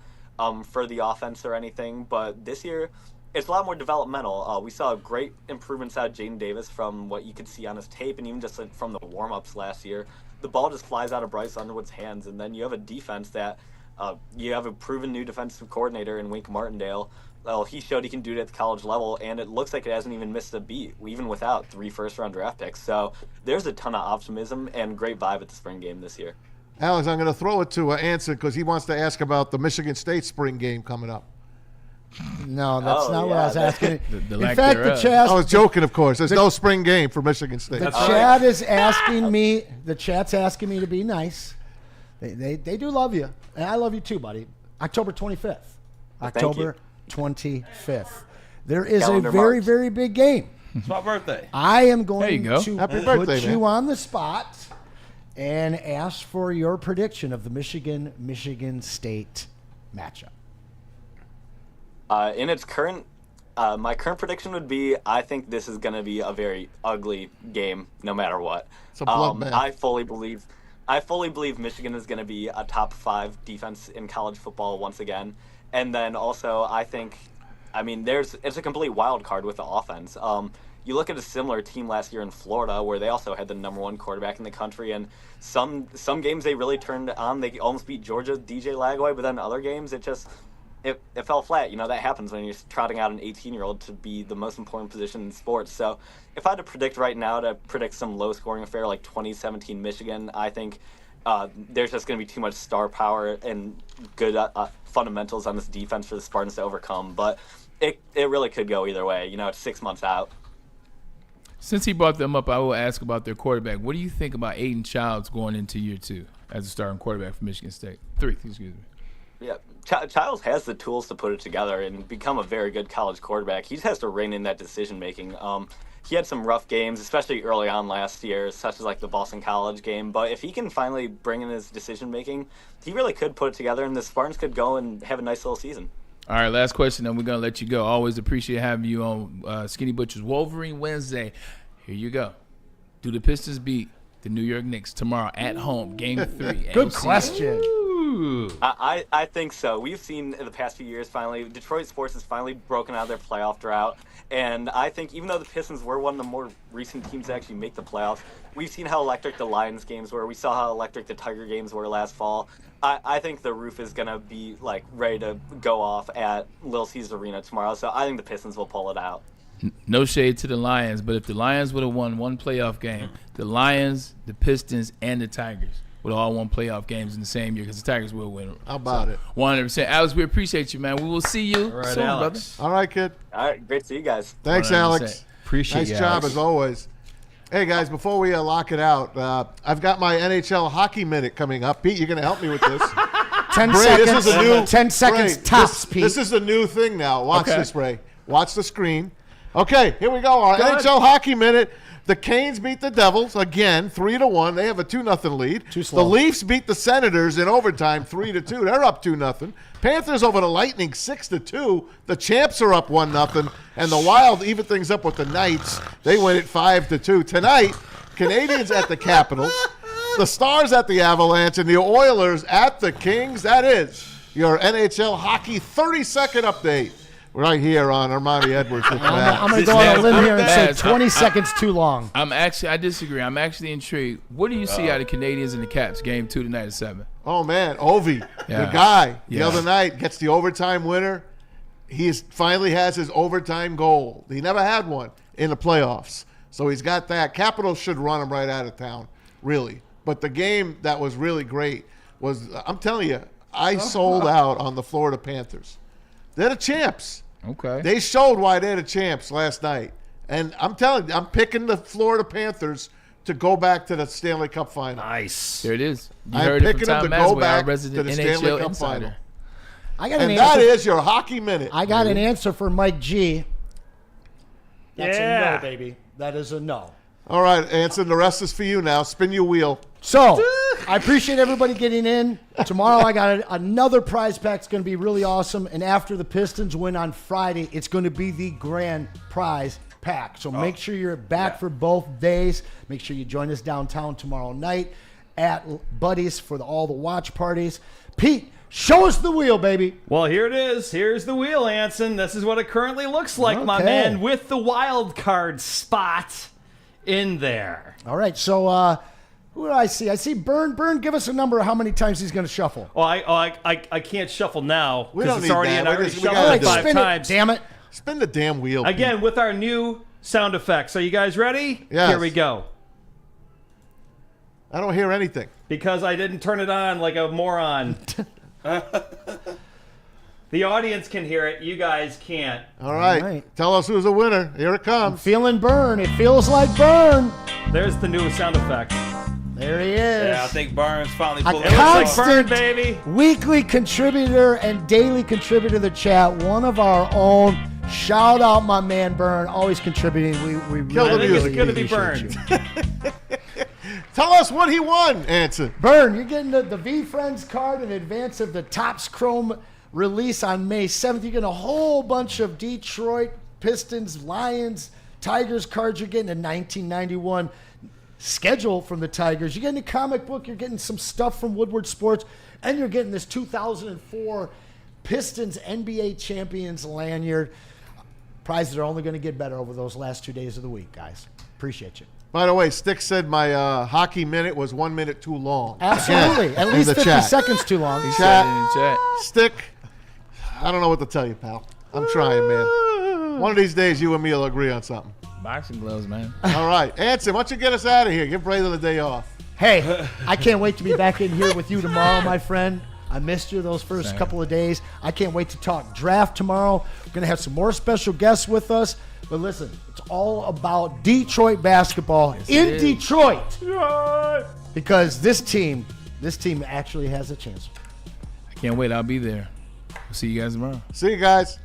for the offense or anything, but this year it's a lot more developmental. We saw great improvements out of Jaden Davis from what you could see on his tape, and even just from the warm-ups last year. The ball just flies out of Bryce Underwood's hands, and then you have a defense that you have a proven new defensive coordinator in Wink Martindale. Well, he showed he can do it at the college level, and it looks like it hasn't even missed a beat, even without 3 first-round draft picks. So there's a ton of optimism and great vibe at the spring game this year. Alex, I'm going to throw it to Anson because he wants to ask about the Michigan State spring game coming up. No, that's not what I was asking. The In fact, the chat. I was joking, of course. There's no spring game for Michigan State. The chat is asking me. The chat's asking me to be nice. They do love you, and I love you too, buddy. October 25th. October 25th. There is Calendar a very, marks. very big game. It's my birthday. I am going go. to Happy put birthday, you man. on the spot and ask for your prediction of the Michigan State matchup. In its current, my current prediction would be, I think this is going to be a very ugly game, no matter what. It's a bloodbath. I fully believe Michigan is going to be a top 5 defense in college football once again. And then also, I think, it's a complete wild card with the offense. You look at a similar team last year in Florida, where they also had the number 1 quarterback in the country, and some games they really turned on. They almost beat Georgia, DJ Lagway, but then other games it fell flat. That happens when you're trotting out an 18-year-old to be the most important position in sports. So if I had to predict right now, to predict some low-scoring affair like 2017 Michigan, I think there's just going to be too much star power and good fundamentals on this defense for the Spartans to overcome. But it really could go either way. It's 6 months out. Since he brought them up, I will ask about their quarterback. What do you think about Aiden Childs going into year 2 as a starting quarterback for Michigan State? 3, excuse me. Yeah, Childs has the tools to put it together and become a very good college quarterback. He just has to rein in that decision-making. He had some rough games, especially early on last year, such as like the Boston College game. But if he can finally bring in his decision-making, he really could put it together, and the Spartans could go and have a nice little season. All right, last question, and we're going to let you go. Always appreciate having you on Skinny Butcher's Wolverine Wednesday. Here you go. Do the Pistons beat the New York Knicks tomorrow at home, Game 3? Good question. I think so. We've seen in the past few years, finally, Detroit sports has finally broken out of their playoff drought. And I think even though the Pistons were one of the more recent teams to actually make the playoffs, we've seen how electric the Lions games were. We saw how electric the Tiger games were last fall. I think the roof is going to be ready to go off at Little Caesars Arena tomorrow. So I think the Pistons will pull it out. No shade to the Lions, but if the Lions would have won one playoff game, the Lions, the Pistons, and the Tigers would all won playoff games in the same year because the Tigers will win. How about it? 100%. Alex, we appreciate you, man. We will see you soon, Alex. brother. All right, kid. All right, great to see you guys. Thanks, 100%. Alex. Appreciate nice you, job Alex. as always. Hey, guys, before we lock it out, I've got my NHL hockey minute coming up. Pete, you're going to help me with this. 10 Bray, seconds. this is a new, 10 seconds Bray, tops, Pete. This is a new thing now. Watch Okay. this, Ray. Watch the screen. Okay, here we go. Our NHL hockey minute. The Canes beat the Devils again, 3-1. They have a 2-0 lead. Too slow. The Leafs beat the Senators in overtime, 3-2. They're up 2-0. Panthers over the Lightning, 6-2. The Champs are up 1-0, and the Wild even things up with the Knights. They win it 5-2. Tonight, Canadians at the Capitals, the Stars at the Avalanche, and the Oilers at the Kings. That is your NHL hockey 30-second update right here on Ermanni Edwards with Matt. I'm going to go on a limb here and say 20 seconds too long. I disagree. I'm actually intrigued. What do you see out of Canadians and the Caps game 2 tonight at 7? Oh, man. Ovi, the guy, the other night gets the overtime winner. He finally has his overtime goal. He never had one in the playoffs. So he's got that. Capitals should run him right out of town, really. But the game that was really great was, I'm telling you, I sold out on the Florida Panthers. They're the champs. Okay. They showed why they're the champs last night. And I'm telling you, I'm picking the Florida Panthers to go back to the Stanley Cup final. Nice. There it is. You I'm heard picking it from them Tom to go Masway, back our to resident the NHL Stanley Cup insider. final. That is your hockey minute. I got an answer for Mike G. That's a Yeah. no, baby. That is a no. All right, Anson, the rest is for you now. Spin your wheel. So, I appreciate everybody getting in. Tomorrow I got another prize pack. It's going to be really awesome. And after the Pistons win on Friday, it's going to be the grand prize pack. So make sure you're back for both days. Make sure you join us downtown tomorrow night at Buddy's for all the watch parties. Pete, show us the wheel, baby. Well, here it is. Here's the wheel, Anson. This is what it currently looks like, my Okay. man, with the wild card spot in there. All right, so who do I see? I see Byrne. Byrne, give us a number of how many times he's going to shuffle. Oh, I can't shuffle now We because don't it's need already that. in. I We already just- we shuffled gotta it do it. 5 Spin times. it, damn it. Spin the damn wheel. Again, with our new sound effects. Are you guys ready? Yes. Here we go. I don't hear anything. Because I didn't turn it on like a moron. The audience can hear it. You guys can't. All right. All right. Tell us who's the winner. Here it comes. Feeling Byrne. It feels like Byrne. There's the new sound effect. There he is. Yeah, I think Burns finally A pulled It looks like constant Burn, baby. weekly contributor and daily contributor to the chat. One of our own. Shout out my man Byrne, always contributing. We Kill the really, music. really It's going to be appreciate Burn. you. Tell us what he won, Anson. Byrne, you're getting the V Friends card in advance of the Topps Chrome release on May 7th. You're getting a whole bunch of Detroit Pistons, Lions, Tigers cards. You're getting a 1991 schedule from the Tigers. You're getting a comic book. You're getting some stuff from Woodward Sports. And you're getting this 2004 Pistons NBA Champions lanyard. Prizes are only going to get better over those last 2 days of the week, guys. Appreciate you. By the way, Stick said my hockey minute was 1 minute too long. Absolutely. Again, At in least the 50 chat. seconds too long. He said it in the chat. Stick, I don't know what to tell you, pal. I'm trying, man. One of these days, you and me will agree on something. Boxing gloves, man. All right. Anson, why don't you get us out of here? Give Braylon a day off. Hey, I can't wait to be back in here with you tomorrow, my friend. I missed you those first couple of days. I can't wait to talk draft tomorrow. We're going to have some more special guests with us. But listen, it's all about Detroit basketball in Detroit. Because this team actually has a chance. I can't wait. I'll be there. See you guys tomorrow. See you guys.